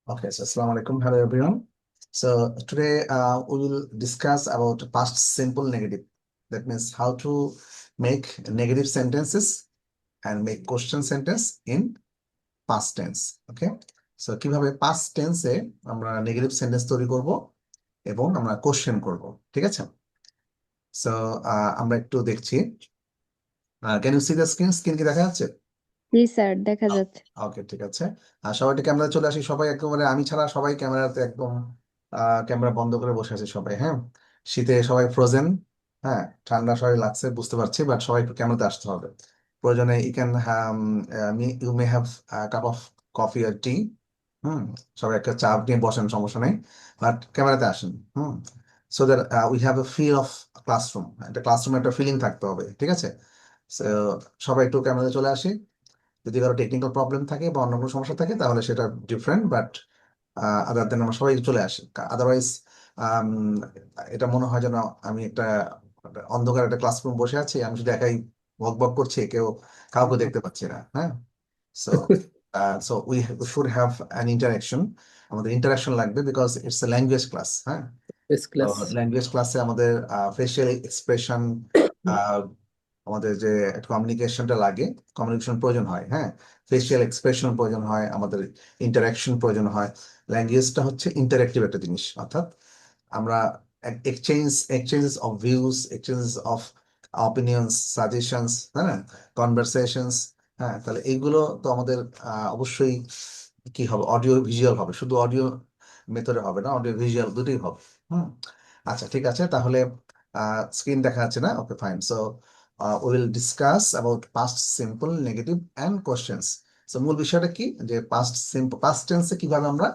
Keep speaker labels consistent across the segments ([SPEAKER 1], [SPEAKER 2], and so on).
[SPEAKER 1] Okay, so Assalamu alaikum. Hello everyone. So today we will discuss about past simple negative. That means how to make negative sentences and make question sentence in past tense. Okay. So কিভাবে past tense এ আমরা negative sentence তৈরি করব এবং আমরা question করব। ঠিক আছে? So আমরা একটু দেখছি। Can you see the screen? Screen কি দেখা যাচ্ছে?
[SPEAKER 2] জি স্যার, দেখা যাচ্ছে।
[SPEAKER 1] ওকে, ঠিক আছে। আর সবাই একটু ক্যামেরা চলে আসি, সবাই একেবারে আমি ছাড়া সবাই ক্যামেরাতে একদম ক্যামেরা বন্ধ করে বসে আছে সবাই। হ্যাঁ, শীতে সবাই ফ্রোজেন। হ্যাঁ, ঠান্ডা সবাই লাগছে বুঝতে পারছি, বাট সবাই একটু ক্যামেরাতে আসতে হবে। প্রয়োজনে you can you may have cup of coffee আর টি। হুম, সবাই একটা চা নিয়ে বসেন, সমস্যা নেই, বাট ক্যামেরাতে আসেন। So that we have a feel of classroom. একটা ক্লাসরুমে একটা ফিলিং থাকতে হবে, ঠিক আছে? So, সবাই একটু ক্যামেরাতে চলে আসি। যদি কারো টেকনিক্যাল প্রবলেম থাকে বা অন্য কোনো সমস্যা থাকে তাহলে সেটা ডিফারেন্ট, বাট আদার দেন আমরা সবাই চলে আসি। আদারওয়াইজ এটা মনে হয় যেন আমি একটা অন্ধকার একটা ক্লাসরুম বসে আছি, আমি শুধু একাই বক বক করছি, কাউকে দেখতে পাচ্ছি না। হ্যাঁ, so so we should have an interaction. আমাদের ইন্টারাকশন লাগবে because it's a language class. হ্যাঁ,
[SPEAKER 3] বেস ক্লাস।
[SPEAKER 1] ল্যাঙ্গুয়েজ ক্লাসে আমাদের ফেশিয়াল এক্সপ্রেশন, আমাদের যে কমিউনিকেশনটা লাগে, কমিউনিকেশন প্রয়োজন হয়। হ্যাঁ, ফেশিয়াল এক্সপ্রেশন প্রয়োজন হয়, আমাদের ইন্টারাকশন প্রয়োজন হয়। ল্যাঙ্গুয়েজটা হচ্ছে ইন্টারেক্টিভ একটা জিনিস, অর্থাৎ আমরা exchanges of views, exchanges of opinions, suggestions, তাই না, কনভারসেশনস। হ্যাঁ, তাহলে এইগুলো তো আমাদের অবশ্যই কি হবে, অডিও ভিজুয়াল হবে, শুধু অডিও মেথডে হবে না, অডিও ভিজুয়াল দুটোই হবে। হুম, আচ্ছা, ঠিক আছে। তাহলে স্ক্রিন দেখা যাচ্ছে না? Okay, fine. So we will discuss about past simple, negative and questions. So মূল বিষয়টা কি, যে পাস্ট টেন্সে কিভাবে আমরা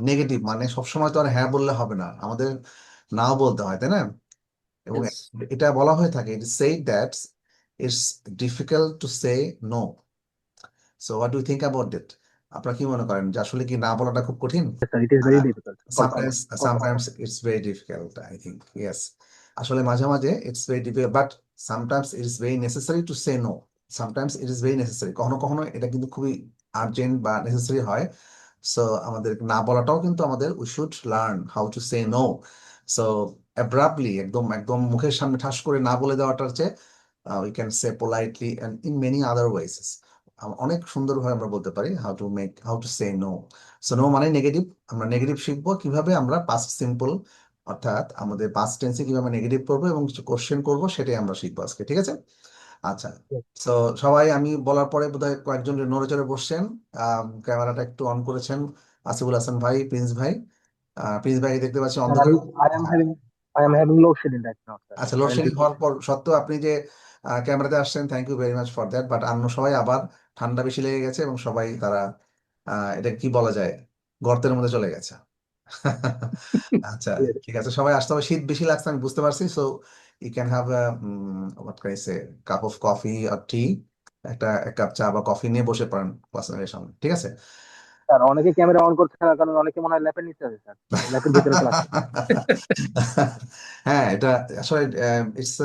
[SPEAKER 1] নেগেটিভ, মানে সবসময় তো আর হ্যাঁ বললে হবে না, আমাদের নাও বলতে হয়, তাই না? এবং
[SPEAKER 3] Yes.
[SPEAKER 1] এটা বলা হয়ে থাকে, it is said that it's difficult to say no. So what do think about it? আপনারা কি মনে করেন যে আসলে কি না বলাটা খুব কঠিন?
[SPEAKER 4] Yes, sir, it is very difficult. Confirm.
[SPEAKER 1] Sometimes it's very difficult, I think. Yes, আসলে মাঝে মাঝে it's very difficult, but sometimes it is very necessary to say no. Sometimes it is very necessary, কখনো কখনো এটা কিন্তু খুবই urgent বা necessary হয়। সো আমাদের না বলাটাও কিন্তু আমাদের, we should learn how to say no. So abruptly, একদম একদম মুখের সামনে ঠাস করে না বলে দেওয়াটার চেয়ে we can say politely and in many other ways. অনেক সুন্দরভাবে আমরা বলতে পারি how to say no. So no মানে নেগেটিভ। আমরা নেগেটিভ শিখবো কিভাবে, আমরা পাস্ট সিম্পল অর্থাৎ আমাদের পাস্ট টেন্সে কিভাবে নেগেটিভ করবো এবং কিছু কোশ্চেন করবো, সেটাই আমরা শিখবো আজকে, ঠিক আছে? আচ্ছা,
[SPEAKER 4] Yes.
[SPEAKER 1] তো সবাই আমি বলার পরে বোধহয় কয়েকজন নড়ে চড়ে বসছেন, ক্যামেরাটা একটু অন করেছেন। আসিফুল হাসান ভাই, প্রিন্স ভাই, প্রিন্স ভাই দেখতে পাচ্ছি
[SPEAKER 4] Sir,
[SPEAKER 1] অন্ধকার।
[SPEAKER 4] I am
[SPEAKER 1] হ্যাঁ,
[SPEAKER 4] having I am having load shedding right now, sir.
[SPEAKER 1] আচ্ছা,
[SPEAKER 4] Currently,
[SPEAKER 1] লোডশেডিং হওয়ার পর সত্ত্বেও আপনি যে ক্যামেরাতে আসছেন, thank you very much for that, but অন্য সবাই আবার ঠান্ডা বেশি লেগে গেছে এবং সবাই তারা এটা কি বলা যায়, গর্তের মধ্যে চলে গেছে। আচ্ছা,
[SPEAKER 4] yes.
[SPEAKER 1] ঠিক আছে, সবাই আসতে হবে। শীত বেশি লাগছে আমি বুঝতে পারছি। So you can have what can I say, cup of coffee আর টি, এক কাপ চা বা কফি নিয়ে বসে পড়েন ক্লাসের সামনে, ঠিক আছে?
[SPEAKER 4] স্যার, অনেকে ক্যামেরা অন করছে না, কারণ অনেকে মনে হয় ল্যাপের নিচে আছে স্যার, ল্যাপের ভিতরে ক্লাস।
[SPEAKER 1] হ্যাঁ, এটা আসলে it's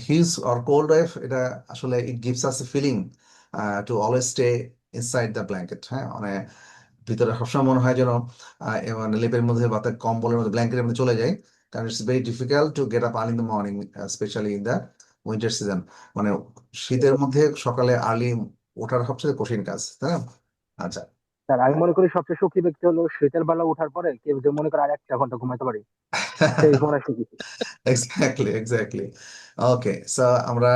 [SPEAKER 1] huge or cold wave. এটা আসলে it gives us a feeling to always stay inside the blanket. হ্যাঁ, মানে ভিতরে সবসময় মনে হয় যেন মানে লেপের মধ্যে বা তার কম্বলের মধ্যে, ব্ল্যাঙ্কেটের মধ্যে চলে যায়। কারণ it's very difficult to get up early in the morning, specially in the winter season. মানে শীতের মধ্যে সকালে আর্লি ওঠার সবচেয়ে কঠিন কাজ, তাই না? আচ্ছা।
[SPEAKER 4] স্যার, আমি মনে করি সবচেয়ে সুখী ব্যক্তি হলো শীতের বেলা ওঠার পরে কেউ যে মনে করে আর 1 ঘন্টা ঘুমাতে পারি, সেই মনে হয় সুখী।
[SPEAKER 1] Exactly, exactly. ওকে, সো আমরা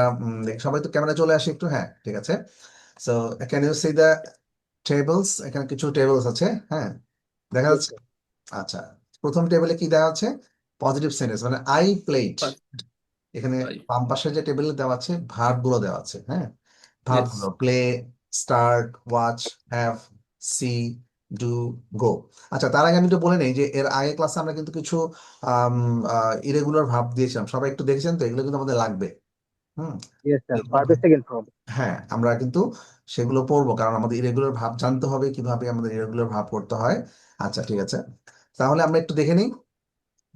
[SPEAKER 1] সবাই তো ক্যামেরা চলে আসি একটু। হ্যাঁ, ঠিক আছে। So can you see the tables? এখানে কিছু টেবলস আছে। হ্যাঁ, দেখা
[SPEAKER 4] Yes,
[SPEAKER 1] যাচ্ছে?
[SPEAKER 4] sir.
[SPEAKER 1] আচ্ছা, প্রথম টেবিলে কি দেওয়া আছে? পজিটিভ সেন্টেন্স, মানে আই প্লেট। এখানে
[SPEAKER 3] Five.
[SPEAKER 1] বাম পাশে যে টেবিলে দেওয়া আছে ভার্ব গুলো দেওয়া আছে। হ্যাঁ, ভার্ব
[SPEAKER 3] Yes.
[SPEAKER 1] গুলো play, start, watch, have, see, do, go. আচ্ছা, তার আগে আমি একটু বলে নেই যে এর আগে ক্লাসে আমরা কিন্তু কিছু ইরেগুলার ভার্ব দিয়েছিলাম, সবাই একটু দেখেছেন তো? এগুলো কিন্তু আমাদের লাগবে। হুম,
[SPEAKER 4] Yes, sir.
[SPEAKER 1] এগুলো
[SPEAKER 4] Verb second form.
[SPEAKER 1] হ্যাঁ, আমরা কিন্তু সেগুলো পড়বো, কারণ আমাদের ইরেগুলার ভাব জানতে হবে কিভাবে আমাদের ইরেগুলার ভাব করতে হয়। আচ্ছা, ঠিক আছে, তাহলে আমরা একটু দেখে নিই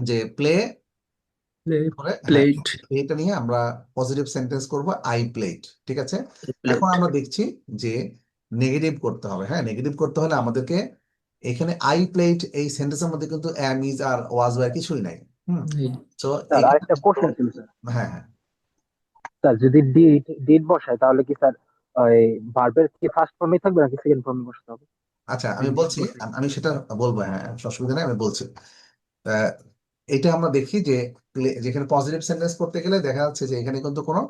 [SPEAKER 1] যে প্লে
[SPEAKER 3] Play.
[SPEAKER 1] করে, হ্যাঁ,
[SPEAKER 3] Plate.
[SPEAKER 1] এটা নিয়ে আমরা পজিটিভ সেন্টেন্স করব, আই প্লেট। ঠিক আছে, এখন
[SPEAKER 3] Plate.
[SPEAKER 1] আমরা দেখছি যে নেগেটিভ করতে হবে। হ্যাঁ, নেগেটিভ করতে হলে আমাদেরকে এখানে আই প্লেড এই সেন্টেন্সের মধ্যে কিন্তু am is R was were কিছুই নাই।
[SPEAKER 3] এই
[SPEAKER 1] তো
[SPEAKER 4] স্যার
[SPEAKER 1] এখানে
[SPEAKER 4] আরেকটা কোশ্চেন ছিল স্যার।
[SPEAKER 1] হ্যাঁ হ্যাঁ
[SPEAKER 4] স্যার যদি ডিড ডিড বসায় তাহলে কি স্যার ওই ভার্বের কি ফার্স্ট ফর্মে থাকবে নাকি সেকেন্ড ফর্মে বসাতে হবে?
[SPEAKER 1] আচ্ছা আমি
[SPEAKER 4] যদি
[SPEAKER 1] বলছি,
[SPEAKER 4] বসাই
[SPEAKER 1] আমি সেটা বলবো, হ্যাঁ অসুবিধা নেই, আমি বলছি। আহ, এটা আমরা দেখি যে যেখানে পজিটিভ সেন্টেন্স করতে গেলে দেখা যাচ্ছে যে এখানে কিন্তু কোনো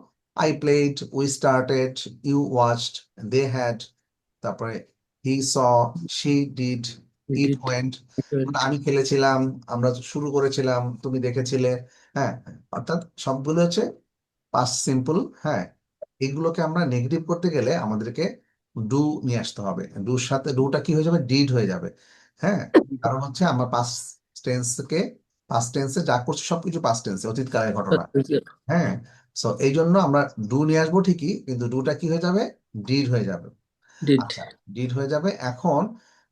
[SPEAKER 1] I played, we started, you watched, they had, তারপরে he saw, she did, it
[SPEAKER 3] did
[SPEAKER 1] went,
[SPEAKER 3] event
[SPEAKER 1] মানে আমি খেলেছিলাম, আমরা শুরু করেছিলাম, তুমি দেখেছিলে। হ্যাঁ, অর্থাৎ সবগুলো হচ্ছে পাস্ট সিম্পল। হ্যাঁ, এগুলোকে আমরা নেগেটিভ করতে গেলে আমাদেরকে ডু নিয়ে আসতে হবে। ডুর সাথে ডুটা কি হয়ে যাবে, ডিড হয়ে যাবে। হ্যাঁ, কারণ হচ্ছে আমরা পাস্ট টেন্সকে, পাস্ট টেন্সে যা করছি সবকিছু পাস্ট টেন্সে, অতীতকালের ঘটনা। হ্যাঁ, সো এই জন্য আমরা ডু নিয়ে আসবো ঠিকই, কিন্তু ডুটা কি হয়ে যাবে, ডিড হয়ে যাবে।
[SPEAKER 3] ডিড
[SPEAKER 1] আচ্ছা, ডিড হয়ে যাবে। এখন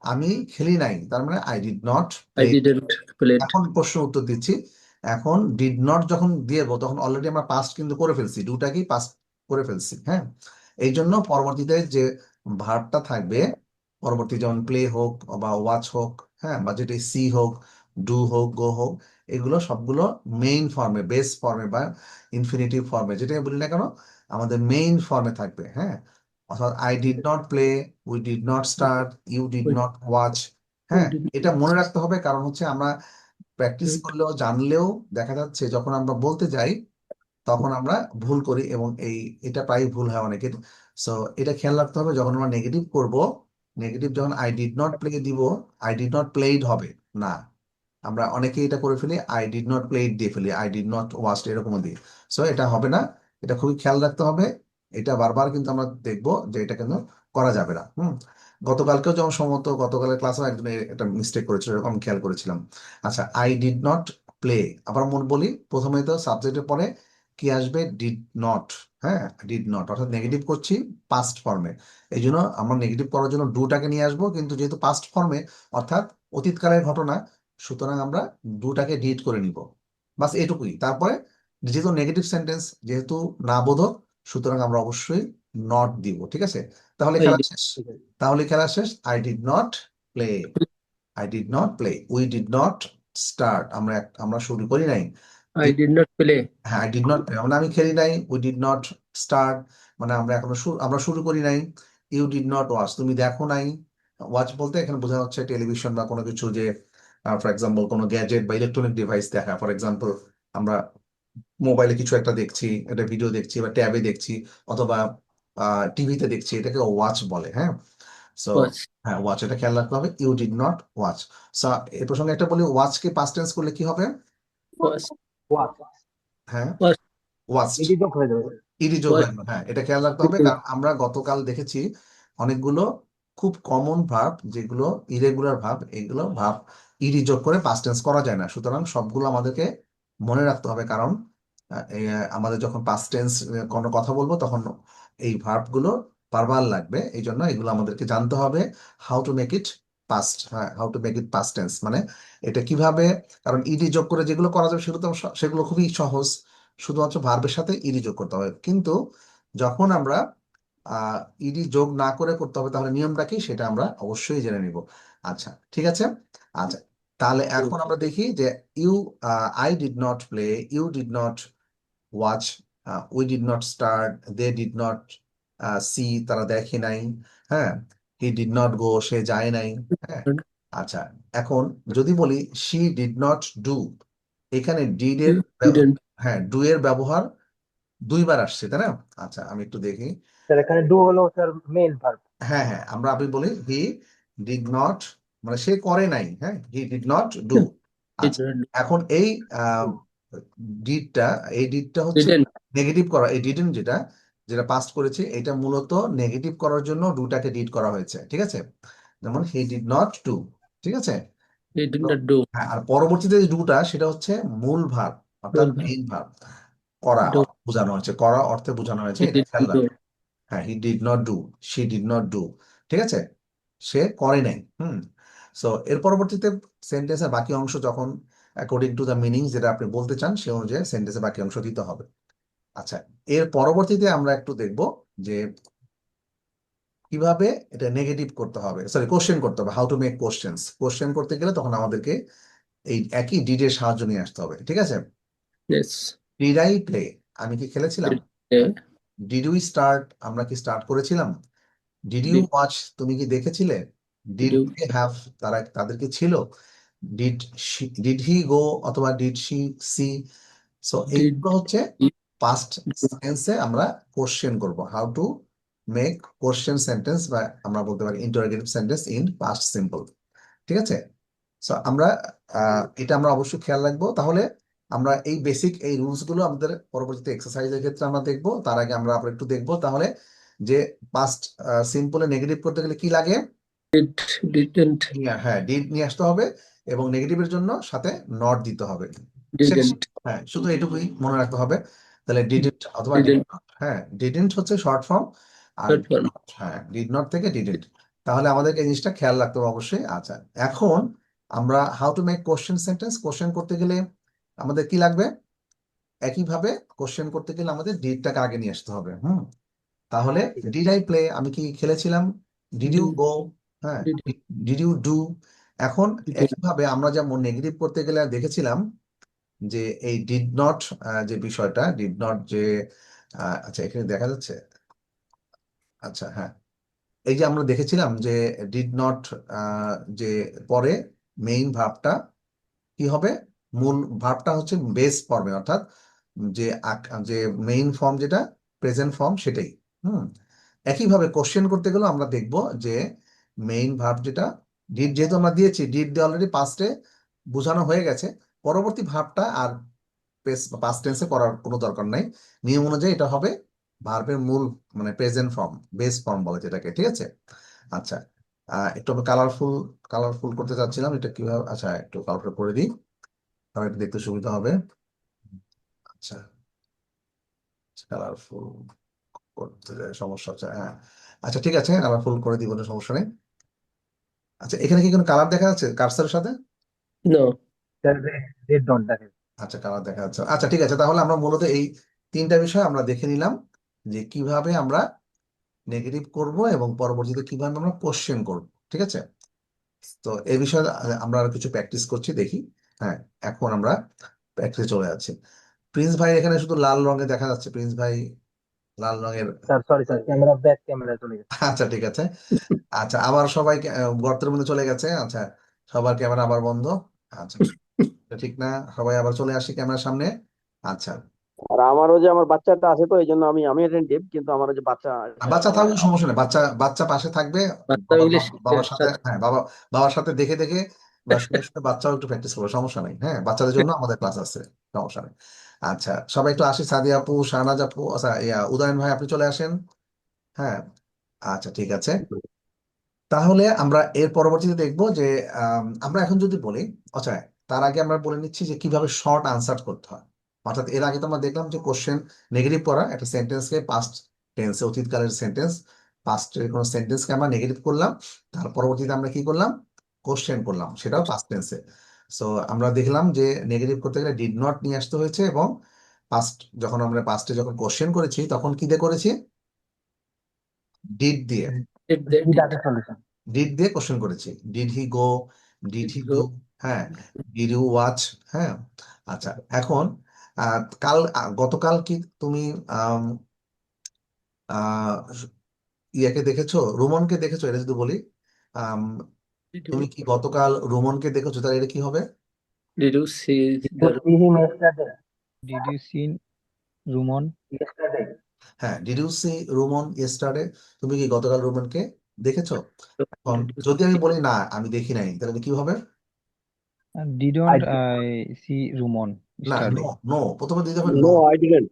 [SPEAKER 1] আমি খেলি নাই, তার মানে I did not
[SPEAKER 3] I
[SPEAKER 1] play.
[SPEAKER 3] Didn't played
[SPEAKER 1] এখন প্রশ্ন উত্তর দিচ্ছি। এখন ডিড নট যখন দিয়ে দেবো তখন অলরেডি আমরা পাস্ট কিন্তু করে ফেলছি, ডুটাকেই পাস্ট করে ফেলছি। হ্যাঁ, এই জন্য পরবর্তীতে যে ভার্বটা থাকবে, পরবর্তী যেমন প্লে হোক বা ওয়াচ হোক, হ্যাঁ, বা যেটা সি হোক, ডু হোক, গো হোক, এগুলো সবগুলো মেইন ফর্মে, বেস ফর্মে বা ইনফিনিটিভ ফর্মে, যেটাই বলি না কেন, আমাদের মেইন ফর্মে থাকবে। হ্যাঁ, অর্থাৎ I did not play, we did not start, you did not watch. হ্যাঁ, এটা মনে রাখতে হবে, কারণ হচ্ছে আমরা প্র্যাকটিস করলেও জানলেও দেখা যাচ্ছে যখন আমরা বলতে যাই তখন আমরা ভুল করি, এবং এটা প্রায় ভুল হয় অনেকের। সো এটা খেয়াল রাখতে হবে যখন আমরা নেগেটিভ করব, নেগেটিভ যখন আই ডিড নট প্লে দিব, আই ডিড নট প্লেড হবে না। আমরা অনেকেই এটা করে ফেলি, আই ডিড নট প্লে দিয়ে ফেলি, আই ডিড নট ওয়াচ এরকম দিই। সো এটা হবে না, এটা খুবই খেয়াল রাখতে হবে। এটা বারবার কিন্তু আমরা দেখবো যে এটা কিন্তু করা যাবে না। গতকালকেও যেমন সম্ভবত গতকালের ক্লাসেও একজন একটা মিস্টেক করেছিল, এরকম আমি খেয়াল করেছিলাম। আচ্ছা, আই ডিড নট প্লে, আবার মনে বলি, প্রথমে তো সাবজেক্টের পরে কি আসবে, ডিড নট। হ্যাঁ, ডিড নট অর্থাৎ নেগেটিভ করছি পাস্ট ফর্মে। এই জন্য আমরা নেগেটিভ করার জন্য ডুটাকে নিয়ে আসবো, কিন্তু যেহেতু পাস্ট ফর্মে অর্থাৎ অতীতকালের ঘটনা, সুতরাং আমরা ডুটাকে ডিড করে নিব। বাস এটুকুই। তারপরে যেহেতু নেগেটিভ সেন্টেন্স, যেহেতু না বোধক, সুতরাং আমরা অবশ্যই নট দিব। ঠিক আছে, তাহলে
[SPEAKER 3] আই
[SPEAKER 1] খেলা
[SPEAKER 3] ডিড
[SPEAKER 1] শেষ।
[SPEAKER 4] ঠিক আছে
[SPEAKER 1] তাহলে খেলা শেষ। I did not play, I did not play, we did not start, আমরা শুরু করি নাই।
[SPEAKER 3] আই ডিড নট প্লে
[SPEAKER 1] হ্যাঁ, আই ডিড নট প্লে মানে আমি খেলি নাই। উই ডিড নট স্টার্ট মানে আমরা এখনো আমরা শুরু করি নাই। ইউ ডিড নট ওয়াচ, তুমি দেখো নাই। ওয়াচ বলতে এখানে বোঝানো হচ্ছে টেলিভিশন বা কোনো কিছু, যে ফর এক্সাম্পল কোনো গ্যাজেট বা ইলেকট্রনিক ডিভাইস দেখা। ফর এক্সাম্পল আমরা মোবাইলে কিছু একটা দেখছি, একটা ভিডিও দেখছি বা ট্যাবে দেখছি, অথবা টিভিতে দেখছি, এটাকে ওয়াচ বলে। হ্যাঁ, সো
[SPEAKER 3] ওয়াচ
[SPEAKER 1] হ্যাঁ, ওয়াচ, এটা খেয়াল রাখতে হবে, you did not watch. So এই প্রসঙ্গে একটা বলি, ওয়াচকে পাস্ট টেন্স করলে কি হবে?
[SPEAKER 3] ওয়াচ
[SPEAKER 4] ওয়াচ
[SPEAKER 1] হ্যাঁ,
[SPEAKER 3] ওয়াচ
[SPEAKER 1] ওয়াচড,
[SPEAKER 4] এটি যোগ হয়ে যাবে।
[SPEAKER 1] ইডি যোগ
[SPEAKER 3] ওয়াচ
[SPEAKER 1] হয়ে গেল। হ্যাঁ, এটা খেয়াল রাখতে হবে, কারণ আমরা গতকাল দেখেছি অনেকগুলো খুব কমন ভার্ব যেগুলো ইরেগুলার ভার্ব, এগুলো ভার্ব ইডি যোগ করে পাস্ট টেন্স করা যায় না। সুতরাং সবগুলো আমাদেরকে মনে রাখতে হবে, কারণ আমাদের যখন পাস্ট টেন্স কোনো কথা বলবো তখন এই ভার্ব গুলো বারবার লাগবে। এই জন্য এগুলো আমাদেরকে জানতে হবে, how to make it past. হ্যাঁ, how to make it past tense মানে এটা কিভাবে, কারণ ইডি যোগ করে যেগুলো করা যাবে সেগুলো তো সেগুলো খুবই সহজ, শুধুমাত্র ভার্বের সাথে ইডি যোগ করতে হবে। কিন্তু যখন আমরা ইডি যোগ না করে করতে হবে, তাহলে নিয়মটা কি সেটা আমরা অবশ্যই জেনে নিব। আচ্ছা, ঠিক আছে। আচ্ছা, তাহলে এখন আমরা দেখি যে you, I did not play, you did not watch, we did not start, they did not see, তারা দেখে নাই। হ্যাঁ, হি ডিড নট গো, সে যায় নাই। হ্যাঁ, আচ্ছা, এখন যদি বলি শি ডিড নট ডু, এখানে ডিড এর
[SPEAKER 3] ডিডন্ট
[SPEAKER 1] হ্যাঁ, ডু এর ব্যবহার দুইবার আসছে, তাই না? আচ্ছা, আমি একটু দেখি।
[SPEAKER 4] স্যার এখানে ডু হলো স্যার মেইন ভার্ব।
[SPEAKER 1] হ্যাঁ হ্যাঁ, আপনি বলি হি ডিড নট, মানে সে করে নাই। হ্যাঁ, হি ডিড নট ডু। আচ্ছা, এখন ডিডটা এই ডিডটা হচ্ছে
[SPEAKER 3] ডিডন্ট
[SPEAKER 1] নেগেটিভ করা, এই ডিডেন্ট যেটা যেটা পাস্ট করেছে, এটা মূলত নেগেটিভ করার জন্য ডুটাকে ডিড করা হয়েছে। ঠিক আছে, যেমন হি ডিড নট ডু। ঠিক আছে,
[SPEAKER 3] হি ডিড
[SPEAKER 1] তো
[SPEAKER 3] নট ডু
[SPEAKER 1] হ্যাঁ, আর পরবর্তীতে যে ডুটা সেটা হচ্ছে মূল ভার্ব, অর্থাৎ
[SPEAKER 3] রোল ভার্ব
[SPEAKER 1] মেইন ভার্ব। করা
[SPEAKER 3] ডু
[SPEAKER 1] বোঝানো হয়েছে, করা অর্থে বোঝানো হয়েছে,
[SPEAKER 3] হি
[SPEAKER 1] এটা
[SPEAKER 3] ডিড
[SPEAKER 1] খেয়াল
[SPEAKER 3] ডু
[SPEAKER 1] রাখবে। হ্যাঁ, he did not do, she did not do. ঠিক আছে, সে করে নাই। সো এর পরবর্তীতে সেন্টেন্সের বাকি অংশ যখন অ্যাকর্ডিং টু দ্য মিনিং যেটা আপনি বলতে চান সে অনুযায়ী সেন্টেন্সের বাকি অংশ দিতে হবে। আচ্ছা, এর পরবর্তীতে আমরা একটু দেখব যে কিভাবে এটা নেগেটিভ করতে হবে, সরি কোশ্চেন করতে হবে, how to make questions. Question করতে গেলে তখন আমাদেরকে এই একই ডিডের সাহায্য নিয়ে আসতে হবে, ঠিক আছে?
[SPEAKER 3] Yes.
[SPEAKER 1] ডিড আই প্লে, আমি কি খেলেছিলাম?
[SPEAKER 3] Yeah.
[SPEAKER 1] ডিড উই স্টার্ট, আমরা কি স্টার্ট করেছিলাম? ডিড ইউ
[SPEAKER 3] Did
[SPEAKER 1] ওয়াচ, তুমি কি দেখেছিলে?
[SPEAKER 3] did
[SPEAKER 1] did
[SPEAKER 3] you
[SPEAKER 1] they have, তাদের কি ছিল? ডিড ডিড হি গো অথবা did she see? So
[SPEAKER 3] did
[SPEAKER 1] এইগুলো হচ্ছে
[SPEAKER 3] he
[SPEAKER 1] পাস্ট সেন্সে আমরা কোশ্চেন করব, how to make question sentence, বা আমরা বলতে পারি interrogative sentence in past simple, ঠিক আছে? সো আমরা এটা আমরা অবশ্যই খেয়াল রাখবো। তাহলে আমরা এই বেসিক এই রুলস গুলো আমাদের পরবর্তীতে এক্সারসাইজের ক্ষেত্রে আমরা দেখবো। তার আগে আমরা আবার একটু দেখবো তাহলে যে পাস্ট সিম্পলে নেগেটিভ করতে গেলে কি লাগে।
[SPEAKER 3] didn't
[SPEAKER 1] হ্যাঁ, ডিড নিয়ে আসতে হবে এবং নেগেটিভের জন্য সাথে নট দিতে হবে। শেষ।
[SPEAKER 3] didn't
[SPEAKER 1] হ্যাঁ, শুধু এটুকুই মনে রাখতে হবে। তাহলে ডিডেন্ট অথবা ডিড
[SPEAKER 3] didn't
[SPEAKER 1] নট। হ্যাঁ, ডিডেন্ট হচ্ছে শর্ট ফর্ম, আর
[SPEAKER 3] short form.
[SPEAKER 1] হ্যাঁ ডিড নট থেকে ডিডেন্ট। তাহলে আমাদেরকে এই জিনিসটা খেয়াল রাখতে হবে অবশ্যই। আচ্ছা, এখন আমরা how to make question sentence, question করতে গেলে আমাদের কি লাগবে? একইভাবে কোশ্চেন করতে গেলে আমাদের ডিডটাকে আগে নিয়ে আসতে হবে। তাহলে
[SPEAKER 4] ঠিক আছে।
[SPEAKER 1] ডিড আই প্লে, আমি কি খেলেছিলাম? Did you
[SPEAKER 3] Did
[SPEAKER 1] go? হ্যাঁ।
[SPEAKER 3] did
[SPEAKER 1] did you do? এখন
[SPEAKER 3] did you
[SPEAKER 1] একইভাবে আমরা যেমন নেগেটিভ করতে গেলে দেখেছিলাম যে এই ডিড নট যে বিষয়টা, ডিড নট যে আচ্ছা এখানে দেখা যাচ্ছে। আচ্ছা হ্যাঁ, এই যে আমরা দেখেছিলাম যে ডিড নট যে পরে মেইন ভার্বটা কি হবে? মূল ভার্বটা হচ্ছে বেস ফর্মে, অর্থাৎ যে যে মেইন ফর্ম যেটা প্রেজেন্ট ফর্ম সেটাই। হুম একইভাবে কোশ্চেন করতে গেলেও আমরা দেখব যে মেইন ভার্ব যেটা, ডিড যেহেতু আমরা দিয়েছি, ডিড দিয়ে অলরেডি পাস্টে বোঝানো হয়ে গেছে, পরবর্তী ভার্বটা আর পাস্ট টেন্সে করার কোনো দরকার নাই। নিয়ম অনুযায়ী এটা হবে ভার্বের মূল, মানে প্রেজেন্ট ফর্ম, বেস ফর্ম বলে যেটাকে, ঠিক আছে? আচ্ছা, একটু আমি কালারফুল কালারফুল করতে চাচ্ছিলাম, এটা কিভাবে, আচ্ছা একটু কালারফুল করে দিই তাহলে এটা দেখতে সুবিধা হবে। আচ্ছা, কালারফুল করতে সমস্যা হচ্ছে, হ্যাঁ। আচ্ছা ঠিক আছে, কালারফুল করে দিব, কোনো সমস্যা নেই। আচ্ছা, এখানে কি কোনো কালার দেখা যাচ্ছে কার্সারের সাথে?
[SPEAKER 3] no
[SPEAKER 4] রেড ডট দেখে।
[SPEAKER 1] আচ্ছা, কালার দেখা যাচ্ছে। আচ্ছা ঠিক আছে, তাহলে আমরা মূলত এই তিনটা বিষয় আমরা দেখে নিলাম যে কিভাবে আমরা নেগেটিভ করব এবং পরবর্তীতে কিভাবে আমরা কোশ্চেন করব, ঠিক আছে? তো এই বিষয়ে আমরা আর কিছু প্র্যাকটিস করছি, দেখি। হ্যাঁ, এখন আমরা প্র্যাকটিসে চলে যাচ্ছি। প্রিন্স ভাই এখানে শুধু লাল রঙে দেখা যাচ্ছে, প্রিন্স ভাই লাল রঙের।
[SPEAKER 4] Sir sorry sir, camera back camera চলে গেছে।
[SPEAKER 1] আচ্ছা ঠিক আছে। আচ্ছা, আবার সবাই গর্তের মধ্যে চলে গেছে। আচ্ছা, সবার ক্যামেরা আবার বন্ধ। আচ্ছা, এটা ঠিক না, সবাই আবার চলে আসি ক্যামেরার সামনে। আচ্ছা,
[SPEAKER 5] আর আমারও যে আমার বাচ্চাটা আছে তো এই জন্য আমি অ্যাটেনটিভ, কিন্তু আমারও যে বাচ্চা
[SPEAKER 1] বাচ্চা
[SPEAKER 5] মানে
[SPEAKER 1] থাকলে সমস্যা নেই, বাচ্চা বাচ্চা পাশে থাকবে।
[SPEAKER 3] বাচ্চা
[SPEAKER 1] বাবা
[SPEAKER 3] ইংলিশ
[SPEAKER 1] বাবার সাথে,
[SPEAKER 3] সাথে
[SPEAKER 1] হ্যাঁ বাবার সাথে দেখে দেখে বা শুনে শুনে বাচ্চাও একটু প্র্যাকটিস করবে, সমস্যা নেই। হ্যাঁ, বাচ্চাদের জন্য আমাদের ক্লাস আছে, সমস্যা নেই। আচ্ছা, সবাই একটু আসি, সাদিয়া আপু, শাহনাজ আপু, আচ্ছা উদয়ন ভাই আপনি চলে আসেন। হ্যাঁ, আচ্ছা ঠিক আছে। তাহলে আমরা এর পরবর্তীতে দেখব যে আমরা এখন যদি বলি, আচ্ছা তার আগে আমরা বলে নিচ্ছি যে কিভাবে শর্ট আনসার করতে হয়। অর্থাৎ এর আগে তো আমরা দেখলাম যে কোশ্চেন নেগেটিভ করা একটা সেন্টেন্সকে পাস্ট টেন্সে, অতীতকালের সেন্টেন্স, পাস্টের কোনো সেন্টেন্সকে আমরা নেগেটিভ করলাম, তার পরবর্তীতে আমরা কি করলাম? কোশ্চেন করলাম, সেটাও পাস্ট টেন্সে। সো আমরা দেখলাম যে নেগেটিভ করতে গেলে ডিড নট নিয়ে আসতে হয়েছে, এবং পাস্ট যখন আমরা পাস্টে যখন কোশ্চেন করেছি তখন কি দিয়ে করেছি? ডিড দিয়ে।
[SPEAKER 4] ডিড আগে সলিউশন।
[SPEAKER 1] ডিড দিয়ে কোশ্চেন করেছি, did he go, did he do,
[SPEAKER 3] go
[SPEAKER 1] হ্যাঁ, ডিড ইউ ওয়াচ, হ্যাঁ। আচ্ছা, এখন কাল গতকাল কি তুমি আম, আহ, ইয়াকে দেখেছো, রোমনকে দেখেছো? এটা যদি বলি, আম,
[SPEAKER 3] did
[SPEAKER 1] তুমি
[SPEAKER 3] you
[SPEAKER 1] কি গতকাল রোমনকে দেখেছো, তাহলে এটা কি হবে?
[SPEAKER 3] did you see
[SPEAKER 4] to
[SPEAKER 3] the
[SPEAKER 4] see him yesterday.
[SPEAKER 6] Did you see Rumon?
[SPEAKER 4] Yesterday.
[SPEAKER 1] হ্যাঁ, did you see Rumon yesterday, তুমি কি গতকাল রোমনকে দেখেছো? এখন
[SPEAKER 3] did you
[SPEAKER 1] যদি আমি
[SPEAKER 3] see
[SPEAKER 1] বলি না আমি দেখি নাই, তাহলে কি হবে?
[SPEAKER 4] I
[SPEAKER 6] Didn't
[SPEAKER 4] did.
[SPEAKER 6] I see Rumon
[SPEAKER 1] না, নো,
[SPEAKER 6] yesterday?
[SPEAKER 1] নো, প্রথমে দিতে হবে no.
[SPEAKER 5] No I didn't.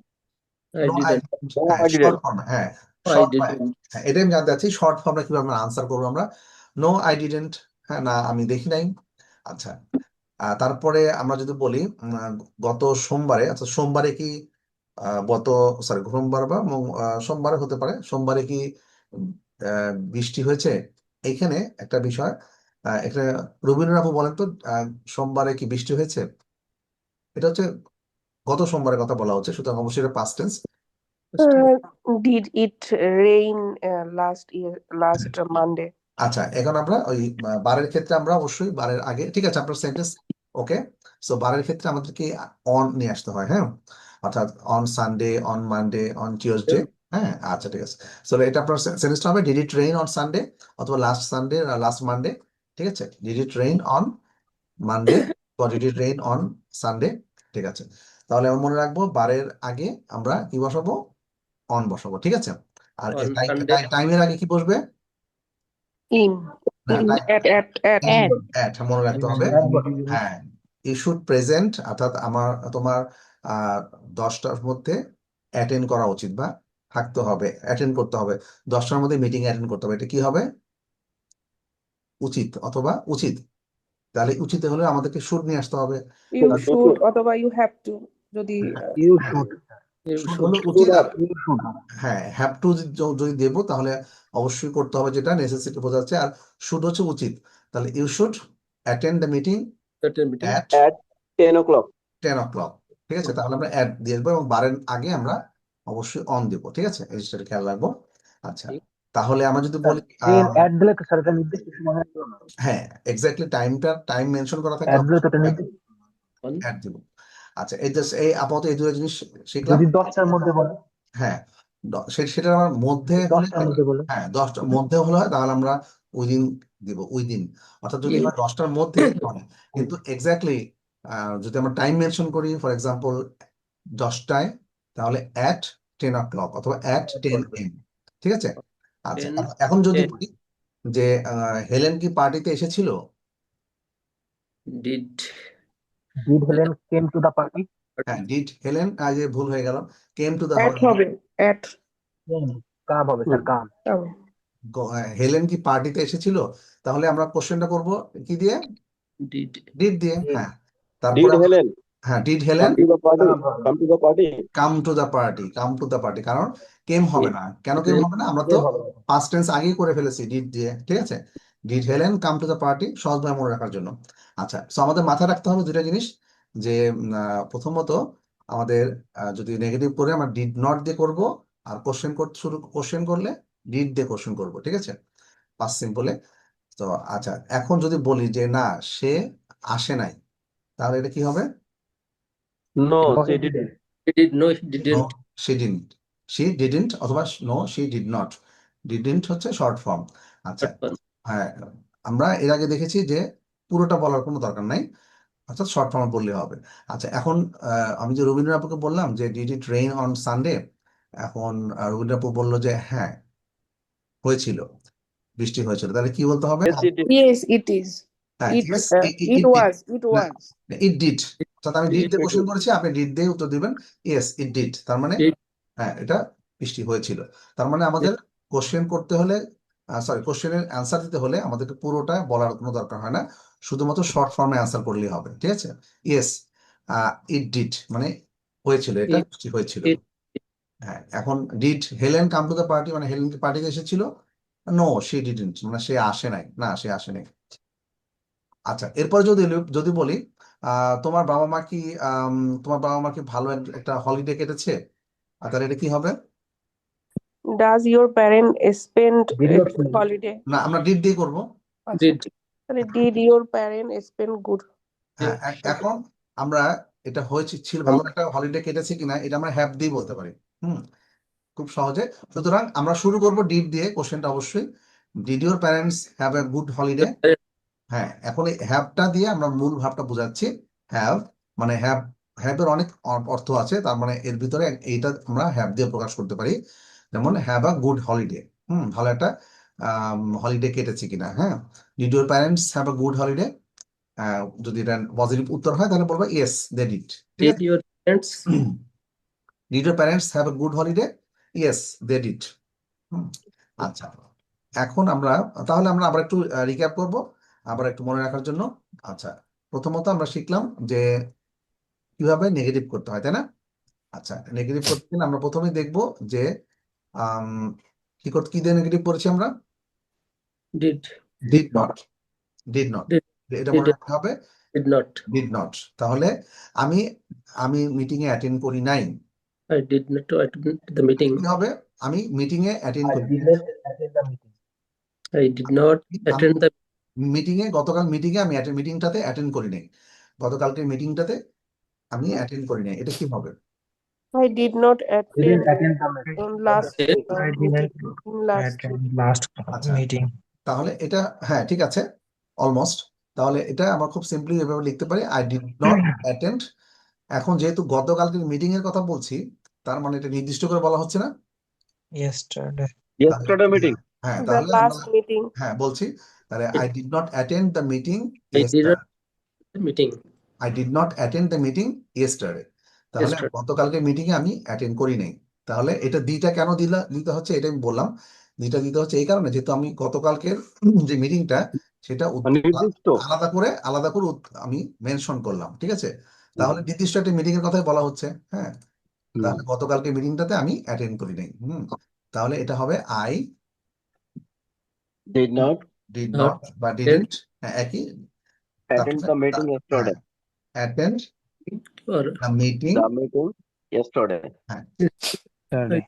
[SPEAKER 3] I
[SPEAKER 1] no I,
[SPEAKER 3] didn't
[SPEAKER 5] no
[SPEAKER 1] হ্যাঁ
[SPEAKER 5] আই
[SPEAKER 1] শর্ট
[SPEAKER 5] ডিডন্ট।
[SPEAKER 1] ফর্ম, হ্যাঁ
[SPEAKER 3] I
[SPEAKER 1] শর্ট,
[SPEAKER 3] didn't
[SPEAKER 1] হ্যাঁ এটাই আমি জানতে চাচ্ছি, শর্ট ফর্মটা কিভাবে আমরা আনসার করবো আমরা? নো আই ডিডেন্ট, হ্যাঁ না আমি দেখি নাই। আচ্ছা, তারপরে আমরা যদি বলি গত সোমবারে, আচ্ছা সোমবারে কি গত, সরি সোমবার বা সোমবারে হতে পারে, সোমবারে কি বৃষ্টি হয়েছে? এইখানে একটা বিষয়, এখানে রবীন্দ্রনাথ বাবু বলেন তো, সোমবারে কি বৃষ্টি হয়েছে? এটা হচ্ছে গত সোমবারের কথা বলা হচ্ছে, সুতরাং অবশ্যই এটা past tense.
[SPEAKER 7] Did it rain last Monday?
[SPEAKER 1] আচ্ছা, এখন আমরা ওই বারের ক্ষেত্রে আমরা অবশ্যই বারের আগে, ঠিক আছে, আপনার সেন্টেন্স ওকে। সো বারের ক্ষেত্রে আমাদেরকে অন নিয়ে আসতে হয়, হ্যাঁ, অর্থাৎ on Sunday, on Monday, on Tuesday. হ্যাঁ, আচ্ছা, ঠিক আছে। সো এটা আপনার সেন্টেন্সটা হবে did it rain on Sunday, অথবা লাস্ট সানডে, লাস্ট মানডে, ঠিক আছে। Did it rain on Monday বা did it rain on Sunday, ঠিক আছে। তাহলে আমরা মনে রাখবো বারের আগে আমরা কি বসাবো, অন বসাবো, ঠিক আছে। আর
[SPEAKER 3] On Sunday.
[SPEAKER 1] টাইমের আগে কি বসবে,
[SPEAKER 7] In.
[SPEAKER 1] না
[SPEAKER 7] In. At.
[SPEAKER 1] অ্যাট মনে রাখতে হবে। হ্যাঁ, ইউ শুড প্রেজেন্ট, অর্থাৎ তোমার 10টার মধ্যে অ্যাটেন্ড করা উচিত বা থাকতে হবে, অ্যাটেন্ড করতে হবে, 10টার মধ্যে মিটিং অ্যাটেন্ড করতে হবে। এটা কি হবে, উচিত অথবা উচিত। তাহলে উচিত হলে আমাদেরকে শুড নিয়ে আসতে হবে।
[SPEAKER 7] You should অথবা you have to যদি
[SPEAKER 4] ইউ
[SPEAKER 1] হ্যাঁ,
[SPEAKER 4] শুড
[SPEAKER 3] You
[SPEAKER 1] শুড
[SPEAKER 3] should.
[SPEAKER 1] হলো উচিত। আর
[SPEAKER 4] ইউ শুড
[SPEAKER 1] হ্যাঁ, হ্যাভ টু যদি দেবো তাহলে অবশ্যই করতে হবে, যেটা নেসেসিটি বোঝাচ্ছে। আর শুড হচ্ছে উচিত। তাহলে you should attend the meeting
[SPEAKER 3] Certain meeting.
[SPEAKER 1] At
[SPEAKER 5] at 10 o'clock.
[SPEAKER 1] 10 o'clock, ঠিক আছে। তাহলে আমরা অ্যাড দিয়ে দেবো এবং বারের আগে আমরা অবশ্যই অন দেবো, ঠিক আছে, এই জিনিসটা খেয়াল রাখবো। আচ্ছা, তাহলে আমরা যদি বলি
[SPEAKER 4] অ্যাড দিলে তো স্যার এটা নির্দিষ্ট সময় হয়ে গেল না।
[SPEAKER 1] হ্যাঁ, এক্স্যাক্টলি টাইম মেনশন করা থাকলে
[SPEAKER 4] অ্যাড দিলে তো এটা নির্দিষ্ট,
[SPEAKER 3] On.
[SPEAKER 1] অ্যাড দিব। আচ্ছা, এই আপাতত এই দুটো জিনিস শিখলাম।
[SPEAKER 4] যদি 10টার মধ্যে বলে,
[SPEAKER 1] হ্যাঁ, সেটা আমার মধ্যে হলে
[SPEAKER 4] 10টার মধ্যে বলে
[SPEAKER 1] হ্যাঁ 10টার মধ্যে হলে হয়, তাহলে আমরা ওই দিন দিব, ওই দিন। অর্থাৎ যদি হয় 10টার মধ্যে হয়, কিন্তু এক্স্যাক্টলি যদি আমরা টাইম মেনশন করি, ফর এক্সাম্পল 10টায়, তাহলে অ্যাট 10 o'clock অথবা অ্যাট 10 AM, ঠিক আছে। আচ্ছা,
[SPEAKER 3] 10
[SPEAKER 1] এখন যদি
[SPEAKER 3] AM.
[SPEAKER 1] বলি যে হেলেন কি পার্টিতে এসেছিল,
[SPEAKER 3] Did
[SPEAKER 4] did Helen came to the party,
[SPEAKER 1] হ্যাঁ, ডিড হেলেন, আজ ভুল হয়ে গেল, কেম টু দ্য
[SPEAKER 7] at হবে at
[SPEAKER 4] কাম হবে স্যার, কাম।
[SPEAKER 7] হবে।
[SPEAKER 1] হেলেন কি পার্টিতে এসেছিল, তাহলে আমরা কোশ্চেনটা করব কি দিয়ে,
[SPEAKER 3] did
[SPEAKER 1] ডিড দিয়ে। হ্যাঁ,
[SPEAKER 5] Did
[SPEAKER 1] তারপরে
[SPEAKER 5] Helen
[SPEAKER 1] হ্যাঁ, did Helen
[SPEAKER 5] come to the party? Come to the party?
[SPEAKER 1] Come to the party, কারণ কেম হবে না। কেন কেম হবে না, আমরা তো পাস্ট টেন্স আগেই করে ফেলেছি ডিড দিয়ে, ঠিক আছে। Did Helen come to the party, সহজভাবে মনে রাখার জন্য। আচ্ছা, সো আমাদের মাথায় রাখতে হবে দুটা জিনিস, যে প্রথমত আমাদের যদি নেগেটিভ করে আমরা ডিড নট দিয়ে করব, আর কোশ্চেন করলে ডিড দিয়ে কোশ্চেন করব, ঠিক আছে, পাস্ট সিম্পলে। তো আচ্ছা, এখন যদি বলি যে না, সে আসে নাই, তাহলে এটা কি হবে,
[SPEAKER 5] No, she didn't.
[SPEAKER 3] he did no he
[SPEAKER 1] no
[SPEAKER 3] didn't.
[SPEAKER 1] She didn't অথবা no she did not. Didn't হচ্ছে শর্ট ফর্ম। আচ্ছা,
[SPEAKER 3] But one.
[SPEAKER 1] হ্যাঁ, আমরা এর আগে দেখেছি যে পুরোটা বলার কোনো দরকার নাই, অর্থাৎ শর্ট ফর্ম বললে হবে। আচ্ছা, এখন আমি যে রবীন্দ্র আপুকে বললাম যে did it rain on Sunday, এখন রবীন্দ্র আপু বললো যে হ্যাঁ হয়েছিল, বৃষ্টি হয়েছিল, তাহলে কি বলতে হবে,
[SPEAKER 5] Yes, it is.
[SPEAKER 7] Yes, it is.
[SPEAKER 1] হ্যাঁ,
[SPEAKER 7] It
[SPEAKER 1] yes,
[SPEAKER 7] it was. It
[SPEAKER 1] না,
[SPEAKER 7] was.
[SPEAKER 1] ইট ডিড, অর্থাৎ আমি ডিড দিয়ে
[SPEAKER 3] Did
[SPEAKER 1] কোশ্চেন করেছি, আপনি ডিড দিয়ে উত্তর দিবেন, ইয়েস ইট ডিড, তার মানে
[SPEAKER 3] Did.
[SPEAKER 1] হ্যাঁ এটা বৃষ্টি হয়েছিল। তার মানে আমাদের কোশ্চেন করতে হলে, সরি, কোশ্চেনের অ্যান্সার দিতে হলে আমাদেরকে পুরোটা বলার কোনো দরকার হয় না, শুধুমাত্র শর্ট ফর্মে অ্যান্সার করলেই হবে, ঠিক আছে। ইয়েস ইট ডিড মানে হয়েছিল, এটা
[SPEAKER 3] It-
[SPEAKER 1] বৃষ্টি হয়েছিল।
[SPEAKER 3] it-
[SPEAKER 1] হ্যাঁ, এখন did Helen come to the party মানে হেলেন কি পার্টিতে এসেছিল, নো শি ডিডন্ট মানে সে আসে নাই, না সে আসে নাই। আচ্ছা, এরপর যদি যদি বলি তোমার বাবা মা কি তোমার বাবা মা কি ভালো একটা হলিডে কেটেছে, তাহলে এটা কি হবে,
[SPEAKER 7] Does your parent spend
[SPEAKER 4] Did
[SPEAKER 7] a
[SPEAKER 4] your
[SPEAKER 7] good
[SPEAKER 4] parent-
[SPEAKER 7] holiday?
[SPEAKER 1] না আমরা ডিড দিয়ে করবো।
[SPEAKER 7] আচ্ছা,
[SPEAKER 3] Did.
[SPEAKER 7] তাহলে did your parent spend good?
[SPEAKER 1] হ্যাঁ, এখন আমরা এটা হয়েছে ছিল ভালো একটা হলিডে কেটেছে কিনা, এটা আমরা হ্যাভ দিয়ে বলতে পারি। হুম, খুব সহজে। সুতরাং আমরা শুরু করব ডিড দিয়ে কোশ্চেনটা, অবশ্যই did your parents have a good holiday. হ্যাঁ, এখন এই হ্যাভটা দিয়ে আমরা মূল ভাবটা বোঝাচ্ছি। হ্যাভ মানে হ্যাভ এর অনেক অর্থ আছে, তার মানে এর ভিতরে এইটা আমরা হ্যাভ দিয়ে প্রকাশ করতে পারি, যেমন হ্যাভ আ গুড হলিডে, ভালো একটা হলিডে কেটেছে কিনা। হ্যাঁ, did your parents have a good holiday, যদি এটা পজিটিভ উত্তর হয় তাহলে বলবো ইয়েস দে ডিড, ঠিক
[SPEAKER 3] Did
[SPEAKER 1] আছে।
[SPEAKER 3] your parents?
[SPEAKER 1] Did your parents have a good holiday, yes they did. আচ্ছা, এখন তাহলে আমরা আবার একটু রিক্যাপ করব, আবার একটু মনে রাখার জন্য। আচ্ছা, প্রথমত আমরা শিখলাম যে কিভাবে নেগেটিভ করতে হয়, তাই না। আচ্ছা, নেগেটিভ করতে গেলে আমরা প্রথমেই দেখব যে আম, কি দিয়ে নেগেটিভ করেছি আমরা,
[SPEAKER 3] Did.
[SPEAKER 1] Did not, did not,
[SPEAKER 3] Did.
[SPEAKER 1] এটা
[SPEAKER 3] Did.
[SPEAKER 1] মনে রাখতে হবে,
[SPEAKER 3] Did not.
[SPEAKER 1] Did not. তাহলে আমি আমি মিটিং এ অ্যাটেন্ড করি নাই,
[SPEAKER 3] I did not attend the meeting.
[SPEAKER 1] কি হবে? আমি মিটিং এ অ্যাটেন্ড
[SPEAKER 4] I
[SPEAKER 1] করি
[SPEAKER 4] did not attend the meeting.
[SPEAKER 3] I did not
[SPEAKER 1] আমি
[SPEAKER 3] attend the
[SPEAKER 1] গতকাল মিটিং এ আমি মিটিংটাতে অ্যাটেন্ড করি নাই, গতকালকে মিটিংটাতে আমি অ্যাটেন্ড করি নাই, এটা কি হবে?
[SPEAKER 7] I did not
[SPEAKER 4] Didn't
[SPEAKER 7] attend
[SPEAKER 4] attend the meeting.
[SPEAKER 7] last
[SPEAKER 3] meeting.
[SPEAKER 8] I
[SPEAKER 7] meeting
[SPEAKER 8] didn't
[SPEAKER 7] last week.
[SPEAKER 8] attend last
[SPEAKER 1] আচ্ছা
[SPEAKER 8] meeting.
[SPEAKER 1] তাহলে এটা, হ্যাঁ ঠিক আছে, অলমোস্ট। তাহলে এটা আমরা খুব সিম্পলি এভাবে লিখতে পারি, আই ডিড নট অ্যাটেন্ড। এখন যেহেতু গতকালকের মিটিং এর কথা বলছি, তার মানে এটা নির্দিষ্ট করে বলা হচ্ছে না।
[SPEAKER 8] Yesterday.
[SPEAKER 5] yesterday meeting.
[SPEAKER 1] হ্যাঁ
[SPEAKER 7] The
[SPEAKER 1] তাহলে
[SPEAKER 7] last
[SPEAKER 1] আমরা,
[SPEAKER 7] meeting.
[SPEAKER 1] হ্যাঁ বলছি, তাহলে I did not attend the meeting
[SPEAKER 3] I did not
[SPEAKER 1] yesterday.
[SPEAKER 3] meeting
[SPEAKER 1] I did not attend the meeting yesterday. তাহলে
[SPEAKER 3] yesterday.
[SPEAKER 1] গতকালকে মিটিং এ আমি অ্যাটেন্ড করি নাই। তাহলে এটা দিটা কেন দিতে হচ্ছে, এটা আমি বললাম। দিটা দিতে হচ্ছে এই কারণে, যেহেতু আমি গতকালকের যে মিটিংটা সেটা
[SPEAKER 5] নির্দিষ্ট।
[SPEAKER 1] আলাদা করে আমি মেনশন করলাম, ঠিক আছে? তাহলে নির্দিষ্ট একটা মিটিং এর কথাই বলা হচ্ছে, হ্যাঁ। তাহলে গতকালকে মিটিংটাতে আমি অ্যাটেন্ড করি নাই। তাহলে এটা হবে I
[SPEAKER 5] Did not
[SPEAKER 1] did
[SPEAKER 3] Not
[SPEAKER 1] not বা ডিডেন্ট, একই।
[SPEAKER 5] attend the meeting yesterday.
[SPEAKER 1] Attend
[SPEAKER 3] or
[SPEAKER 1] the meeting,
[SPEAKER 5] The meeting yesterday.
[SPEAKER 1] হ্যাঁ।
[SPEAKER 6] Yesterday.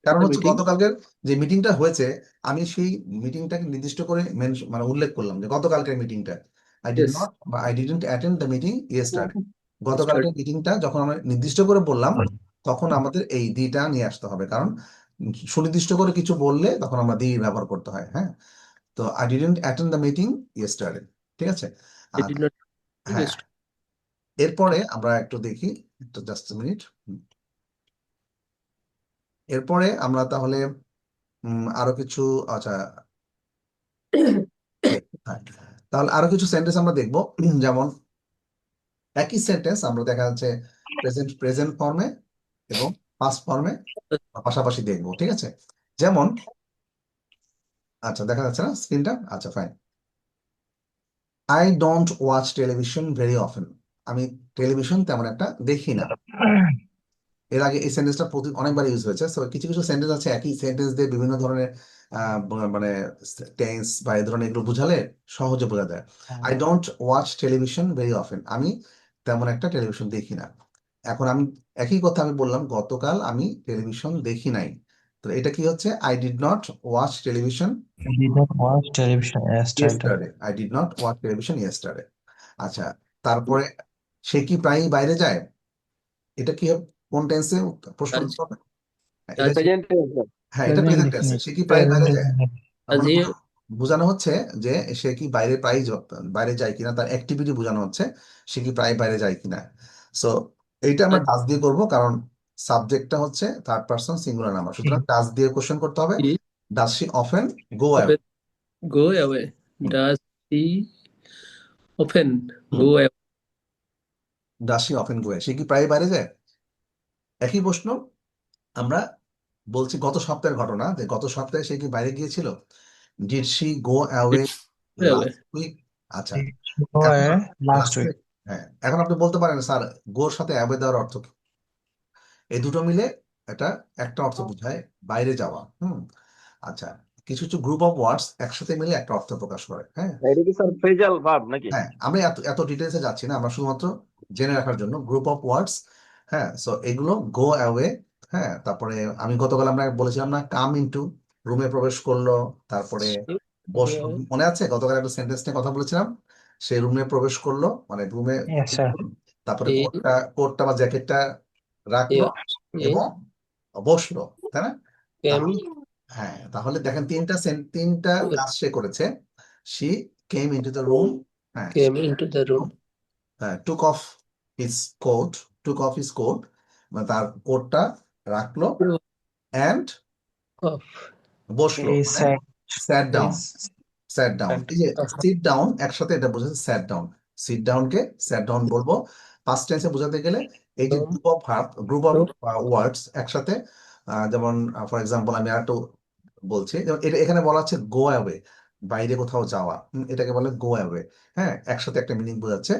[SPEAKER 1] কারণ
[SPEAKER 3] the
[SPEAKER 1] হচ্ছে
[SPEAKER 3] meeting.
[SPEAKER 1] গতকালকের যে মিটিংটা হয়েছে, আমি সেই মিটিংটাকে নির্দিষ্ট করে মানে উল্লেখ করলাম যে গতকালকের মিটিংটা, আই ডিড
[SPEAKER 3] Yes.
[SPEAKER 1] নট বা I didn't attend the meeting yesterday.
[SPEAKER 3] Yesterday.
[SPEAKER 1] গতকালকের মিটিংটা যখন আমরা নির্দিষ্ট করে বললাম, তখন আমাদের এই দিটা নিয়ে আসতে হবে, কারণ সুনির্দিষ্ট করে কিছু বললে তখন আমরা দি ব্যবহার করতে হয়, হ্যাঁ। তো I didn't attend the meeting yesterday, ঠিক আছে?
[SPEAKER 3] I did not
[SPEAKER 1] হ্যাঁ,
[SPEAKER 3] yesterday.
[SPEAKER 1] এরপরে আমরা একটু দেখি, একটু জাস্ট মিনিট। এরপরে আমরা তাহলে আরো কিছু, আচ্ছা হ্যাঁ, তাহলে আরো কিছু সেন্টেন্স আমরা দেখবো, যেমন একই সেন্টেন্স আমরা দেখা যাচ্ছে প্রেজেন্ট ফর্মে এবং পাস্ট ফর্মে পাশাপাশি দেখবো, ঠিক আছে? যেমন, আচ্ছা দেখা যাচ্ছে না স্ক্রিনটা? আচ্ছা fine. I don't watch television very often. আমি টেলিভিশন তেমন একটা দেখি না। এর আগে এই সেন্টেন্সটা অনেকবার ইউজ হয়েছে। সো কিছু কিছু সেন্টেন্স আছে একই সেন্টেন্স দিয়ে বিভিন্ন ধরনের মানে টেন্স বা এই ধরনের এগুলো বুঝালে সহজে বোঝা যায়। I don't watch television very often, আমি তেমন একটা টেলিভিশন দেখি না। এখন আমি একই কথা আমি বললাম, গতকাল আমি টেলিভিশন দেখি নাই। তো এটা কি হচ্ছে? I did not watch television
[SPEAKER 8] I did not watch television yesterday.
[SPEAKER 1] Yesterday. I did not watch television yesterday. আচ্ছা, তারপরে সে কি প্রায়ই বাইরে যায়? এটা কি কোন টেন্সে প্রশ্ন
[SPEAKER 3] Does-
[SPEAKER 1] করতে হবে?
[SPEAKER 3] does-
[SPEAKER 1] এটা
[SPEAKER 5] Present tense.
[SPEAKER 1] হ্যাঁ, এটা
[SPEAKER 6] Present
[SPEAKER 1] প্রেজেন্ট টেন্সে। সে কি প্রায় বাইরে যায়? তার
[SPEAKER 3] does
[SPEAKER 1] মানে
[SPEAKER 3] he
[SPEAKER 1] বোঝানো হচ্ছে যে সে কি বাইরে যায় কিনা, তার অ্যাক্টিভিটি বোঝানো হচ্ছে সে কি প্রায় বাইরে যায় কিনা। সো এইটা আমরা ডাজ দিয়ে করব, কারণ সাবজেক্টটা হচ্ছে থার্ড পারসন সিঙ্গুলার নাম্বার, সুতরাং ডাজ দিয়ে কোশ্চেন করতে হবে।
[SPEAKER 3] he
[SPEAKER 1] does she often go away?
[SPEAKER 3] go away?
[SPEAKER 1] Hmm.
[SPEAKER 3] Does he often
[SPEAKER 1] Hmm.
[SPEAKER 3] go away?
[SPEAKER 1] Does she often go away? সে কি প্রায় বাইরে যায়? একই প্রশ্ন আমরা বলছি গত সপ্তাহের ঘটনা, যে গত সপ্তাহে সে কি বাইরে গিয়েছিল? Did she go away last week? আচ্ছা,
[SPEAKER 8] Go
[SPEAKER 1] এখন
[SPEAKER 8] away last
[SPEAKER 1] last
[SPEAKER 8] week.
[SPEAKER 1] week, হ্যাঁ, এখন আপনি বলতে পারেন স্যার গোর সাথে অ্যাওয়ে দেওয়ার অর্থ কি? এই দুটো মিলে এটা একটা অর্থ বোঝায়, বাইরে যাওয়া। আচ্ছা, কিছু কিছু গ্রুপ অফ ওয়ার্ডস একসাথে মিলে একটা অর্থ প্রকাশ করে, হ্যাঁ।
[SPEAKER 5] এটা কি স্যার ফ্রেজাল ভার্ব নাকি?
[SPEAKER 1] হ্যাঁ, আমি এত ডিটেলসে যাচ্ছি না, আমরা শুধুমাত্র জেনে রাখার জন্য গ্রুপ অফ ওয়ার্ডস। হ্যাঁ, সো এগুলো গো অ্যাওয়ে। হ্যাঁ, তারপরে আমি গতকাল আমরা বলেছিলাম না, কাম ইনটু, রুমে প্রবেশ করলো, তারপরে বসলো। মনে আছে গতকাল একটা সেন্টেন্স নিয়ে কথা বলেছিলাম, সে রুমে প্রবেশ করলো, মানে রুমে,
[SPEAKER 8] Yes, sir.
[SPEAKER 1] তারপরে
[SPEAKER 3] এই-
[SPEAKER 1] কোটটা বা জ্যাকেটটা রাখলো
[SPEAKER 3] Yeah.
[SPEAKER 1] এবং বসলো, তাই না?
[SPEAKER 3] Came
[SPEAKER 1] হ্যাঁ, তাহলে দেখেন তিনটা কাজ সে করেছে। She came into the room, হ্যাঁ,
[SPEAKER 3] into the room.
[SPEAKER 1] Took off his coat, মানে তার কোটটা রাখলো, অ্যান্ড
[SPEAKER 3] Of
[SPEAKER 1] বসলো,
[SPEAKER 8] He sat.
[SPEAKER 1] Sat down.
[SPEAKER 8] He
[SPEAKER 1] sat down,
[SPEAKER 8] sat.
[SPEAKER 1] এই যে সিট ডাউন একসাথে, এটা বোঝাচ্ছে স্যাট ডাউন। সিট ডাউনকে স্যাট ডাউন বলবো। পাস্ট টেন্সে বোঝাতে গেলে এই যে গ্রুপ অফ ওয়ার্ডস একসাথে, যেমন ফর এক্সাম্পল আমি আর একটু বলছি, যেমন এটা এখানে বলা হচ্ছে গো অ্যাওয়ে, বাইরে কোথাও যাওয়া, এটাকে বলে গো অ্যাওয়ে। হ্যাঁ, একসাথে একটা মিনিং বোঝাচ্ছে।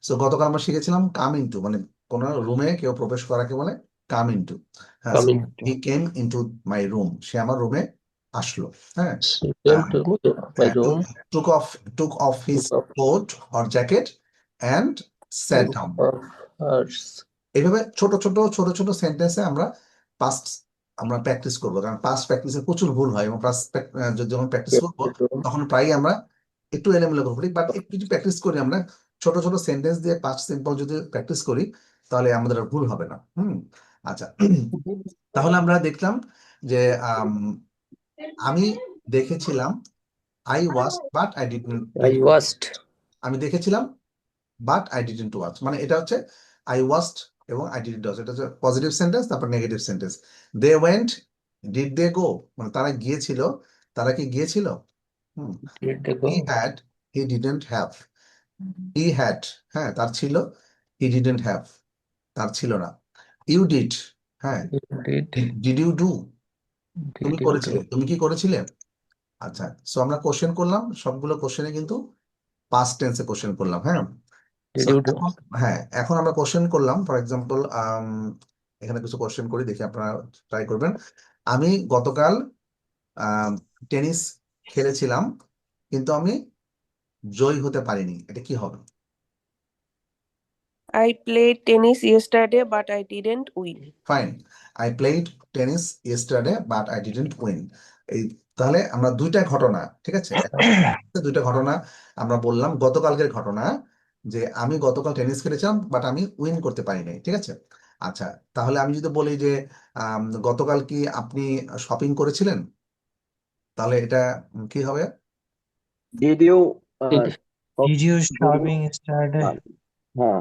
[SPEAKER 1] সো গতকাল আমরা শিখেছিলাম কাম ইনটু, মানে কোন রুমে কেউ প্রবেশ করাকে বলে কাম ইনটু। হ্যাঁ,
[SPEAKER 3] Come
[SPEAKER 1] he came into my room, সে আমার রুমে আসলো। হ্যাঁ,
[SPEAKER 3] She came to my room.
[SPEAKER 1] took off his
[SPEAKER 3] Took off
[SPEAKER 1] coat or jacket and sat down.
[SPEAKER 3] of her
[SPEAKER 1] এইভাবে ছোট ছোট ছোট ছোট সেন্টেন্সে পাস্ট আমরা প্র্যাকটিস করবো, কারণ পাস্ট প্র্যাকটিসে প্রচুর ভুল হয়, এবং পাস্ট যখন প্র্যাকটিস করবো তখন প্রায়ই আমরা একটু এলোমেলো করে ফেলি, বাট একটু যদি প্র্যাকটিস করি আমরা ছোট ছোট সেন্টেন্স দিয়ে পাস্ট সিম্পল যদি প্র্যাকটিস করি তাহলে আমাদের আর ভুল হবে না। আচ্ছা, তাহলে আমরা দেখলাম যে আমি দেখেছিলাম, I watch but I didn't,
[SPEAKER 3] I watched.
[SPEAKER 1] আমি দেখেছিলাম বাট আই ডিডন্ট ওয়াচ, মানে এটা হচ্ছে আই ওয়াচড এবং আই ডিডন্ট ওয়াচ, এটা হচ্ছে পজিটিভ সেন্টেন্স, তারপর negative sentence. They went, did they go, মানে তারা গিয়েছিল, তারা কি গিয়েছিল?
[SPEAKER 3] Did they go?
[SPEAKER 1] He had, he didn't have. He had, হ্যাঁ তার ছিল, হি ডিডন্ট হ্যাভ, তার ছিল না। ইউ ডিড, হ্যাঁ
[SPEAKER 3] Did
[SPEAKER 1] did you do,
[SPEAKER 3] did
[SPEAKER 1] তুমি
[SPEAKER 3] you
[SPEAKER 1] করেছিলে,
[SPEAKER 3] do?
[SPEAKER 1] তুমি কি করেছিলে? আচ্ছা, সো আমরা কোশ্চেন করলাম, সবগুলো কোশ্চেনে কিন্তু পাস্ট টেন্সে কোশ্চেন করলাম, হ্যাঁ।
[SPEAKER 3] Did
[SPEAKER 1] So,
[SPEAKER 3] you do?
[SPEAKER 1] এখন আমরা কোশ্চেন করলাম, ফর এক্সাম্পল এখানে কিছু কোশ্চেন করি, দেখি আপনারা ট্রাই করবেন। আমি গতকাল টেনিস খেলেছিলাম কিন্তু আমি জয়ী হতে পারিনি, এটা কি হবে?
[SPEAKER 7] I played tennis yesterday, but I didn't win.
[SPEAKER 1] Fine, I played tennis yesterday but I didn't win. এই তাহলে আমরা দুইটা ঘটনা, ঠিক আছে, দুইটা ঘটনা আমরা বললাম, গতকালকের ঘটনা, যে আমি গতকাল টেনিস খেলেছিলাম বাট আমি উইন করতে পারি নাই, ঠিক আছে। আচ্ছা, তাহলে আমি যদি বলি যে গতকাল কি আপনি শপিং করেছিলেন, তাহলে এটা কি হবে?
[SPEAKER 5] Did you
[SPEAKER 3] Did
[SPEAKER 8] Did you shopping yesterday?
[SPEAKER 5] হ্যাঁ,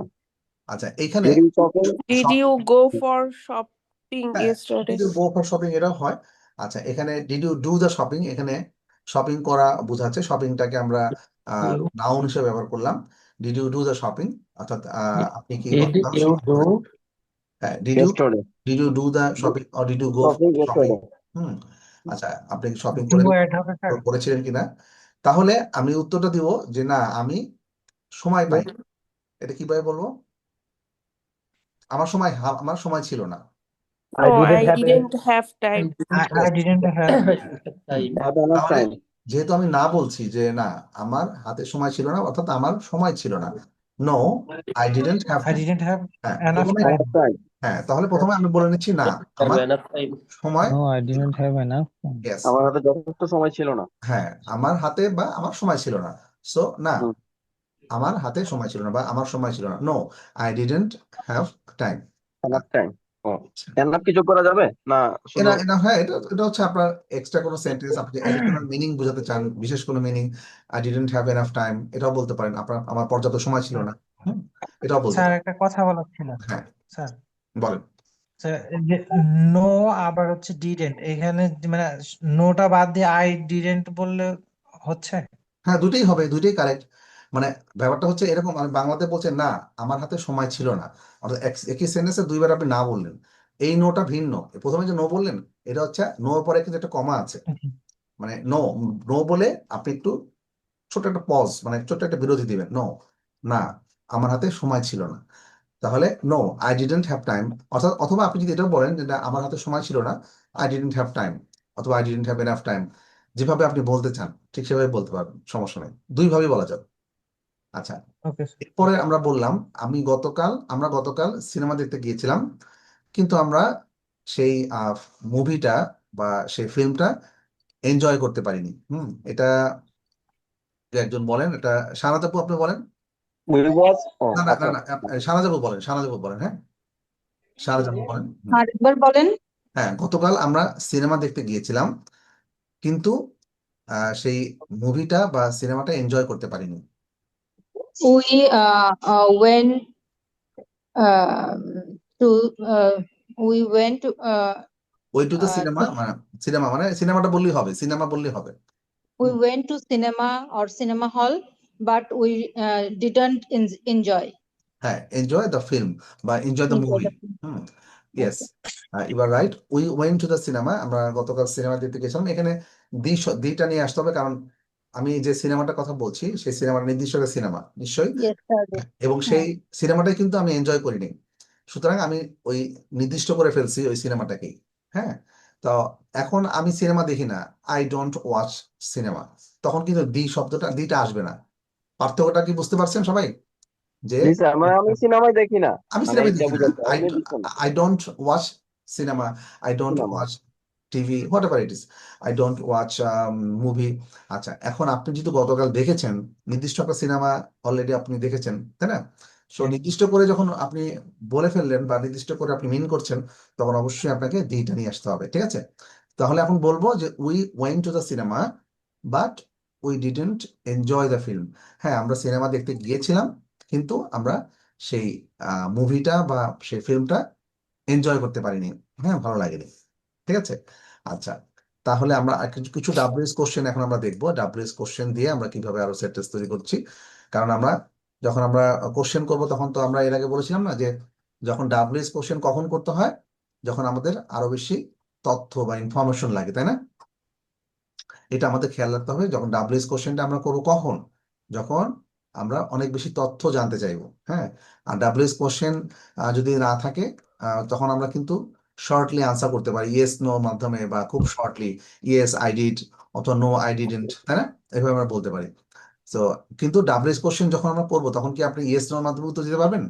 [SPEAKER 1] আচ্ছা, এইখানে
[SPEAKER 5] did you shopping,
[SPEAKER 7] Did you go for shopping yesterday?
[SPEAKER 1] Did you go for shopping এটাও হয়। আচ্ছা, এখানে did you do the shopping, এখানে শপিং করা বোঝাচ্ছে, শপিংটাকে আমরা
[SPEAKER 3] you
[SPEAKER 1] নাউন হিসেবে ব্যবহার করলাম। Did you do the shopping, অর্থাৎ আপনি কি
[SPEAKER 3] did
[SPEAKER 1] গতকাল
[SPEAKER 3] you
[SPEAKER 1] শপিং
[SPEAKER 3] do?
[SPEAKER 1] করেছেন? হ্যাঁ,
[SPEAKER 5] yesterday,
[SPEAKER 1] did you do the shopping or did you go
[SPEAKER 5] shopping
[SPEAKER 1] shopping?
[SPEAKER 5] yesterday,
[SPEAKER 1] আচ্ছা, আপনি শপিং
[SPEAKER 8] Do add হবে স্যার?
[SPEAKER 1] করেছিলেন কিনা? তাহলে আমি উত্তরটা দিব যে না, আমি সময় পাই। এটা কিভাবে বলবো? আমার সময় ছিল না।
[SPEAKER 4] I
[SPEAKER 7] No,
[SPEAKER 4] didn't
[SPEAKER 7] I
[SPEAKER 4] have any.
[SPEAKER 7] didn't have time.
[SPEAKER 8] I didn't have
[SPEAKER 3] Time.
[SPEAKER 5] have enough
[SPEAKER 1] তাহলে
[SPEAKER 5] time,
[SPEAKER 1] যেহেতু আমি না বলছি যে না আমার হাতে সময় ছিল না, অর্থাৎ আমার সময় ছিল না, no I didn't have
[SPEAKER 8] I didn't have
[SPEAKER 1] হ্যাঁ
[SPEAKER 8] enough
[SPEAKER 1] প্রথমে,
[SPEAKER 8] time.
[SPEAKER 5] enough time,
[SPEAKER 1] হ্যাঁ তাহলে প্রথমে আমি বলে নিচ্ছি না
[SPEAKER 3] Have
[SPEAKER 1] আমার
[SPEAKER 3] enough time.
[SPEAKER 1] সময়,
[SPEAKER 6] No, I didn't have enough time.
[SPEAKER 1] yes,
[SPEAKER 5] আমার হাতে যথেষ্ট সময় ছিল না।
[SPEAKER 1] হ্যাঁ আমার হাতে বা আমার সময় ছিল না, সো না
[SPEAKER 5] হুম।
[SPEAKER 1] আমার হাতে সময় ছিল না বা আমার সময় ছিল না, no I didn't have time.
[SPEAKER 5] enough time, ও enough কিছু করা যাবে না শুধু
[SPEAKER 1] এটা এটা হ্যাঁ, এটা এটা হচ্ছে আপনার এক্সট্রা কোনো সেন্টেন্স, আপনি অ্যাডিশনাল মিনিং বোঝাতে চান, বিশেষ কোনো meaning, I didn't have enough time, এটাও বলতে পারেন, আমার পর্যাপ্ত সময় ছিল না, এটাও বলতে
[SPEAKER 8] স্যার
[SPEAKER 1] পারেন।
[SPEAKER 8] একটা কথা বলার ছিল
[SPEAKER 1] হ্যাঁ,
[SPEAKER 8] স্যার।
[SPEAKER 1] বলেন।
[SPEAKER 8] স্যার যে নো আবার হচ্ছে ডিডেন্ট, এখানে মানে নোটা বাদ দিয়ে আই ডিডেন্ট বললে হচ্ছে?
[SPEAKER 1] হ্যাঁ, দুটোই হবে, দুটোই কারেক্ট। মানে ব্যাপারটা হচ্ছে এরকম, আমি বাংলাতে বলছে না আমার হাতে সময় ছিল না, অর্থাৎ একই সেন্টেন্সে দুইবার আপনি না বললেন, এই নোটা ভিন্ন। প্রথমে যে নো বললেন এটা হচ্ছে নোর পরে কিন্তু একটা কমা আছে, মানে নো, নো বলে আপনি একটু ছোট একটা পজ, মানে ছোট্ট একটা বিরতি দিবেন, নো না আমার হাতে সময় ছিল না। তাহলে no I didn't have time, অর্থাৎ অথবা আপনি যদি এটাও বলেন যে না আমার হাতে সময় ছিল না, আই ডিডন্ট হ্যাভ টাইম, অথবা I didn't have enough time, যেভাবে আপনি বলতে চান ঠিক সেভাবে বলতে পারবেন, সমস্যা নেই, দুইভাবেই বলা যাবে। আচ্ছা,
[SPEAKER 8] ওকে
[SPEAKER 1] এরপরে আমরা বললাম আমরা গতকাল সিনেমা দেখতে গিয়েছিলাম কিন্তু আমরা সেই মুভিটা বা সেই ফিল্মটা এনজয় করতে পারিনি। এটা একজন বলেন, এটা শাহানাত আপু আপনি বলেন।
[SPEAKER 5] we was, ও
[SPEAKER 1] না না না
[SPEAKER 5] আচ্ছা,
[SPEAKER 1] না শাহনাজ আপু বলেন, হ্যাঁ শাহনাজ আপু বলেন।
[SPEAKER 2] আরেকবার বলেন।
[SPEAKER 1] হ্যাঁ, গতকাল আমরা সিনেমা দেখতে গিয়েছিলাম কিন্তু সেই মুভিটা বা সিনেমাটা এনজয় করতে পারিনি।
[SPEAKER 2] We went to we went to
[SPEAKER 1] ওই টু দ্য
[SPEAKER 2] to
[SPEAKER 1] সিনেমা মানে সিনেমাটা বললেই হবে, সিনেমা বললেই হবে।
[SPEAKER 2] we went to cinema or cinema hall, but we didn't enjoy.
[SPEAKER 1] হ্যাঁ, এনজয় দ্য ফিল্ম বা enjoy the
[SPEAKER 2] Enjoy
[SPEAKER 1] movie.
[SPEAKER 2] the film.
[SPEAKER 1] Yes, you are right, we went to the cinema, আমরা গতকাল সিনেমা দেখতে গেছিলাম। এখানে দিটা নিয়ে আসতে হবে, কারণ আমি যে সিনেমাটার কথা বলছি সেই সিনেমাটা নির্দিষ্ট একটা সিনেমা নিশ্চয়ই,
[SPEAKER 2] Yesterday.
[SPEAKER 1] এবং সেই সিনেমাটাই কিন্তু আমি এনজয় করিনি, সুতরাং আমি ওই নির্দিষ্ট করে ফেলছি ওই সিনেমাটাকেই। হ্যাঁ, তো এখন আমি সিনেমা দেখি না, আই ডোন্ট ওয়াচ সিনেমা, তখন কিন্তু দিটা আসবে না। পার্থক্যটা কি বুঝতে পারছেন সবাই? যে
[SPEAKER 5] জি স্যার, আমি সিনেমাই দেখি না,
[SPEAKER 1] আমি
[SPEAKER 5] মানে
[SPEAKER 1] সিনেমা
[SPEAKER 5] এটা
[SPEAKER 1] দেখি না,
[SPEAKER 5] বুঝাতে আপনি দিচ্ছেন
[SPEAKER 1] I don't watch cinema, I don't
[SPEAKER 5] cinema.
[SPEAKER 1] Watch TV, what ever it is, I don't watch movie. আচ্ছা, এখন আপনি যেহেতু গতকাল দেখেছেন নির্দিষ্ট একটা সিনেমা অলরেডি আপনি দেখেছেন, তাই না? সো নির্দিষ্ট করে যখন আপনি বলে ফেললেন বা নির্দিষ্ট করে আপনি মিন করছেন, তখন অবশ্যই আপনাকে দিটা নিয়ে আসতে হবে, ঠিক আছে? তাহলে এখন বলবো যে we went to the cinema but we didn't enjoy the film. হ্যাঁ, আমরা সিনেমা দেখতে গিয়েছিলাম, কিন্তু আমরা সেই মুভিটা বা সেই ফিল্মটা এনজয় করতে পারিনি, হ্যাঁ, ভালো লাগেনি, ঠিক আছে? আচ্ছা, তাহলে আমরা আর কিছু কিছু ডাব্লিউএস কোশ্চেন এখন আমরা দেখবো, ডাব্লিউএস কোশ্চেন দিয়ে আমরা কিভাবে আরো সেন্টেন্স তৈরি করছি। কারণ আমরা যখন আমরা কোশ্চেন করব তখন তো আমরা এর আগে বলেছিলাম না যে যখন ডাব্লিউএস কোশ্চেন কখন করতে হয়, যখন আমাদের আরো বেশি তথ্য বা ইনফরমেশন লাগে, তাই না? এটা আমাদের খেয়াল রাখতে হবে, যখন ডাব্লিউএস কোশ্চেনটা আমরা করবো কখন, যখন আমরা অনেক বেশি তথ্য জানতে চাইবো, হ্যাঁ। আর ডাব্লিউএস কোশ্চেন যদি না থাকে, তখন আমরা কিন্তু শর্টলি আনসার করতে পারি ইয়েস নো মাধ্যমে, বা খুব শর্টলি ইয়েস আই ডিড অথবা নো আই ডিডেন্ট, তাই না? এভাবে আমরা বলতে পারি। তো কিন্তু ডাব্লিউএস কোশ্চেন যখন আমরা করবো তখন কি আপনি ইয়েস নোর মাধ্যমে উত্তর দিতে পারবেন?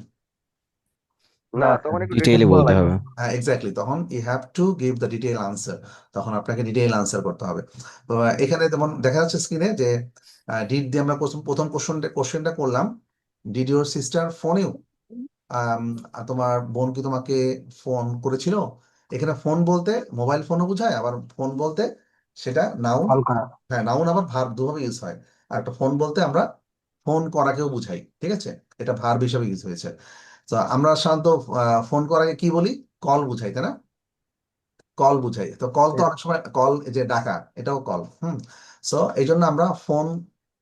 [SPEAKER 5] না, তখন একটু
[SPEAKER 9] ডিটেইলে
[SPEAKER 5] ডিটেলস বলা
[SPEAKER 9] বলতে
[SPEAKER 5] লাগবে।
[SPEAKER 9] হবে।
[SPEAKER 1] হ্যাঁ, এক্স্যাক্টলি, তখন you have to give the detail answer, তখন আপনাকে ডিটেইল আনসার করতে হবে। তো এখানে যেমন দেখা যাচ্ছে স্ক্রিনে যে ডিড দিয়ে আমরা প্রথম কোশ্চেনটা করলাম, did your sister phone you, তোমার বোন কি তোমাকে ফোন করেছিল? এখানে ফোন বলতে মোবাইল ফোনও বোঝায়, আবার ফোন বলতে সেটা নাউন,
[SPEAKER 4] কল করা।
[SPEAKER 1] হ্যাঁ নাউন আবার ভার্ব দুভাবে ইউজ হয়। আর একটা ফোন বলতে আমরা ফোন করাকেও বুঝাই, ঠিক আছে? এটা ভার্ব হিসাবে ইউজ হয়েছে। তো আমরা সাধারণত ফোন করাকে কি বলি? কল বুঝাই, তাই না? কল বুঝাই। তো কল তো অনেক সময় কল যে ডাকা, এটাও কল। সো এই জন্য আমরা ফোন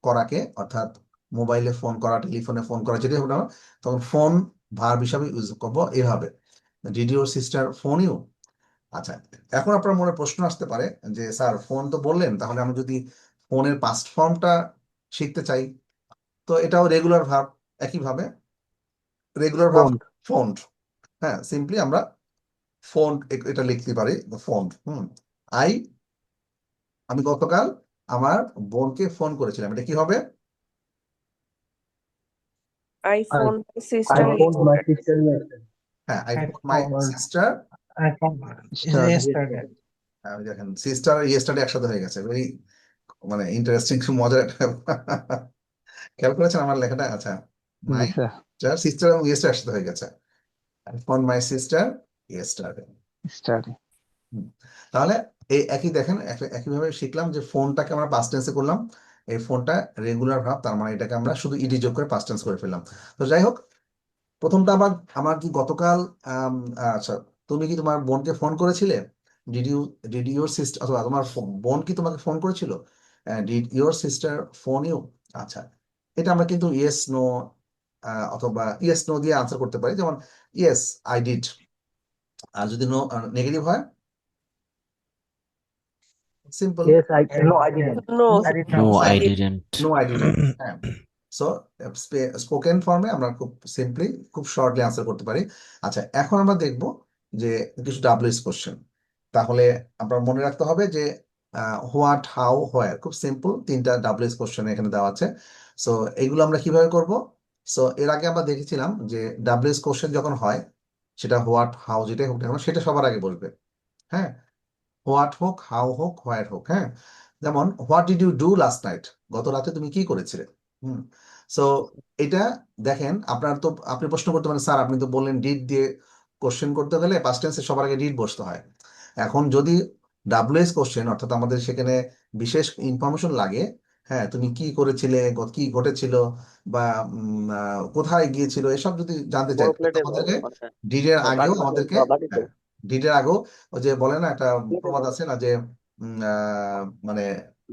[SPEAKER 1] করাকে, অর্থাৎ মোবাইলে ফোন করা, টেলিফোনে ফোন করা, যেটাই হোক না কেন, তখন ফোন ভার্ব হিসাবে ইউজ করবো এভাবে, did your sister phone you. আচ্ছা, এখন আপনার মনে প্রশ্ন আসতে পারে যে স্যার ফোন তো বললেন, তাহলে আমি যদি ফোনের পাস্ট ফর্মটা শিখতে চাই, তো এটাও রেগুলার ভার্ব, একইভাবে রেগুলার ভার্ব
[SPEAKER 4] ফোন।
[SPEAKER 1] ফোন। হ্যাঁ, সিম্পলি আমরা ফোন এটা লিখতে পারি, ফোন। আই আমি গতকাল আমার বোনকে ফোন করেছিলাম, এটা কি হবে?
[SPEAKER 7] I phoned my sister
[SPEAKER 4] I phoned my
[SPEAKER 7] yesterday.
[SPEAKER 4] Sister.
[SPEAKER 1] হ্যাঁ, I
[SPEAKER 8] I
[SPEAKER 1] phone my
[SPEAKER 8] found
[SPEAKER 1] sister.
[SPEAKER 8] I found yesterday.
[SPEAKER 1] দেখেন সিস্টার ইয়েস্টারডে একসাথে হয়ে গেছে, ভেরি মানে ইন্টারেস্টিং, মজার একটা খেয়াল করেছেন আমার লেখাটা? আচ্ছা,
[SPEAKER 6] জি
[SPEAKER 1] মাই
[SPEAKER 6] স্যার,
[SPEAKER 1] সিস্টার এবং ইয়েস্টার একসাথে হয়ে গেছে, I phone my sister yesterday.
[SPEAKER 6] Study.
[SPEAKER 1] তাহলে এই একই দেখেন, একইভাবে শিখলাম যে ফোনটাকে আমরা পাস্ট টেন্সে করলাম, এই ফোনটা রেগুলার ভাব, তার মানে এটাকে আমরা শুধু ইডি যোগ করে পাস্ট টেন্স করে ফেললাম। তো যাই হোক, প্রথমটা আবার আমার কি গতকাল আচ্ছা, তুমি কি তোমার বোনকে ফোন করেছিলে? Did you did your sister, অথবা তোমার বোন কি তোমাকে ফোন করেছিল? Did your sister phone you? আচ্ছা, এটা আমরা কিন্তু ইয়েস নো অথবা ইয়েস নো দিয়ে আনসার করতে পারি, যেমন ইয়েস আই ডিড। আর যদি নো নেগেটিভ হয়, simple
[SPEAKER 4] yes I no I didn't.
[SPEAKER 7] No,
[SPEAKER 8] I did
[SPEAKER 9] no
[SPEAKER 8] not.
[SPEAKER 9] I
[SPEAKER 7] I did.
[SPEAKER 9] Didn't.
[SPEAKER 1] No I didn't. হ্যাঁ, সো স্পোকেন ফর্মে আমরা খুব সিম্পলি, খুব শর্টলি আনসার করতে পারি। আচ্ছা, এখন আমরা দেখব যে কিছু ডাব্লিউএস কোশ্চেন। তাহলে আপনার মনে রাখতে হবে যে হোয়াট, হাউ, হোয়ার, খুব সিম্পল তিনটা ডাব্লিউএস কোশ্চেন এখানে দেওয়া আছে। সো এইগুলো আমরা কিভাবে করব? সো এর আগে আমরা দেখেছিলাম যে ডাব্লিউএস কোশ্চেন যখন হয়, সেটা হোয়াট, হাউ যেটাই হোক না কেন, সেটা সবার আগে বসবে। হ্যাঁ, হোয়াট হোক, হাউ হোক, হোয়ার হোক। হ্যাঁ, যেমন what did you do last night, গত রাতে তুমি কি করেছিলে? সো এটা দেখেন, আপনার তো আপনি প্রশ্ন করতে পারেন স্যার আপনি তো বললেন ডিড দিয়ে কোশ্চেন করতে গেলে পাস্ট টেন্সে সবার আগে ডিড বসতে হয়। এখন যদি ডাব্লিউএস কোশ্চেন, অর্থাৎ আমাদের সেখানে বিশেষ ইনফরমেশন লাগে, হ্যাঁ তুমি কি করেছিলে, কি ঘটেছিল, বা কোথায় গিয়েছিল, এসব যদি জানতে চাই,
[SPEAKER 5] বড়
[SPEAKER 1] তাহলে
[SPEAKER 5] প্লেটে
[SPEAKER 1] আমাদেরকে
[SPEAKER 5] মানে
[SPEAKER 1] ডিডের আগেও
[SPEAKER 5] বাটিতে
[SPEAKER 1] আমাদেরকে,
[SPEAKER 5] বাটিতে
[SPEAKER 1] হ্যাঁ ডিডের আগেও, ওই যে বলে না একটা
[SPEAKER 5] প্লেটে
[SPEAKER 1] প্রবাদ আছে না যে মানে,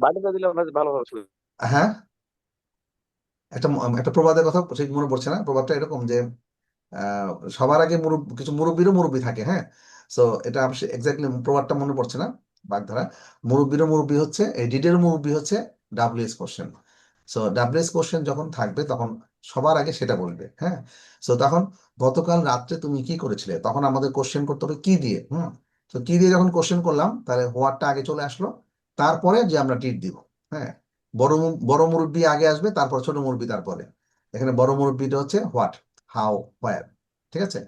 [SPEAKER 5] বাটিতে দিলে বেশ ভালো হবে।
[SPEAKER 1] হ্যাঁ একটা একটা প্রবাদের কথা ঠিক মনে পড়ছে না, প্রবাদটা এরকম যে আহ, সবার আগে কিছু মুরব্বীরও মুরব্বী থাকে, হ্যাঁ। সো এটা এক্স্যাক্টলি প্রবাদটা মনে পড়ছে না, বাগধারা। মুরব্বীরও মুরব্বী হচ্ছে, এই ডিডের মুরব্বী হচ্ছে WS question. So WS question যখন থাকবে তখন সবার আগে সেটা বলবে, হ্যাঁ। সো তখন গতকাল রাত্রে তুমি কি করেছিলে, তখন আমাদের কোশ্চেন করতে হবে কি দিয়ে। তো কি দিয়ে যখন কোশ্চেন করলাম, তাহলে হোয়াটটা আগে চলে আসলো, তারপরে যে আমরা ডিড দিব। হ্যাঁ, বড় মুরব্বী আগে আসবে, তারপর ছোট মুরব্বী তারপরে। এখানে বড় মুরব্বিটা হচ্ছে হোয়াট, হাউ, হোয়ার। ঠিক আছে,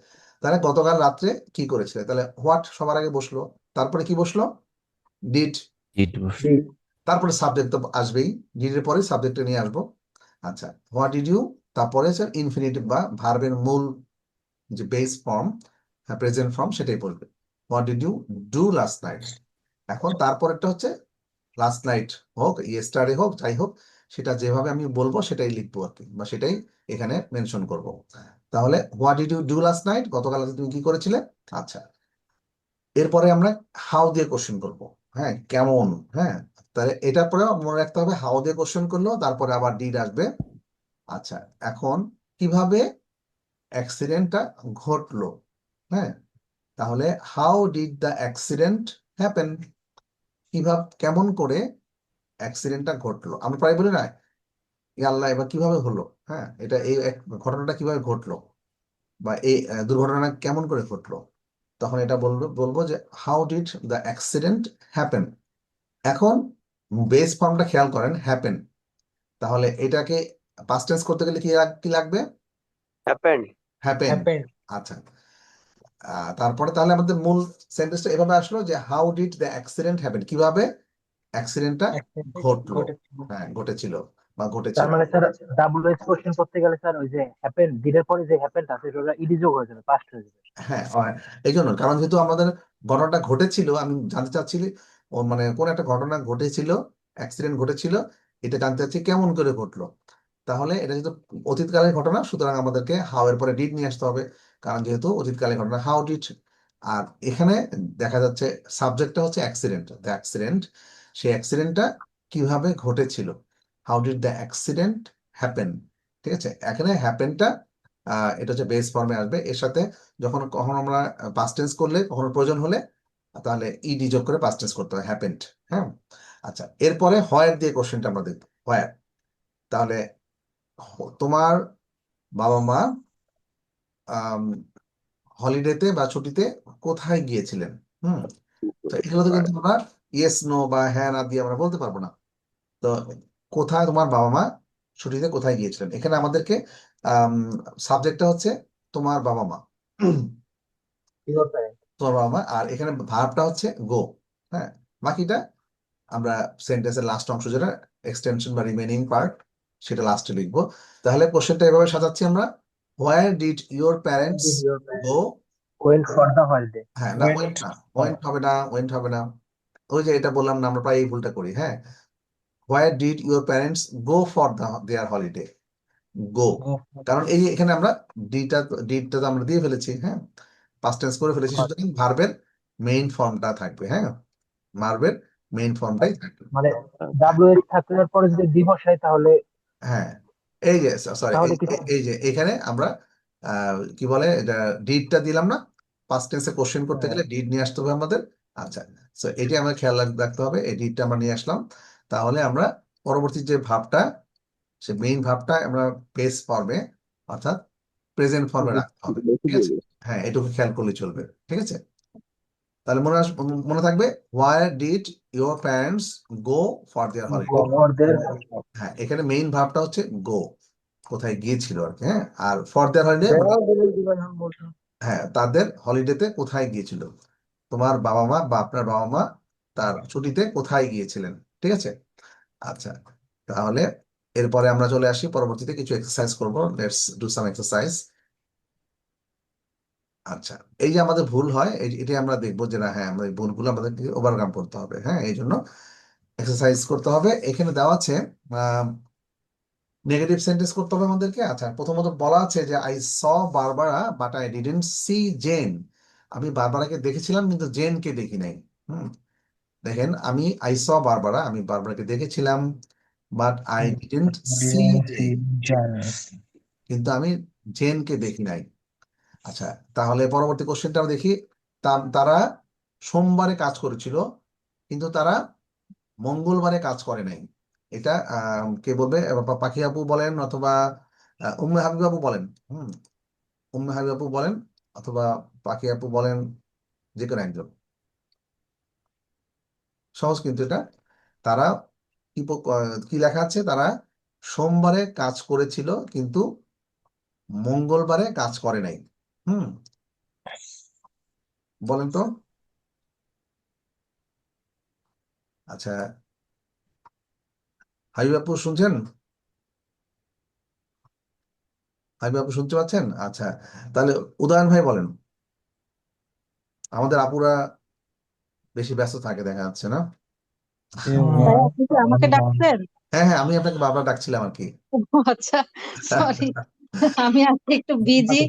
[SPEAKER 1] তাহলে গতকাল রাত্রে কি করেছিলে, তাহলে হোয়াট সবার আগে বসলো, তারপরে কি বসলো, ডিড,
[SPEAKER 3] Did বসে।
[SPEAKER 4] did,
[SPEAKER 1] তারপরে সাবজেক্ট তো আসবেই, ডিডের পরে সাবজেক্টে নিয়ে আসবো। আচ্ছা, হোয়াট ডিড ইউ, তারপরে হচ্ছে ইনফিনিটিভ বা ভার্বের মূল যে বেস ফর্ম, প্রেজেন্ট ফর্ম, সেটাই বলবে। What did you do last night. এখন তারপরেরটা হচ্ছে লাস্ট নাইট হোক, ইয়েস্টারডে হোক, যাই হোক, সেটা যেভাবে আমি বলবো সেটাই লিখবো আর কি, বা সেটাই এখানে মেনশন করব। তাহলে what did you do last night, গতকাল রাতে তুমি কি করেছিলে। আচ্ছা, এরপরে আমরা হাউ দিয়ে কোশ্চেন করব, হ্যাঁ, কেমন, হ্যাঁ। তাহলে এটার পরে মনে রাখতে হবে হাউ দিয়ে কোশ্চেন করলো, তারপরে আবার ডিড আসবে। আচ্ছা, এখন কিভাবে অ্যাক্সিডেন্টটা ঘটলো, হ্যাঁ, তাহলে how did the accident happen, কিভাবে কেমন করে অ্যাক্সিডেন্টটা ঘটলো। আমরা প্রায় বলি না, আল্লাহ এবার কিভাবে হলো, হ্যাঁ, এটা এই ঘটনাটা কিভাবে ঘটলো, বা এই দুর্ঘটনা কেমন করে ঘটলো, তখন এটা বলবো বলবো যে how did the accident happen. এখন বেস ফর্মটা খেয়াল করেন, হ্যাপেন, তাহলে এটাকে পাস্ট টেন্স করতে গেলে কি লাগবে,
[SPEAKER 5] হ্যাপেন্ড।
[SPEAKER 1] হ্যাপেন।
[SPEAKER 8] happened,
[SPEAKER 1] আচ্ছা, তারপরে তাহলে আমাদের মূল সেন্টেন্সটা এভাবে আসলো যে how did the accident happen, কিভাবে অ্যাক্সিডেন্টটা
[SPEAKER 8] accident
[SPEAKER 1] ঘটলো,
[SPEAKER 8] ঘটেছিল।
[SPEAKER 1] হ্যাঁ, ঘটেছিল বা
[SPEAKER 4] তার
[SPEAKER 1] ঘটেছিল।
[SPEAKER 4] মানে স্যার WH কোশ্চেন করতে গেলে স্যার ওই যে হ্যাপেন, ডিডের পরে যে হ্যাপেনটা আছে সেটা ইডি যোগ হয়ে যাবে, পাস্ট হয়ে যাবে।
[SPEAKER 1] হ্যাঁ, এই জন্য, কারণ যেহেতু আমাদের ঘটনাটা ঘটেছিল, আমি জানতে চাচ্ছি ও মানে কোন একটা ঘটনা ঘটেছিল, অ্যাক্সিডেন্ট ঘটেছিল, এটা জানতে চাচ্ছি কেমন করে ঘটলো। তাহলে এটা যেহেতু অতীতকালের ঘটনা, সুতরাং আমাদেরকে হাউ এর পরে ডিড নিয়ে আসতে হবে, কারণ যেহেতু অতীতকালের ঘটনা, হাউ ডিড। আর এখানে দেখা যাচ্ছে সাবজেক্টটা হচ্ছে অ্যাক্সিডেন্ট, দ্য অ্যাক্সিডেন্ট, সেই অ্যাক্সিডেন্টটা কিভাবে ঘটেছিল, how did the accident happen. ঠিক আছে, এখানে হ্যাপেনটা এটা হচ্ছে বেস ফর্মে আসবে, এর সাথে যখন কখনো আমরা পাস্ট টেন্স করলে, কখনো প্রয়োজন হলে, তাহলে ইডি যোগ করে পাস্ট টেন্স করতে হয়, হ্যাপেন্ড। হ্যাঁ, আচ্ছা, এরপরে হোয়ার দিয়ে কোশ্চেনটা আমরা দেখবো, হোয়ার। তাহলে তোমার বাবা মা হলিডেতে বা ছুটিতে কোথায় গিয়েছিলেন। হুম, তো এগুলো তো কিন্তু আমরা ইয়েস নো বা হ্যাঁ না দিয়ে আমরা বলতে পারবো না। তো কোথায় তোমার বাবা মা ছুটিতে কোথায় গিয়েছিলেন, এখানে আমাদেরকে সাবজেক্টটা হচ্ছে তোমার বাবা মা,
[SPEAKER 4] Your parent.
[SPEAKER 1] তোমার বাবা মা, আর এখানে ভার্বটা হচ্ছে গো। হ্যাঁ, বাকিটা আমরা সেন্টেন্সের লাস্ট অংশ যেটা এক্সটেনশন বা রিমেইনিং পার্ট, সেটা লাস্টে লিখবো। তাহলে কোশ্চেনটা এভাবে সাজাচ্ছি আমরা, where did your parents
[SPEAKER 4] Did your parents
[SPEAKER 1] go.
[SPEAKER 4] went for the holiday?
[SPEAKER 1] হ্যাঁ, না ওয়েন্ট
[SPEAKER 8] went
[SPEAKER 1] না, ওয়েন্ট হবে না, ওয়েন্ট হবে না, ওই যে এটা বললাম না, আমরা প্রায় এই ভুলটা করি। হ্যাঁ, where did your parents go for their holiday, go,
[SPEAKER 8] go for
[SPEAKER 1] কারণ এই যে এখানে আমরা ডিডটা তো আমরা দিয়ে ফেলেছি, হ্যাঁ, পাস্ট টেন্স করে ফেলেছি,
[SPEAKER 4] holiday.
[SPEAKER 1] সুতরাং ভার্বের মেইন ফর্মটা থাকবে, হ্যাঁ, ভার্বের মেইন ফর্মটাই থাকবে।
[SPEAKER 4] মানে WH থাকার পরে যদি ডি বসাই তাহলে
[SPEAKER 1] হ্যাঁ, এই যে সরি,
[SPEAKER 4] তাহলে কি
[SPEAKER 1] এই যে এখানে আমরা কি বলে এটা, ডিডটা দিলাম না, পাস্ট টেন্সে কোশ্চেন করতে গেলে ডিড নিয়ে আসতে হবে আমাদের। আচ্ছা, সো এটি আমরা খেয়াল রাখতে হবে, এই ডিডটা আমরা নিয়ে আসলাম, তাহলে আমরা পরবর্তী যে ভাবটা, সে মেইন ভাবটা আমরা বেস ফর্মে, অর্থাৎ প্রেজেন্ট ফর্মে রাখতে হবে। ঠিক আছে, হ্যাঁ, এটুকু খেয়াল করলে চলবে। ঠিক আছে, তাহলে মনে থাকবে, where did your parents go for their holiday.
[SPEAKER 4] go for their
[SPEAKER 1] হ্যাঁ, এখানে মেইন ভাবটা হচ্ছে গো, কোথায় গিয়েছিল আর কি, হ্যাঁ, আর ফর দেয়ার হলিডে, হ্যাঁ, তাদের হলিডেতে কোথায় গিয়েছিল, তোমার বাবা মা বা আপনার বাবা মা তার ছুটিতে কোথায় গিয়েছিলেন। ঠিক আছে, আচ্ছা, তাহলে এরপরে আমরা চলে আসি পরবর্তীতে কিছু এক্সারসাইজ করবো, লেটস ডু সাম এক্সারসাইজ। আচ্ছা, এই যে আমাদের ভুল হয়, এটাই আমরা দেখবো যে না, হ্যাঁ, আমরা এই ভুলগুলো আমাদেরকে ওভারকাম করতে হবে, হ্যাঁ, এই জন্য এক্সারসাইজ করতে হবে। এখানে দেওয়া আছে নেগেটিভ সেন্টেন্স করতে হবে আমাদেরকে। আচ্ছা, প্রথমত বলা আছে যে I saw Barbara but I didn't see Jane, আমি বারবারাকে দেখেছিলাম কিন্তু জেনকে দেখি নাই। হুম, দেখেন, আমি বারবারাকে দেখেছিলাম, but I didn't see
[SPEAKER 8] didn't
[SPEAKER 1] Jane,
[SPEAKER 8] see Jan.
[SPEAKER 1] কিন্তু আমি জেনকে দেখি নাই। আচ্ছা, তাহলে পরবর্তী কোশ্চেনটা আমরা দেখি, তারা সোমবারে কাজ করেছিল কিন্তু তারা মঙ্গলবারে কাজ করে নাই। এটা কে বলবে, পাখি আপু বলেন, অথবা উম্মে হাবিব আপু বলেন। হুম, উম্মে হাবিব আপু বলেন, অথবা পাখি আপু বলেন, যে কোনো একজন। সহজ কিন্তু এটা। তারা কি লেখা আছে, তারা সোমবারে কাজ করেছিল কিন্তু মঙ্গলবারে কাজ করে নাই। হুম, বলেন তো। আচ্ছা, হাবিব আপু শুনছেন? হাবিব আপু শুনতে পাচ্ছেন? আচ্ছা, তাহলে উদয়ন ভাই বলেন। আমাদের আপুরা বেশি ব্যস্ত থাকে দেখা যাচ্ছে না?
[SPEAKER 2] ভাই আপনি কি আমাকে ডাকছেন?
[SPEAKER 1] হ্যাঁ হ্যাঁ, আমি আপনাকে বারবার ডাকছিলাম আর কি।
[SPEAKER 2] ও আচ্ছা, সরি, আমি আজকে একটু বিজি,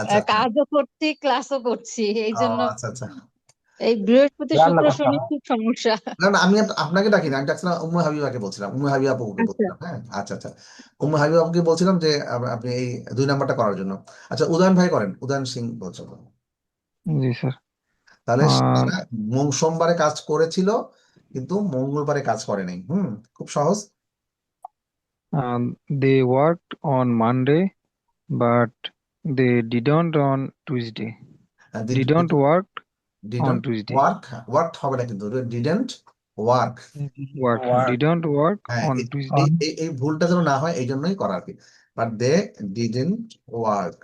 [SPEAKER 1] আচ্ছা আচ্ছা।
[SPEAKER 2] কাজও করছি ক্লাসও করছি, এই
[SPEAKER 1] ও
[SPEAKER 2] জন্য
[SPEAKER 1] আচ্ছা আচ্ছা।
[SPEAKER 2] এই বৃহস্পতি
[SPEAKER 4] রান্না
[SPEAKER 2] শুক্র
[SPEAKER 4] করতে
[SPEAKER 2] শনি খুব সমস্যা।
[SPEAKER 1] না না, আমি আপনাকে ডাকিনি, আমি ডাকছিলাম উম্মু হাবিবাকে বলছিলাম, উম্মু হাবিবা আপুকে
[SPEAKER 2] আচ্ছা,
[SPEAKER 1] বলছিলাম। হ্যাঁ আচ্ছা আচ্ছা, উম্মু হাবিবা আপুকে বলছিলাম যে আপনি এই 2 নাম্বারটা করার জন্য। আচ্ছা, উদয়ন ভাই করেন, উদয়ন সিং বলছেন।
[SPEAKER 6] জি স্যার।
[SPEAKER 1] তাহলে
[SPEAKER 6] আহ,
[SPEAKER 1] তারা সোমবারে কাজ করেছিল কিন্তু মঙ্গলবারে কাজ করে নাই। খুব সহজ।
[SPEAKER 6] they worked on Monday, but they didn't on Tuesday. Didn't work on
[SPEAKER 1] didn't
[SPEAKER 6] Tuesday.
[SPEAKER 1] Work, work হবে না কিন্তু, didn't work.
[SPEAKER 6] Work. Didn't work
[SPEAKER 1] হ্যাঁ,
[SPEAKER 6] on Tuesday.
[SPEAKER 1] এই ভুলটা যেন না হয় এই জন্যই করা আর কি। But they didn't work.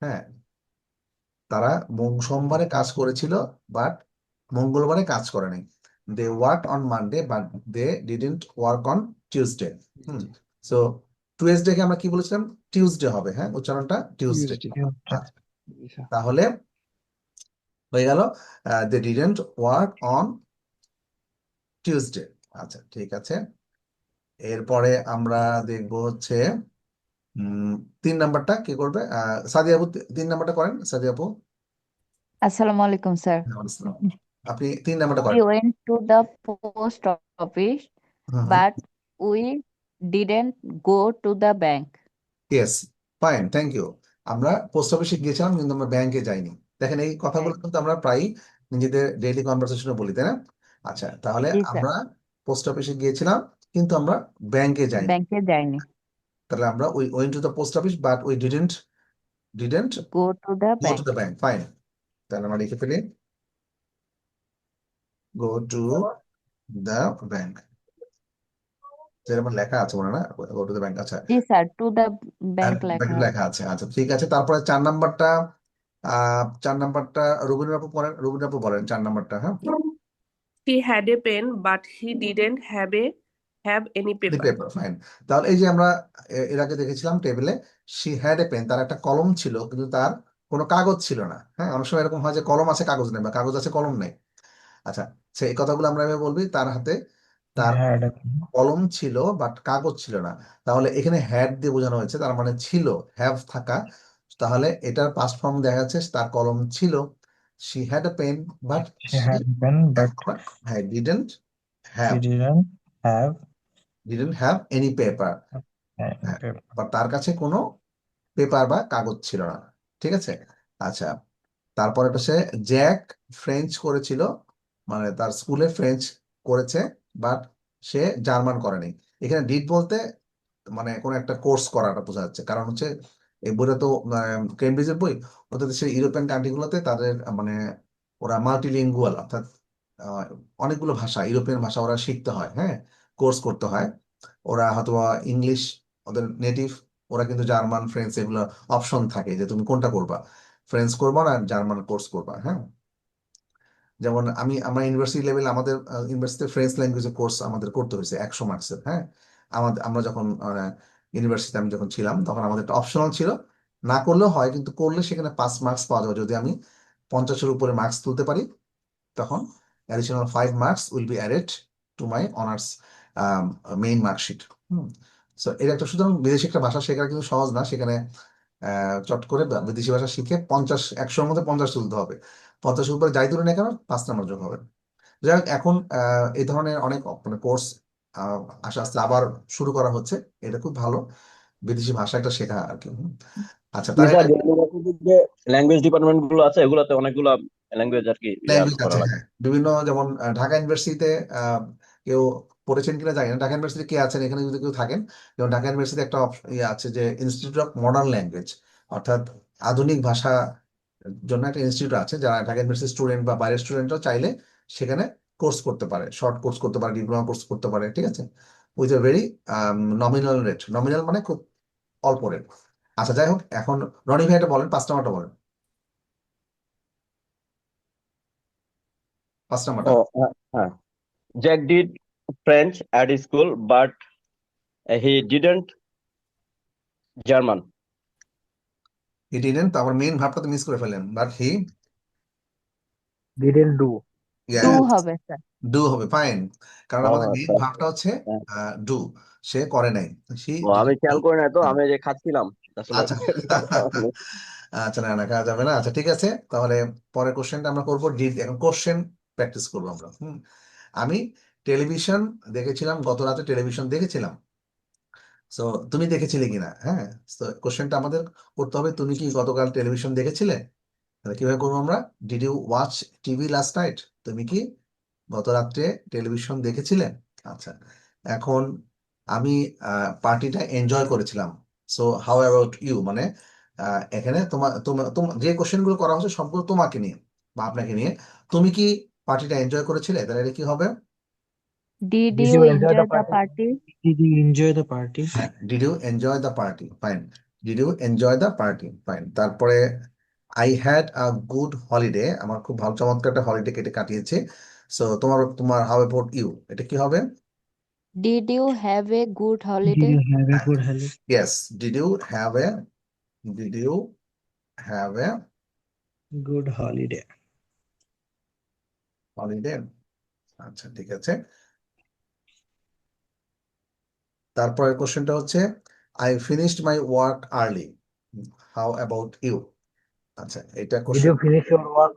[SPEAKER 1] হ্যাঁ, তারা সোমবারে কাজ করেছিল বাট মঙ্গলবারে কাজ করে নাই। They work on Monday but they didn't work on Tuesday. So Tuesday কে আমরা কি বলেছিলাম? টিউসডে হবে। হ্যাঁ, উচ্চারণটা টিউসডে।
[SPEAKER 6] Tuesday. জি স্যার।
[SPEAKER 1] তাহলে হয়ে গেল they didn't work on Tuesday. আচ্ছা ঠিক আছে, এরপরে আমরা দেখবো হচ্ছে 3 নাম্বারটা কি করবে? সাদিয়া আপু 3 নাম্বারটা করেন, সাদিয়া আপু।
[SPEAKER 9] Assalamu alaikum, sir.
[SPEAKER 1] ওয়ালাইকুম আসসালাম। আপনি 3 নাম্বারটা
[SPEAKER 9] We
[SPEAKER 1] করেন।
[SPEAKER 9] went to the post office,
[SPEAKER 1] hmm hmm,
[SPEAKER 9] but we didn't go to the bank.
[SPEAKER 1] Yes, fine, thank you. আমরা পোস্ট অফিসে গিয়েছিলাম কিন্তু আমরা ব্যাংকে যাইনি। দেখেন এই কথাগুলো কিন্তু আমরা প্রায় নিজেদের ডেইলি কনভারসেশনে বলি, তাই না? আচ্ছা, তাহলে
[SPEAKER 9] Yes, sir.
[SPEAKER 1] আমরা পোস্ট অফিসে গিয়েছিলাম কিন্তু আমরা ব্যাংকে যাইনি।
[SPEAKER 9] Bank এ যাইনি।
[SPEAKER 1] তাহলে আমরা we went to the post office but we didn't
[SPEAKER 9] Go to the
[SPEAKER 1] go to
[SPEAKER 9] bank.
[SPEAKER 1] The bank. Fine, তাহলে আমরা লিখে ফেলি গো টু দ্য ব্যাংক, যেরকম লেখা আছে মনে না, গো টু দ্য ব্যাংক। আচ্ছা,
[SPEAKER 9] জি স্যার, টু দ্য ব্যাংক
[SPEAKER 1] ব্যাংকে
[SPEAKER 9] লেখা
[SPEAKER 1] লেখা
[SPEAKER 9] আছে।
[SPEAKER 1] আছে। আচ্ছা ঠিক আছে, তারপরে 4 নাম্বারটা 4 নাম্বারটা রবীন্দ্র আপু বলেন, রবীন্দ্র আপু বলেন 4 নাম্বারটা। হ্যাঁ,
[SPEAKER 7] He had a pen, but he didn't have any paper.
[SPEAKER 1] Paper, fine. তাহলে এই যে আমরা এর আগে দেখেছিলাম টেবিলে শি হ্যাড এ পেন, তার একটা কলম ছিল কিন্তু তার কোনো কাগজ ছিল না। হ্যাঁ, অনেক সময় এরকম হয় যে কলম আছে কাগজ নেই, বা কাগজ আছে কলম নেই। আচ্ছা, সেই কথাগুলো আমরা এভাবে বলবি, তার হাতে তার কলম ছিল বাট কাগজ ছিল না। তাহলে এখানে হ্যাড দিয়ে বোঝানো হয়েছে, তার মানে ছিল, হ্যাভ থাকা। তাহলে এটার পাস্ট ফর্ম দেখা যাচ্ছে তার কলম ছিল, she had a pen but
[SPEAKER 8] She had pen, but
[SPEAKER 1] হ্যাঁ didn't have,
[SPEAKER 8] she didn't have
[SPEAKER 1] any paper.
[SPEAKER 8] any
[SPEAKER 1] হ্যাঁ,
[SPEAKER 8] paper.
[SPEAKER 1] বা তার কাছে কোনো পেপার বা কাগজ ছিল না। ঠিক আছে। আচ্ছা, তারপরে সে জ্যাক ফ্রেঞ্চ করেছিল, মানে তার স্কুলে ফ্রেঞ্চ করেছে বাট সে জার্মান করেনি। এখানে ডিড বলতে মানে কোনো একটা কোর্স করাটা বোঝা যাচ্ছে, কারণ হচ্ছে এই বইটা তো কেমব্রিজের বই। ওদের দেশের ইউরোপিয়ান কান্ট্রিগুলোতে তাদের মানে ওরা মাল্টিলিঙ্গুয়াল, অর্থাৎ আহ, অনেকগুলো ভাষা, ইউরোপিয়ান ভাষা ওরা শিখতে হয়। হ্যাঁ, কোর্স করতে হয়। ওরা হয়তো ইংলিশ ওদের নেটিভ, ওরা কিন্তু জার্মান ফ্রেঞ্চ এগুলো অপশন থাকে যে তুমি কোনটা করবা, ফ্রেঞ্চ করবা না জার্মান কোর্স করবা। হ্যাঁ, যেমন আমরা ইউনিভার্সিটি লেভেল, আমাদের ইউনিভার্সিটি ফ্রেঞ্চ ল্যাঙ্গুয়েজের কোর্স আমাদের করতে হয়েছে 100 মার্কসের। হ্যাঁ, আমরা যখন ইউনিভার্সিটিতে আমি যখন ছিলাম তখন আমাদের একটা অপশনাল ছিল, না করলেও হয় কিন্তু করলে সেখানে 5 মার্কস পাওয়া যাবে। যদি আমি 50-এর উপরে মার্কস তুলতে পারি তখন additional 5 marks will be added to my honours main marksheet. So এটা একটা, সুতরাং বিদেশি একটা ভাষা শেখা কিন্তু সহজ না। সেখানে চট করে বিদেশি ভাষা শিখে 50, 100-এর মধ্যে 50 তুলতে হবে। 50-এর উপরে যাই তুলে না কেন 5 নাম্বার যোগ হবে। যাই হোক, এখন এই ধরনের অনেক মানে কোর্স আস্তে আস্তে আবার শুরু করা হচ্ছে। এটা খুব ভালো, বিদেশি ভাষা একটা শেখা আর কি। আচ্ছা,
[SPEAKER 5] জি
[SPEAKER 1] তাই
[SPEAKER 5] স্যার, যে ইউনিভার্সিটির যে ল্যাঙ্গুয়েজ ডিপার্টমেন্ট গুলো আছে এগুলোতে অনেকগুলো ল্যাঙ্গুয়েজ আর কি
[SPEAKER 1] ল্যাঙ্গুয়েজ
[SPEAKER 5] করা
[SPEAKER 1] আছে।
[SPEAKER 5] লাগে।
[SPEAKER 1] হ্যাঁ, বিভিন্ন, যেমন ঢাকা ইউনিভার্সিটিতে কেউ পড়েছেন কিনা জানি না, ঢাকা ইউনিভার্সিটি কে আছেন এখানে যদি কেউ থাকেন, যেমন ঢাকা ইউনিভার্সিটি একটা ইয়ে আছে যে ইনস্টিটিউট অফ মডার্ন ল্যাঙ্গুয়েজ, অর্থাৎ আধুনিক ভাষা জন্য একটা ইনস্টিটিউট আছে। যারা ঢাকা ইউনিভার্সিটি স্টুডেন্ট বা বাইরের স্টুডেন্টরাও চাইলে সেখানে কোর্স করতে পারে, শর্ট কোর্স করতে পারে, ডিপ্লোমা কোর্স করতে পারে। ঠিক আছে, with a very nominal rate. Nominal মানে খুব অল্প রেট। আচ্ছা, যাই হোক, এখন রনি ভাই এটা বলেন, 5 নাম্বারটা বলেন, 5 নাম্বারটা।
[SPEAKER 5] ও হ্যাঁ, Jack did French at school but he didn't German.
[SPEAKER 1] He didn't, তারপর মেইন ভার্বটা তো মিস করে ফেলেন, but he
[SPEAKER 4] didn't do.
[SPEAKER 9] Do হবে স্যার।
[SPEAKER 1] ডু হবে, ফাইন, কারণ
[SPEAKER 5] ও
[SPEAKER 1] আমাদের মেইন
[SPEAKER 5] আচ্ছা,
[SPEAKER 1] ভার্বটা হচ্ছে
[SPEAKER 5] হ্যাঁ।
[SPEAKER 1] ডু, সে করে নাই, হি
[SPEAKER 5] ও আমি খেয়াল করি না তো,
[SPEAKER 1] ডিডেন্ট।
[SPEAKER 5] আমি যে খাচ্ছিলাম আসলে।
[SPEAKER 1] আচ্ছা আচ্ছা, না না, খাওয়া যাবে না। আচ্ছা ঠিক আছে, তাহলে পরের কোশ্চেনটা আমরা করবো ডিড। এখন কোশ্চেন প্র্যাকটিস করবো আমরা। আমি টেলিভিশন দেখেছিলাম, গত রাতে টেলিভিশন দেখেছিলাম। সো তুমি দেখেছিলে কিনা, হ্যাঁ, তো কোশ্চেনটা আমাদের করতে হবে, তুমি কি গতকাল টেলিভিশন দেখেছিলে? তাহলে কিভাবে করবো আমরা? Did you watch TV last night? তুমি কি গত রাত্রে টেলিভিশন দেখেছিলে? আচ্ছা, এখন আমি পার্টিটা এনজয় করেছিলাম। সো হাউ অ্যাবাউট ইউ, মানে এখানে তোমার তোমার যে কোশ্চেন গুলো করা হচ্ছে সবগুলো তোমাকে নিয়ে বা আপনাকে নিয়ে। তুমি কি পার্টিটা এনজয় করেছিলে? তাহলে এটা কি হবে?
[SPEAKER 9] Did
[SPEAKER 4] did
[SPEAKER 9] you
[SPEAKER 4] you enjoy
[SPEAKER 9] enjoy
[SPEAKER 4] the
[SPEAKER 9] the
[SPEAKER 4] party?
[SPEAKER 9] Party?
[SPEAKER 8] Did you enjoy the party?
[SPEAKER 1] হ্যাঁ, did you enjoy the party, fine, did you enjoy the party, fine. তারপরে I had a good holiday, আমার খুব ভালো চমৎকার একটা holiday কাটিয়েছে। So তোমার তোমার হাউ অ্যাবাউট ইউ, এটা কি হবে?
[SPEAKER 9] Did you have a good
[SPEAKER 8] Did
[SPEAKER 9] holiday?
[SPEAKER 8] you have a good holiday?
[SPEAKER 1] Yes, did you have a, did you have a
[SPEAKER 8] Good holiday.
[SPEAKER 1] Holiday. আচ্ছা ঠিক আছে, তারপরের কোশ্চেনটা হচ্ছে I finished my work early, how about you? আচ্ছা, এটা
[SPEAKER 4] did
[SPEAKER 1] question,
[SPEAKER 4] you finish your work?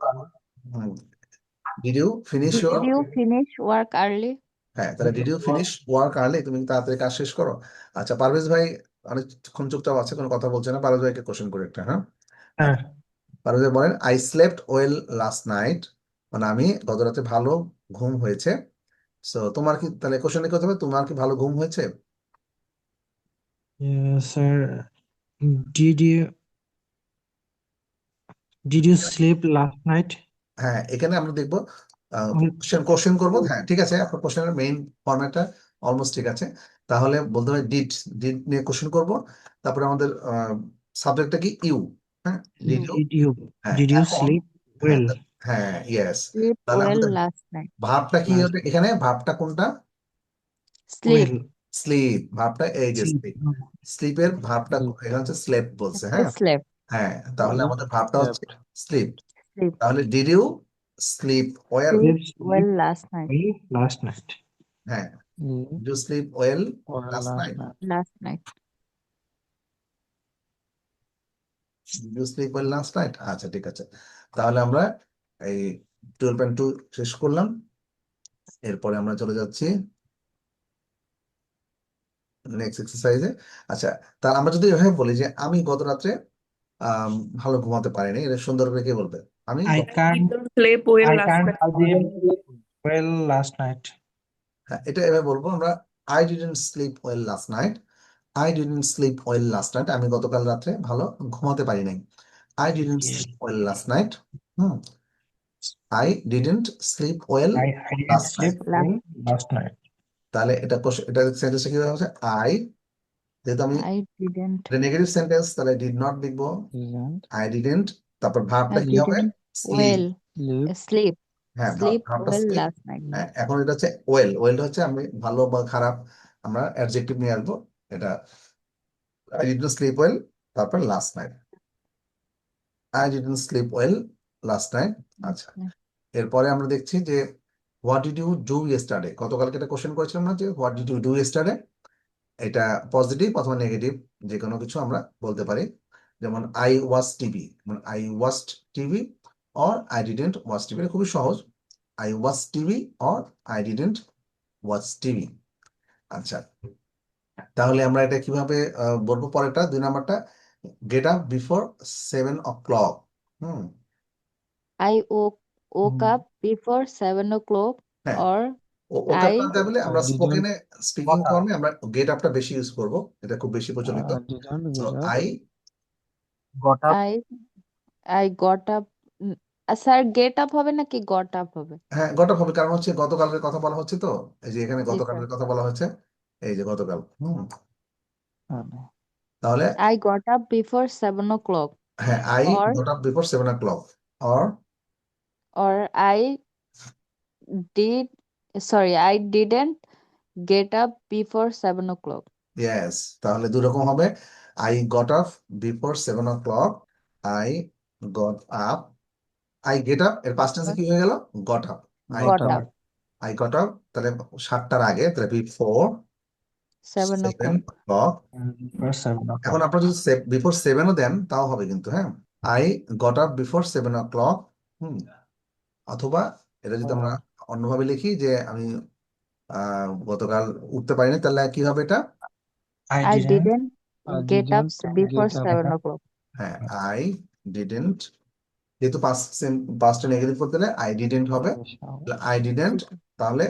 [SPEAKER 1] Did you finish
[SPEAKER 9] did
[SPEAKER 1] your,
[SPEAKER 9] you finish work early?
[SPEAKER 1] হ্যাঁ, তাহলে did you finish work early, তুমি কি তাড়াতাড়ি কাজ শেষ করো? আচ্ছা, পারভেজ ভাই অনেকক্ষণ চুপচাপ আছে, কোনো কথা বলছে না, পারভেজ ভাইকে কোশ্চেন করে একটা, হ্যাঁ।
[SPEAKER 8] হ্যাঁ,
[SPEAKER 1] পারভেজ ভাই বলেন I slept well last night, মানে আমি গত রাতে ভালো ঘুম হয়েছে। সো তোমার কি, তাহলে কোশ্চেন করতে হবে, তোমার কি ভালো ঘুম হয়েছে?
[SPEAKER 8] sir. Did you did you sleep last night?
[SPEAKER 1] হ্যাঁ, এখানে আমরা দেখবো
[SPEAKER 8] Well,
[SPEAKER 1] কোশ্চেন করবো, হ্যাঁ ঠিক আছে, আপনার কোশ্চেনের মেইন ফরম্যাটটা অলমোস্ট ঠিক আছে। তাহলে বলতে হবে ডিড, ডিড নিয়ে কোশ্চেন করবো, তারপরে আমাদের সাবজেক্টটা কি? ইউ, হ্যাঁ, ডিড ইউ, হ্যাঁ
[SPEAKER 8] did you
[SPEAKER 1] এখন,
[SPEAKER 8] sleep
[SPEAKER 1] হ্যাঁ
[SPEAKER 8] well?
[SPEAKER 1] হ্যাঁ ইয়েস,
[SPEAKER 9] স্লিপ
[SPEAKER 1] তাহলে
[SPEAKER 9] ওয়েল
[SPEAKER 1] আমাদের
[SPEAKER 9] লাস্ট নাইট।
[SPEAKER 1] ভাবটা কি
[SPEAKER 8] Last
[SPEAKER 1] হবে এখানে? ভাবটা কোনটা?
[SPEAKER 9] স্লিপ।
[SPEAKER 8] well.
[SPEAKER 1] স্লিপ, ভাবটা এই যে
[SPEAKER 8] Sleep.
[SPEAKER 1] স্লিপ, স্লিপের ভাবটা এখানে হচ্ছে স্লেপ বলছে, হ্যাঁ
[SPEAKER 9] স্লেপ।
[SPEAKER 1] হ্যাঁ, তাহলে আমাদের ভাবটা হচ্ছে স্লিপ।
[SPEAKER 9] স্লিপ।
[SPEAKER 1] তাহলে did you sleep well,
[SPEAKER 9] sleep
[SPEAKER 8] Sleep
[SPEAKER 9] well last night.
[SPEAKER 8] well last night.
[SPEAKER 1] হ্যাঁ, did you sleep well last
[SPEAKER 3] last
[SPEAKER 1] night?
[SPEAKER 3] night.
[SPEAKER 9] Last night.
[SPEAKER 1] Did you sleep well last night? আচ্ছা ঠিক আছে, তাহলে আমরা এই 12.2 শেষ করলাম। এরপরে আমরা চলে যাচ্ছি নেক্সট এক্সারসাইজে। আচ্ছা, তাহলে আমরা যদি এভাবে বলি যে আমি গত রাত্রে ভালো ঘুমাতে পারিনি, এটা সুন্দর করে কে বলবে? আমি
[SPEAKER 8] I can't
[SPEAKER 7] Didn't sleep well
[SPEAKER 8] I
[SPEAKER 7] last
[SPEAKER 8] can't
[SPEAKER 7] night.
[SPEAKER 8] sleep well last night.
[SPEAKER 1] হ্যাঁ, এটা এভাবে বলবো আমরা, I didn't sleep well last night, I didn't sleep well last night, আমি গতকাল রাত্রে ভালো ঘুমাতে পারি নাই। I didn't
[SPEAKER 8] Yes.
[SPEAKER 1] Slip well last night, I didn't sleep well
[SPEAKER 8] I didn't
[SPEAKER 1] last night.
[SPEAKER 8] sleep well last night.
[SPEAKER 1] তাহলে এটা এটা সেন্টেন্সটা কিভাবে হচ্ছে? আই, যেহেতু আমি
[SPEAKER 9] আই ডিডন্ট
[SPEAKER 1] নেগেটিভ সেন্টেন্স, তাহলে ডিড নট লিখবো,
[SPEAKER 3] Didn't
[SPEAKER 1] আই ডিডন্ট, তারপর ভার্বটা
[SPEAKER 9] আই
[SPEAKER 1] কি হবে?
[SPEAKER 9] Didn't
[SPEAKER 1] sleep,
[SPEAKER 9] well
[SPEAKER 3] sleep
[SPEAKER 9] sleep
[SPEAKER 1] হ্যাঁ
[SPEAKER 9] স্লিপ
[SPEAKER 1] ভার্বটা
[SPEAKER 9] ওয়েল
[SPEAKER 1] স্লিপ।
[SPEAKER 9] Last night.
[SPEAKER 1] হ্যাঁ, এখন এটা হচ্ছে ওয়েল, ওয়েলটা হচ্ছে আমি ভালো বা খারাপ, আমরা অ্যাডজেক্টিভ নিয়ে আসবো। এটা আই ডিডন্ট স্লিপ ওয়েল, তারপর last night, I didn't sleep well last night. আচ্ছা, এরপরে আমরা দেখছি যে what did you do yesterday, গতকালকে একটা কোশ্চেন করেছিলাম না যে what did you do yesterday, এটা পজিটিভ অথবা নেগেটিভ যে কোনো কিছু আমরা বলতে পারি। যেমন আই ওয়াচ টিভি, মানে I watched TV or I didn't watch TV, এটা খুবই সহজ, I watch TV or I didn't watch TV. আচ্ছা, তাহলে আমরা এটা কিভাবে বলবো? পরেরটা 2 নাম্বারটা, get up before 7 o'clock।
[SPEAKER 9] I woke up before 7 o'clock
[SPEAKER 1] হ্যাঁ,
[SPEAKER 9] or
[SPEAKER 1] ওকে
[SPEAKER 9] I
[SPEAKER 1] বলতে বলে আমরা
[SPEAKER 3] didn't
[SPEAKER 1] স্পোকেনে, স্পিকিং
[SPEAKER 4] কথা।
[SPEAKER 1] ফর্মে আমরা গেট আপটা বেশি ইউজ করব, এটা খুব বেশি প্রচলিত।
[SPEAKER 3] didn't
[SPEAKER 1] so
[SPEAKER 3] get up.
[SPEAKER 1] I,
[SPEAKER 4] got up.
[SPEAKER 9] I got up sir get up হবে নাকি গট আপ হবে?
[SPEAKER 1] হ্যাঁ গট আপ হবে, কারণ হচ্ছে গতকালের কথা বলা হচ্ছে তো, এই যে এখানে
[SPEAKER 9] জি স্যার।
[SPEAKER 1] গতকালের কথা বলা হয়েছে, এই যে গতকাল।
[SPEAKER 6] মানে
[SPEAKER 1] তাহলে
[SPEAKER 9] I got up before 7 o'clock.
[SPEAKER 1] হ্যাঁ, I
[SPEAKER 9] Or
[SPEAKER 1] got up before 7 o'clock or
[SPEAKER 9] I did, sorry, I didn't get up before 7 o'clock.
[SPEAKER 1] Yes, তাহলে দুই রকম হবে। I got up before 7 o'clock, I got up, I get up এর past টেন্সে কি হয়ে গেল? Got up. I
[SPEAKER 9] Got
[SPEAKER 6] got
[SPEAKER 9] up
[SPEAKER 1] I got up, তাহলে 7টার আগে, তাহলে বিফোর
[SPEAKER 9] 7 o'clock.
[SPEAKER 1] 7 o'clock।
[SPEAKER 8] before 7
[SPEAKER 1] এখন
[SPEAKER 8] o'clock.
[SPEAKER 1] আপনারা যদি বিফোর 7ও দেন তাও হবে কিন্তু, হ্যাঁ। I got up before 7 o'clock। অথবা এটা যদি আমরা অন্যভাবে লিখি যে আমি গতকাল উঠতে পারিনি, তাহলে কি হবে এটা?
[SPEAKER 8] I
[SPEAKER 9] I
[SPEAKER 8] didn't
[SPEAKER 9] didn't
[SPEAKER 6] I
[SPEAKER 9] get up
[SPEAKER 6] didn't
[SPEAKER 9] before
[SPEAKER 6] get up
[SPEAKER 9] 7 o'clock.
[SPEAKER 1] হ্যাঁ, আই ডিডেন্ট, যেহেতু পাস্টে নেগেটিভ করতে হলে আই ডিডেন্ট হবে,
[SPEAKER 6] have a shower.
[SPEAKER 1] I didn't, তাহলে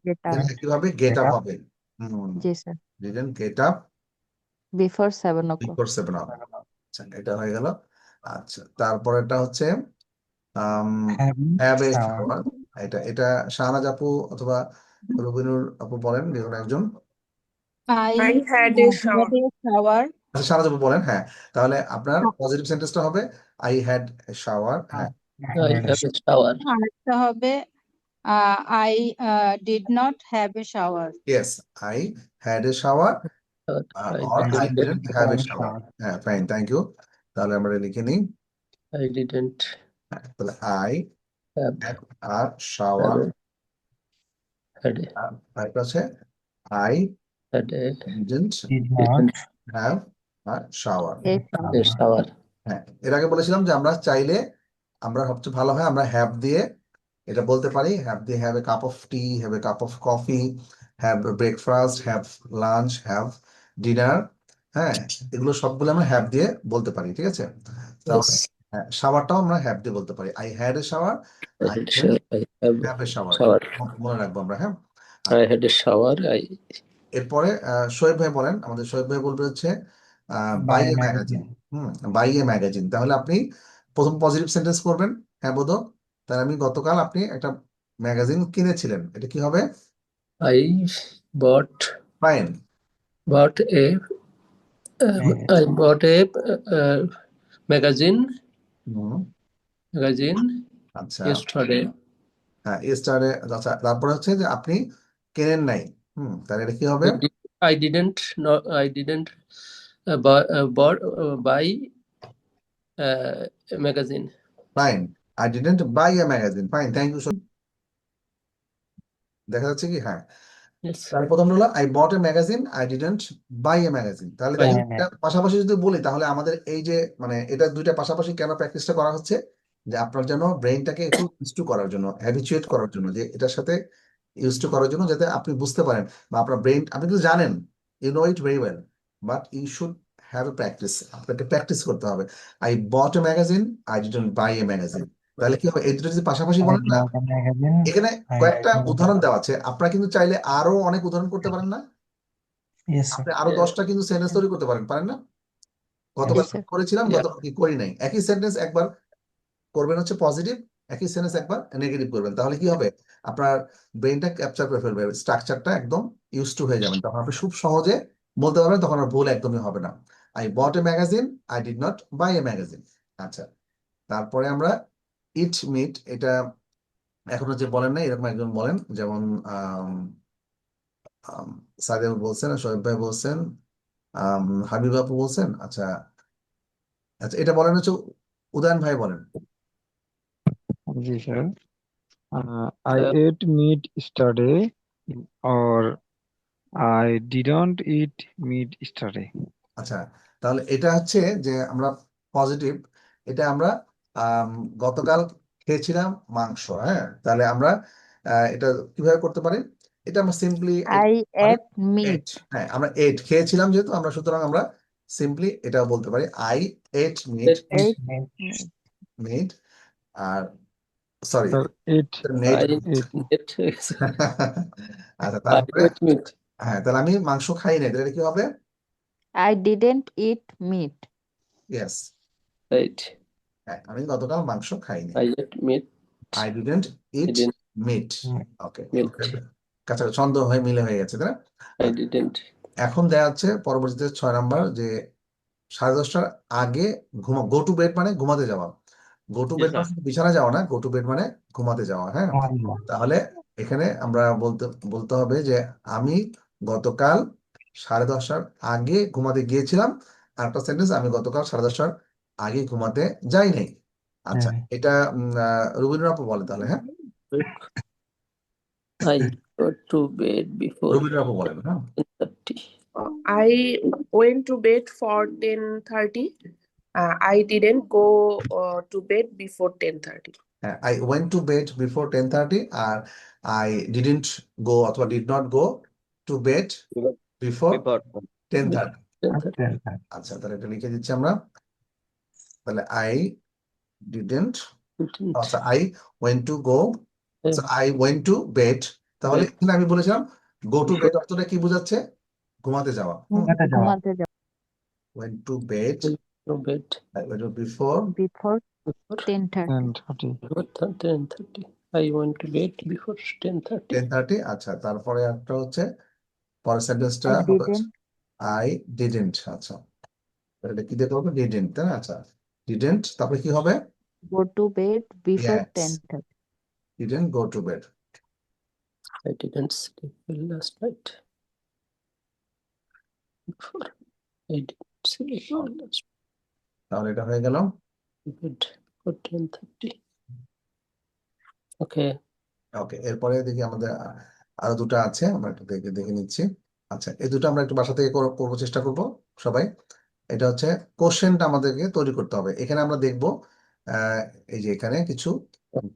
[SPEAKER 9] Get up.
[SPEAKER 1] এখানে কি হবে? গেট
[SPEAKER 8] get
[SPEAKER 1] আপ
[SPEAKER 8] up
[SPEAKER 1] হবে।
[SPEAKER 9] জি sir,
[SPEAKER 1] didn't get up
[SPEAKER 9] before 7 o'clock.
[SPEAKER 1] Before 7 o'clock। আচ্ছা, এটা হয়ে গেল। আচ্ছা, তারপরেটা হচ্ছে
[SPEAKER 8] having
[SPEAKER 1] have a
[SPEAKER 8] shower.
[SPEAKER 1] Shower. এটা শাহনাজ আপু অথবা রবিনুর আপু বলেন, যে কোনো একজন।
[SPEAKER 7] I
[SPEAKER 2] I
[SPEAKER 7] had a shower.
[SPEAKER 2] had a shower.
[SPEAKER 1] আচ্ছা, শাহনাজ আপু বলেন। হ্যাঁ, তাহলে আপনার পজিটিভ সেন্টেন্সটা হবে আই হ্যাড এ শাওয়ার। হ্যাঁ,
[SPEAKER 3] I have a shower.
[SPEAKER 2] আরেকটা হবে I did not have a shower.
[SPEAKER 1] Yes, I had a shower
[SPEAKER 3] I
[SPEAKER 1] or I
[SPEAKER 3] didn't
[SPEAKER 1] didn't have a
[SPEAKER 8] have a
[SPEAKER 1] shower.
[SPEAKER 8] shower.
[SPEAKER 1] হ্যাঁ, fine, thank you. তাহলে আমরা লিখে নিই।
[SPEAKER 3] I didn't
[SPEAKER 1] তাহলে I
[SPEAKER 3] have
[SPEAKER 1] had a shower,
[SPEAKER 3] had a
[SPEAKER 1] আরেকটা আছে I
[SPEAKER 3] had a
[SPEAKER 1] didn't
[SPEAKER 8] Did not
[SPEAKER 3] didn't
[SPEAKER 1] have a shower.
[SPEAKER 9] A
[SPEAKER 3] a shower.
[SPEAKER 1] হ্যাঁ, এর আগে বলেছিলাম যে আমরা চাইলে আমরা সবচেয়ে ভালো হয় আমরা হ্যাভ দিয়ে এটা বলতে পারি। হ্যাভ দিয়ে have a cup of T, have a cup of coffee, have breakfast, have lunch, have dinner. হ্যাঁ, এগুলো সবগুলো আমরা হ্যাভ দিয়ে বলতে পারি, ঠিক আছে। তাহলে
[SPEAKER 3] Yes.
[SPEAKER 1] শাওয়ারটাও আমরা হ্যাভ দিয়ে বলতে পারি। I had a shower,
[SPEAKER 3] I
[SPEAKER 1] I
[SPEAKER 3] had a shower. I have
[SPEAKER 1] have a shower,
[SPEAKER 3] shower.
[SPEAKER 1] মনে রাখবো আমরা, হ্যাঁ।
[SPEAKER 3] I had a shower.
[SPEAKER 1] এরপরে শোয়েব ভাই বলেন, আমাদের শোয়েব ভাই বলবে হচ্ছে buy
[SPEAKER 8] buy
[SPEAKER 1] a
[SPEAKER 8] a
[SPEAKER 1] magazine.
[SPEAKER 8] magazine.
[SPEAKER 1] Buy a magazine, তাহলে আপনি প্রথম পজিটিভ সেন্টেন্স করবেন, হ্যাঁ বোধক। তাহলে আমি গতকাল আপনি একটা ম্যাগাজিন কিনেছিলেন, এটা কি হবে?
[SPEAKER 3] I bought
[SPEAKER 1] fine.
[SPEAKER 3] bought a I bought a magazine
[SPEAKER 1] আচ্ছা,
[SPEAKER 3] yesterday.
[SPEAKER 1] হ্যাঁ, স্টারে। আচ্ছা, তারপরে হচ্ছে যে আপনি কেনেন নাই, তাহলে এটা কি হবে?
[SPEAKER 3] I didn't buy a magazine.
[SPEAKER 1] Fine, I didn't buy a magazine. Fine, thank you. দেখা যাচ্ছে কি? হ্যাঁ,
[SPEAKER 3] Yes.
[SPEAKER 1] তাহলে প্রথম হলো I bought a magazine, I didn't buy a magazine. তাহলে
[SPEAKER 3] Buy
[SPEAKER 1] দেখেন,
[SPEAKER 8] a
[SPEAKER 1] এটা পাশাপাশি যদি বলি তাহলে আমাদের এই যে মানে এটা দুইটা পাশাপাশি কেন প্র্যাকটিসটা করা হচ্ছে, যে আপনার যেন ব্রেইনটাকে একটু ইউজ টু করার জন্য, হ্যাবিচুয়েট করার জন্য, যে এটার সাথে ইউজ টু করার জন্য, যাতে আপনি বুঝতে পারেন বা আপনার ব্রেইন, আপনি কিন্তু জানেন, you know it very well, but you should have a practice. আপনাকে প্র্যাকটিস করতে হবে। I bought a magazine, I didn't buy a magazine. তাহলে কি হবে? এই দুটো যদি পাশাপাশি
[SPEAKER 8] I
[SPEAKER 1] বলেন না,
[SPEAKER 8] bought a magazine.
[SPEAKER 1] এখানে
[SPEAKER 8] I
[SPEAKER 1] কয়েকটা
[SPEAKER 8] didn't
[SPEAKER 1] উদাহরণ
[SPEAKER 8] buy.
[SPEAKER 1] দেওয়া আছে, আপনারা কিন্তু চাইলে আরো অনেক উদাহরণ করতে পারেন না?
[SPEAKER 8] Yes, sir.
[SPEAKER 1] আপনি আরো 10টা কিন্তু সেন্টেন্স তৈরি করতে পারেন, পারেন না? গতকাল
[SPEAKER 9] Yes, sir.
[SPEAKER 1] করেছিলাম,
[SPEAKER 3] Yeah.
[SPEAKER 1] গতকাল কি করি নাই। একই সেন্টেন্স একবার করবেন হচ্ছে পজিটিভ, একই সেন্টেন্স একবার নেগেটিভ করবেন, তাহলে কি হবে? আপনার ব্রেনটা ক্যাপচার করে ফেলবে, স্ট্রাকচারটা একদম ইউজ টু হয়ে যাবেন, তখন আপনি খুব সহজে বলতে পারবেন, তখন আর ভুল একদমই হবে না। I bought a magazine, I did not buy a magazine. আচ্ছা, তারপরে আমরা ইট মিট, এটা এখনো যে বলেন না এরকম একজন বলেন, যেমন সাদেব বলছেন, শোয়েব ভাই বলছেন, হাবিব আপু বলছেন। আচ্ছা আচ্ছা, এটা বলেন হচ্ছে উদয়ন ভাই বলেন।
[SPEAKER 6] জি sir, I ate meat yesterday or I didn't eat meat yesterday.
[SPEAKER 1] আচ্ছা, তাহলে এটা হচ্ছে যে আমরা পজিটিভ, এটা আমরা গতকাল খেয়েছিলাম মাংস। হ্যাঁ, তাহলে আমরা এটা কিভাবে করতে পারি? এটা আমরা সিম্পলি
[SPEAKER 9] I ate meat.
[SPEAKER 1] হ্যাঁ, আমরা এট খেয়েছিলাম যেহেতু আমরা, সুতরাং আমরা সিম্পলি এটা বলতে পারি I ate meat,
[SPEAKER 9] Ate
[SPEAKER 8] Meat.
[SPEAKER 9] meat.
[SPEAKER 1] Meat. আর sorry,
[SPEAKER 6] Sir, eat
[SPEAKER 1] net.
[SPEAKER 3] It
[SPEAKER 1] আচ্ছা,
[SPEAKER 3] I
[SPEAKER 1] তারপরে
[SPEAKER 3] ate meat.
[SPEAKER 1] হ্যাঁ, তাহলে আমি মাংস খাই নাই, তাহলে এটা কি হবে?
[SPEAKER 9] I didn't eat meat.
[SPEAKER 1] Yes,
[SPEAKER 3] Right.
[SPEAKER 1] হ্যাঁ, আমি গতকাল মাংস খাইনি।
[SPEAKER 3] I ate meat.
[SPEAKER 1] I didn't eat
[SPEAKER 3] didn't
[SPEAKER 1] meat.
[SPEAKER 8] Mm.
[SPEAKER 1] Okay.
[SPEAKER 3] meat.
[SPEAKER 1] Okay. কাছাকাছি ছন্দ হয়ে মিলে হয়ে গেছে, তাই না?
[SPEAKER 3] I didn't.
[SPEAKER 1] এখন দেয়া হচ্ছে পরবর্তীতে 6 নাম্বার যে 10:30টার আগে গো টু বেড মানে ঘুমাতে যাওয়া। গো টু বেড মানে বিছানা যাওয়া না, গো টু বেড মানে ঘুমাতে যাওয়া। হ্যাঁ, তাহলে এখানে আমরা বলতে হবে যে আমি গতকাল 10:30টার আগে ঘুমাতে গিয়েছিলাম। আর একটা সেন্টেন্স, আমি গতকাল 10:30টার আগে ঘুমাতে যাই নাই। আচ্ছা,
[SPEAKER 8] হ্যাঁ।
[SPEAKER 1] এটা রবীন্দ্র আপু বলে তাহলে। হ্যাঁ,
[SPEAKER 3] I go to bed before
[SPEAKER 1] Rabindra আপু বলেন। হ্যাঁ,
[SPEAKER 3] 10:30.
[SPEAKER 7] I went to bed for 10:30. I didn't go to bed before 10:30.
[SPEAKER 1] হ্যাঁ, I went to bed before 10:30 R I didn't go অথবা did not go to bed before 10:30।
[SPEAKER 3] 10:30.
[SPEAKER 1] আচ্ছা, তাহলে এটা লিখে দিচ্ছি আমরা। তাহলে I didn't,
[SPEAKER 3] Didn't.
[SPEAKER 1] আচ্ছা I went to go,
[SPEAKER 3] Yeah.
[SPEAKER 1] so I went to bed। তাহলে
[SPEAKER 3] Bed.
[SPEAKER 1] এখানে আমি বলেছিলাম go to bed
[SPEAKER 3] Before.
[SPEAKER 1] অর্থটা কি বোঝাচ্ছে? ঘুমাতে যাওয়া।
[SPEAKER 8] ঘুমাতে যাওয়া।
[SPEAKER 9] ঘুমাতে যাওয়া
[SPEAKER 1] went to bed,
[SPEAKER 3] No bed.
[SPEAKER 1] I went to before
[SPEAKER 9] before
[SPEAKER 3] Before
[SPEAKER 9] 10:30.
[SPEAKER 6] 10:30.
[SPEAKER 3] 10:30. I went to bed before 10:30.
[SPEAKER 1] 10:30। আচ্ছা, তারপরে একটা হচ্ছে পরের সেন্টেন্সটা
[SPEAKER 9] I
[SPEAKER 1] হবে
[SPEAKER 9] didn't
[SPEAKER 1] I didn't। আচ্ছা, এটা কি দিয়ে করবো? didn't, তাই না? আচ্ছা, didn't, তারপরে কি হবে?
[SPEAKER 9] go to bed before
[SPEAKER 1] Yes,
[SPEAKER 9] 10:30.
[SPEAKER 1] didn't go to bed।
[SPEAKER 3] I didn't sleep well last night. Before. I didn't sleep well last
[SPEAKER 1] তাহলে এটা হয়ে গেল।
[SPEAKER 3] night. For 10:30. Okay.
[SPEAKER 1] ওকে, এরপরে দেখি আমাদের আরো দুটো আছে, আমরা একটু দেখে দেখে নিচ্ছি। আচ্ছা, এই দুটো আমরা একটু বাসা থেকে করবো, চেষ্টা করব সবাই। এটা হচ্ছে কোশ্চেনটা আমাদেরকে তৈরি করতে হবে। এখানে আমরা দেখবো এই যে এখানে কিছু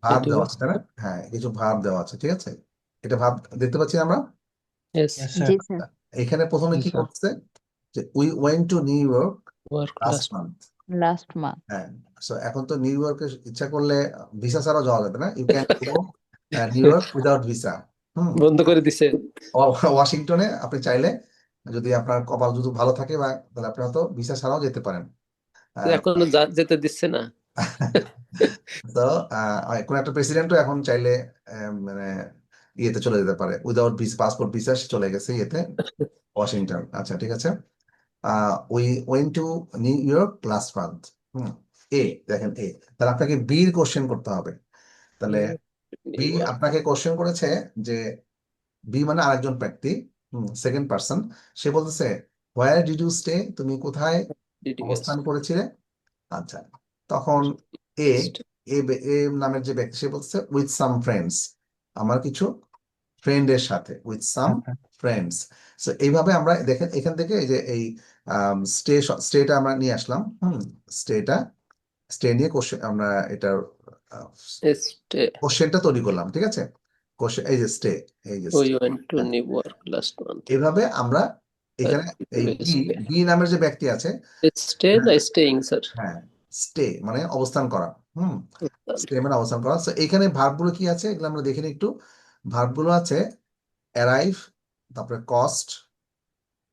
[SPEAKER 1] ভার্ব দেওয়া আছে, তাই না? হ্যাঁ, কিছু ভার্ব দেওয়া আছে, ঠিক আছে? এটা ভার্ব দেখতে পাচ্ছি আমরা।
[SPEAKER 3] Yes.
[SPEAKER 8] Yes, sir.
[SPEAKER 9] জি স্যার
[SPEAKER 1] এখানে প্রথমে
[SPEAKER 6] জি,
[SPEAKER 1] কি
[SPEAKER 6] স্যার।
[SPEAKER 1] করছে যে we went two new York
[SPEAKER 3] Work
[SPEAKER 1] last
[SPEAKER 3] last.
[SPEAKER 1] Month.
[SPEAKER 9] Last month
[SPEAKER 1] হ্যাঁ, সো এখন তো নিউ ইয়র্কে ইচ্ছা করলে ভিসা ছাড়াও যাওয়া যাবে না। You can go New York without visa.
[SPEAKER 3] বন্ধ করে দিছে।
[SPEAKER 1] ওয়াশিংটনে আপনি চাইলে, যদি আপনার কপাল যদি ভালো থাকে বা, তাহলে আপনি হয়তো ভিসা ছাড়াও যেতে পারেন।
[SPEAKER 3] এখনো যেতে দিচ্ছে না।
[SPEAKER 1] তো কোন একটা প্রেসিডেন্টও এখন চাইলে মানে ইয়েতে চলে যেতে পারে, উইদাউট পাসপোর্ট ভিসা চলে গেছে ইয়েতে, ওয়াশিংটন। আচ্ছা, ঠিক আছে। We went two new York last month. দেখেন তাহলে আপনাকে বির কোশ্চেন করতে হবে। তাহলে বি আপনাকে কোশ্চেন করেছে যে বি মানে আরেকজন ব্যক্তি, সেকেন্ড পার্সন। সে বলতেছে হোয়ার ডিড ইউ স্টে, তুমি কোথায় অবস্থান করেছিলে? আচ্ছা, তখন এ এ নামের যে ব্যক্তি, সে বলছে উইথ সাম ফ্রেন্ডস, আমার কিছু ফ্রেন্ডের সাথে, উইথ সাম ফ্রেন্ডস। সো এইভাবে আমরা দেখেন এখান থেকে এই যে এই স্টেটা আমরা নিয়ে আসলাম। স্টে নিয়ে কোশ্চেন আমরা এটার কোশ্চেনটা তৈরি করলাম, ঠিক আছে? কোশ্চেন এই যে স্টে, এই যে
[SPEAKER 3] We went to New York last month.
[SPEAKER 1] এভাবে আমরা এখানে এই বি নামের যে ব্যক্তি আছে,
[SPEAKER 3] Stay না staying স্যার?
[SPEAKER 1] হ্যাঁ, স্টে মানে অবস্থান করা। স্টে মানে অবস্থান করা। তো এখানে ভার্বগুলো কি আছে এগুলো আমরা দেখে নিই একটু। ভার্বগুলো আছে অ্যারাইভ, তারপরে কস্ট,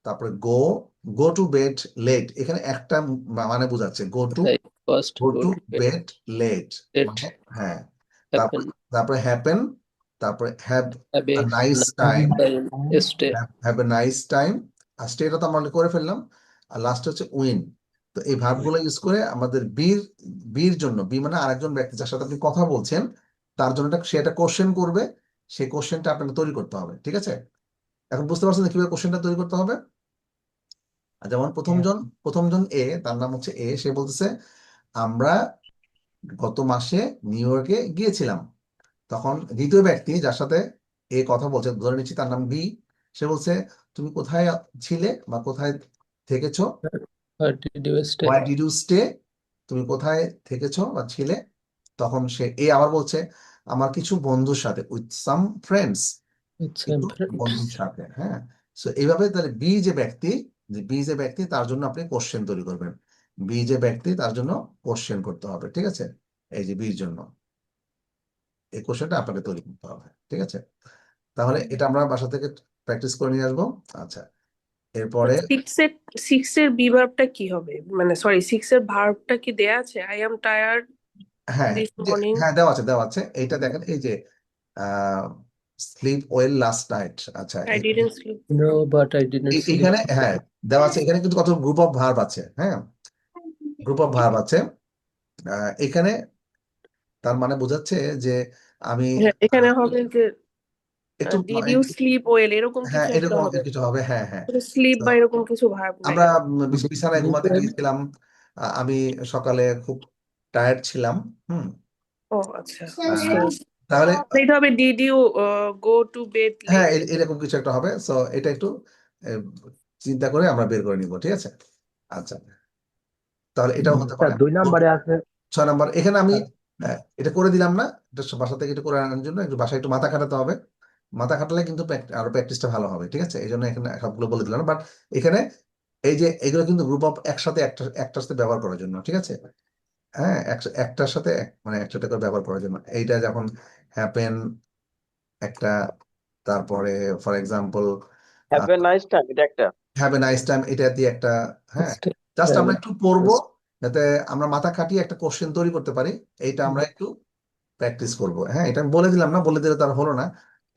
[SPEAKER 1] তারপরে গো টু বেড লেট। এখানে একটা মানে বোঝাচ্ছে go to
[SPEAKER 3] Cost,
[SPEAKER 1] bed late, হ্যাঁ। তারপরে হ্যাপেন, তারপরে have
[SPEAKER 3] have a
[SPEAKER 1] nice time,
[SPEAKER 3] stay.
[SPEAKER 1] Have a nice time. আর স্টেটা তো আমরা করে ফেললাম। আর লাস্ট হচ্ছে উইন। তো এই ভার্বগুলো ইউজ করে আমাদের বীর জন্য, বি মানে আরেকজন ব্যক্তি যার সাথে আপনি কথা বলছেন, তার জন্য সে একটা কোশ্চেন করবে, সেই কোশ্চেনটা আপনাকে তৈরি করতে হবে, ঠিক আছে? এখন বুঝতে পারছেন যে কিভাবে কোশ্চেনটা তৈরি করতে হবে? যেমন প্রথমজন এ, তার নাম হচ্ছে এ, সে বলতেছে আমরা গত মাসে নিউ ইয়র্কে গিয়েছিলাম। তখন দ্বিতীয় ব্যক্তি যার সাথে এ কথা বলছে, ধরে নিচ্ছি তার নাম বি, সে বলছে তুমি কোথায় ছিলে বা কোথায় থেকেছো?
[SPEAKER 3] Where did you stay?
[SPEAKER 1] Why did you stay? তুমি কোথায় থেকেছো বা ছিলে? তখন সে এ আবার বলছে আমার কিছু বন্ধুর সাথে, with some friends,
[SPEAKER 3] With some
[SPEAKER 1] বন্ধুর
[SPEAKER 3] friends.
[SPEAKER 1] সাথে। হ্যাঁ, সো এইভাবে তাহলে বি যে ব্যক্তি তার জন্য আপনি কোশ্চেন তৈরি করবেন। বি যে ব্যক্তি তার জন্য কোশ্চেন করতে হবে, ঠিক আছে? এই যে বির জন্য এই কোশ্চেনটা আপনাকে তৈরি করতে হবে, ঠিক আছে? তাহলে এটা আমরা বাসা থেকে প্র্যাকটিস করে নিয়ে আসবো। আচ্ছা, এরপরে
[SPEAKER 7] সিক্স এর বি ভার্বটা কি হবে? মানে সরি, সিক্স এর ভার্বটা কি দেয়া আছে? আই এম টায়ার্ড
[SPEAKER 1] হ্যাঁ
[SPEAKER 7] দিস মর্নিং।
[SPEAKER 1] হ্যাঁ, দেওয়া আছে। এইটা দেখেন, এই যে স্লিপ ওয়েল লাস্ট নাইট। আচ্ছা
[SPEAKER 7] I didn't sleep.
[SPEAKER 3] No, but I didn't sleep.
[SPEAKER 1] এখানে হ্যাঁ দেওয়া আছে, এখানে কিন্তু কত গ্রুপ অফ ভার্ব আছে, হ্যাঁ গ্রুপ অফ ভার্ব আছে এখানে, তার মানে বোঝাচ্ছে যে আমি
[SPEAKER 7] হ্যাঁ, এখানে হবে যে
[SPEAKER 1] একটু
[SPEAKER 7] ডিড ইউ স্লিপ ওয়েল এরকম
[SPEAKER 1] হ্যাঁ
[SPEAKER 7] কিছু একটা
[SPEAKER 1] এরকম
[SPEAKER 7] হবে,
[SPEAKER 1] কিছু হবে, হ্যাঁ হ্যাঁ।
[SPEAKER 7] স্লিপ
[SPEAKER 1] তো
[SPEAKER 7] বা এরকম কিছু ভার্ব নাই।
[SPEAKER 1] আমরা বিছানায় ঘুমাতে গিয়েছিলাম, আমি সকালে খুব টায়ার্ড ছিলাম, হুম
[SPEAKER 7] ও আচ্ছা,
[SPEAKER 1] তাহলে
[SPEAKER 7] এটা হবে did you go to bed
[SPEAKER 1] হ্যাঁ
[SPEAKER 7] লেট।
[SPEAKER 1] এরকম কিছু একটা হবে। সো এটা একটু আহ, চিন্তা করে আমরা বের করে নিব, ঠিক আছে। আচ্ছা তাহলে এটাও হতে
[SPEAKER 4] স্যার
[SPEAKER 1] পারে।
[SPEAKER 4] 2 নম্বরে আছে
[SPEAKER 1] 6 নম্বর এখানে আমি এটা করে দিলাম না, এটা বাসা থেকে এটা করে আনার জন্য একটু বাসায় একটু মাথা খাটাতে হবে, মাথা খাটালে কিন্তু আরো প্র্যাকটিসটা ভালো হবে, ঠিক আছে। এই জন্য এখানে সবগুলো বলে দিলাম, বাট এখানে এই যে এগুলো কিন্তু গ্রুপ অফ একসাথে একটার সাথে ব্যবহার করার জন্য, ঠিক আছে। হ্যাঁ একটার সাথে মানে একসাথে করে ব্যবহার করার জন্য, এইটা যখন হ্যাপেন একটা, তারপরে for example
[SPEAKER 5] have a nice time, এটা একটা।
[SPEAKER 1] হ্যাভ এ নাইস টাইম, এটা দিয়ে একটা, হ্যাঁ জাস্ট আমরা একটু পড়বো যাতে আমরা মাথা খাটিয়ে একটা কোশ্চেন তৈরি করতে পারি, এইটা আমরা একটু প্র্যাকটিস করবো। হ্যাঁ এটা আমি বলে দিলাম না, বলে দিলে তার হলো না,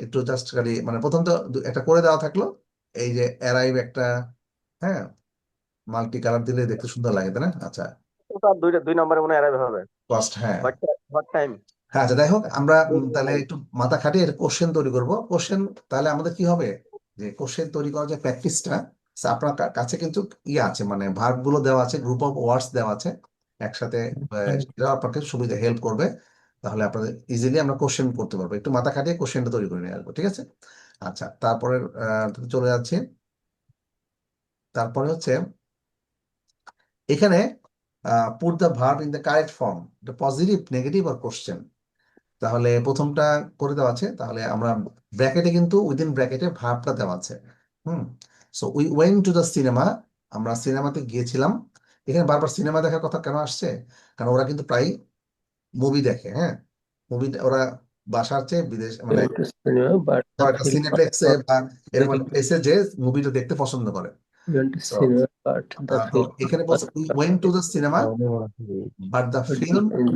[SPEAKER 1] একটু জাস্ট খালি মানে প্রথম তো একটা করে দেওয়া থাকলো, এই যে অ্যারাইভ একটা, হ্যাঁ মাল্টি কালার দিলে দেখতে সুন্দর লাগে তাই না। আচ্ছা
[SPEAKER 5] ওটা 2 নম্বরে মনে হয় অ্যারাইভ হবে।
[SPEAKER 1] কস্ট, হ্যাঁ
[SPEAKER 5] হোয়াট টাইম।
[SPEAKER 1] হ্যাঁ। আচ্ছা যাই হোক আমরা তাহলে একটু মাথা খাটিয়ে কোশ্চেন তৈরি করবো। কোশ্চেন তাহলে আমাদের কি হবে, যে কোশ্চেন তৈরি করার যে প্র্যাকটিসটা, আপনার কাছে কিন্তু ইয়ে আছে, মানে ভার্ব গুলো দেওয়া আছে, গ্রুপ অফ ওয়ার্ডস দেওয়া আছে একসাথে, সেটা আপনাকে সুবিধা হেল্প করবে, তাহলে আপনাদের ইজিলি আমরা কোশ্চেন করতে পারবো। একটু মাথা খাটিয়ে কোশ্চেনটা তৈরি করে নিয়ে আসবো, ঠিক আছে। আচ্ছা তারপরে চলে যাচ্ছি, তারপরে হচ্ছে এখানে put the verb in the correct form, positive negative আর কোশ্চেন। তাহলে প্রথমটা করে দেওয়া আছে, তাহলে আমরা ব্র্যাকেটে কিন্তু উইদিন ব্র্যাকেটে ভার্বটা দেওয়া আছে, হুম। So we went to the cinema, আমরা সিনেমাতে গিয়েছিলাম। এখানে বারবার সিনেমা দেখার কথা কেন আসছে, কারণ ওরা কিন্তু প্রায় মুভি দেখে, হ্যাঁ মুভি ওরা বাসার চেয়ে বিদেশ মানে
[SPEAKER 3] Went to cinema, but the film was
[SPEAKER 1] সিনেপ্লেক্সে
[SPEAKER 3] not
[SPEAKER 1] বা এরকম
[SPEAKER 3] very good.
[SPEAKER 1] প্লেসে যে মুভিটা দেখতে পছন্দ করে।
[SPEAKER 3] Went to
[SPEAKER 1] So,
[SPEAKER 3] cinema, but the
[SPEAKER 1] তো
[SPEAKER 3] film was
[SPEAKER 1] এখানে
[SPEAKER 3] not
[SPEAKER 1] বলছে we went to the cinema but the
[SPEAKER 3] good.
[SPEAKER 1] Film
[SPEAKER 3] And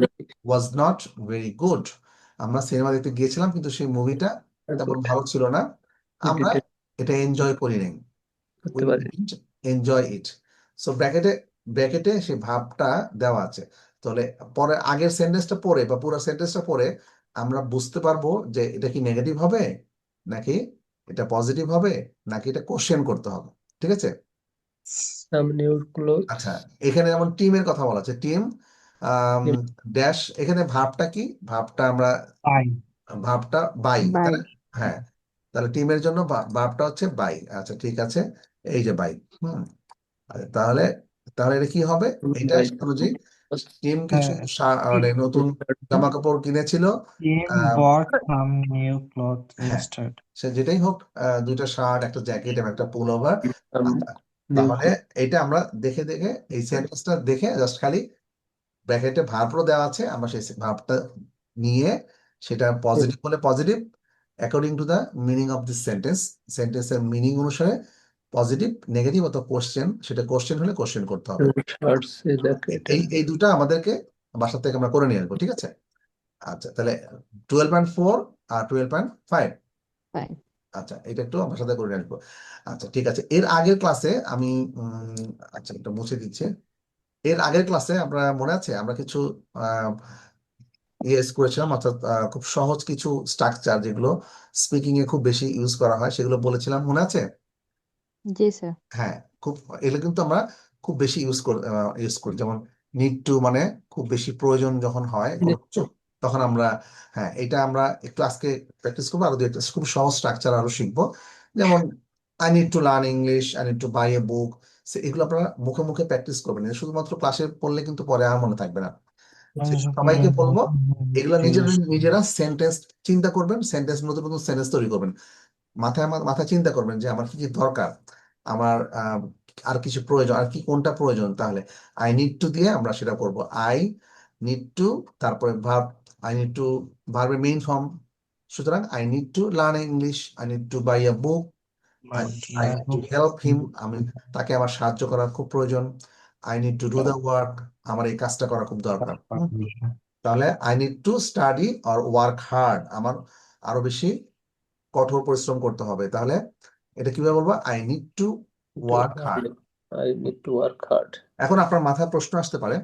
[SPEAKER 1] was not very good, আমরা সিনেমা দেখতে গিয়েছিলাম কিন্তু সেই মুভিটা তেমন ভালো ছিল না,
[SPEAKER 3] we
[SPEAKER 1] আমরা
[SPEAKER 3] didn't
[SPEAKER 1] এটা এনজয় করি নাই,
[SPEAKER 3] করতে
[SPEAKER 1] উই
[SPEAKER 3] পারি।
[SPEAKER 1] Didn't enjoy it. সো ব্র্যাকেটে সেই ভাবটা দেওয়া আছে, তাহলে পরে আগের সেন্টেন্সটা পড়ে বা পুরো সেন্টেন্সটা পড়ে আমরা বুঝতে পারবো যে এটা কি নেগেটিভ হবে নাকি এটা পজিটিভ হবে নাকি এটা কোশ্চেন করতে হবে, ঠিক আছে।
[SPEAKER 3] Some new clothes.
[SPEAKER 1] আচ্ছা এখানে যেমন টিমের কথা বলা আছে, টিম
[SPEAKER 3] Team
[SPEAKER 1] ড্যাশ, এখানে ভাবটা কি, ভাবটা আমরা
[SPEAKER 8] বাই
[SPEAKER 1] ভাবটা বাই তাই
[SPEAKER 9] বাই
[SPEAKER 1] না? হ্যাঁ তাহলে টিমের জন্য ভাবটা হচ্ছে বাই। আচ্ছা ঠিক আছে, এই যে বাই, হুম। আচ্ছা, তাহলে তাহলে এটা কি হবে, এটা
[SPEAKER 3] by
[SPEAKER 1] অনুযায়ী টিম কিছু
[SPEAKER 8] হ্যাঁ
[SPEAKER 1] মানে নতুন জামা কাপড় কিনেছিল,
[SPEAKER 8] টিম
[SPEAKER 1] আহ,
[SPEAKER 8] বট সাম নিউ ক্লথ
[SPEAKER 1] হ্যাঁ
[SPEAKER 8] ইনস্টেড।
[SPEAKER 1] সে যেটাই হোক, দুইটা শার্ট একটা জ্যাকেট এবং একটা পুল ওভার।
[SPEAKER 3] some new
[SPEAKER 1] তাহলে এটা আমরা দেখে দেখে এই সেন্টেন্সটা দেখে জাস্ট খালি ব্র্যাকেটে ভার্বও দেওয়া আছে, আমরা সেই ভার্বটা নিয়ে সেটা পজিটিভ হলে positive according to the meaning of this sentence, সেন্টেন্সের মিনিং অনুসারে পজিটিভ নেগেটিভ অথবা কোশ্চেন, সেটা কোশ্চেন হলে কোশ্চেন করতে হবে।
[SPEAKER 3] shirts is jacket
[SPEAKER 1] এই এই দুটা আমাদেরকে বাসা থেকে আমরা করে নিয়ে আসবো, ঠিক আছে। আচ্ছা তাহলে 12.4 আর 12.5,
[SPEAKER 9] বাই
[SPEAKER 1] আচ্ছা এটা একটু আমার সাথে করে নিয়ে আসবো। আচ্ছা ঠিক আছে, এর আগের ক্লাসে আমি আচ্ছা এটা মুছে দিচ্ছি। এর আগের ক্লাসে আমরা মনে আছে আমরা কিছু ইয়েস করেছিলাম, অর্থাৎ খুব সহজ কিছু স্ট্রাকচার যেগুলো স্পিকিং এ খুব বেশি ইউজ করা হয় সেগুলো বলেছিলাম, মনে আছে।
[SPEAKER 9] জি স্যার
[SPEAKER 1] হ্যাঁ খুব এগুলো কিন্তু আমরা খুব বেশি ইউজ করি, যেমন নিড টু মানে খুব বেশি প্রয়োজন যখন হয় কোনো কিছু, তখন আমরা হ্যাঁ এটা আমরা একটু আজকে প্র্যাকটিস করবো, আরো একটা খুব সহজ স্ট্রাকচার আরো শিখবো, যেমন I need to learn English, I need to buy a book. এগুলো আপনারা মুখে মুখে প্র্যাকটিস করবেন, এটা শুধুমাত্র ক্লাসে পড়লে কিন্তু পরে আর মনে থাকবে না। সবাইকে বলবো এগুলো নিজেরা সেন্টেন্স চিন্তা করবেন, সেন্টেন্স নতুন নতুন সেন্টেন্স তৈরি করবেন, মাথায় চিন্তা করবেন যে আমার কি কি দরকার, আমার আর কিছু প্রয়োজন, আর কি কোনটা প্রয়োজন, তাহলে আই নিড টু দিয়ে আমরা সেটা করব। আই নিড টু, তারপরে ভার্ব, আই নিড টু ভার্বের মেইন ফর্ম, সুতরাং I need to learn English, I need to buy a book, I need to help him, আমি তাকে আমার সাহায্য করার খুব প্রয়োজন, I need to do the work, আমার এই কাজটা করা খুব দরকার। তাহলে I need to study or work hard, আমার আরো বেশি কঠোর পরিশ্রম করতে হবে, তাহলে এটা কিভাবে বলবো? I need to work hard.
[SPEAKER 3] I need to work hard.
[SPEAKER 1] এখন আপনার মাথায় প্রশ্ন আসতে পারে,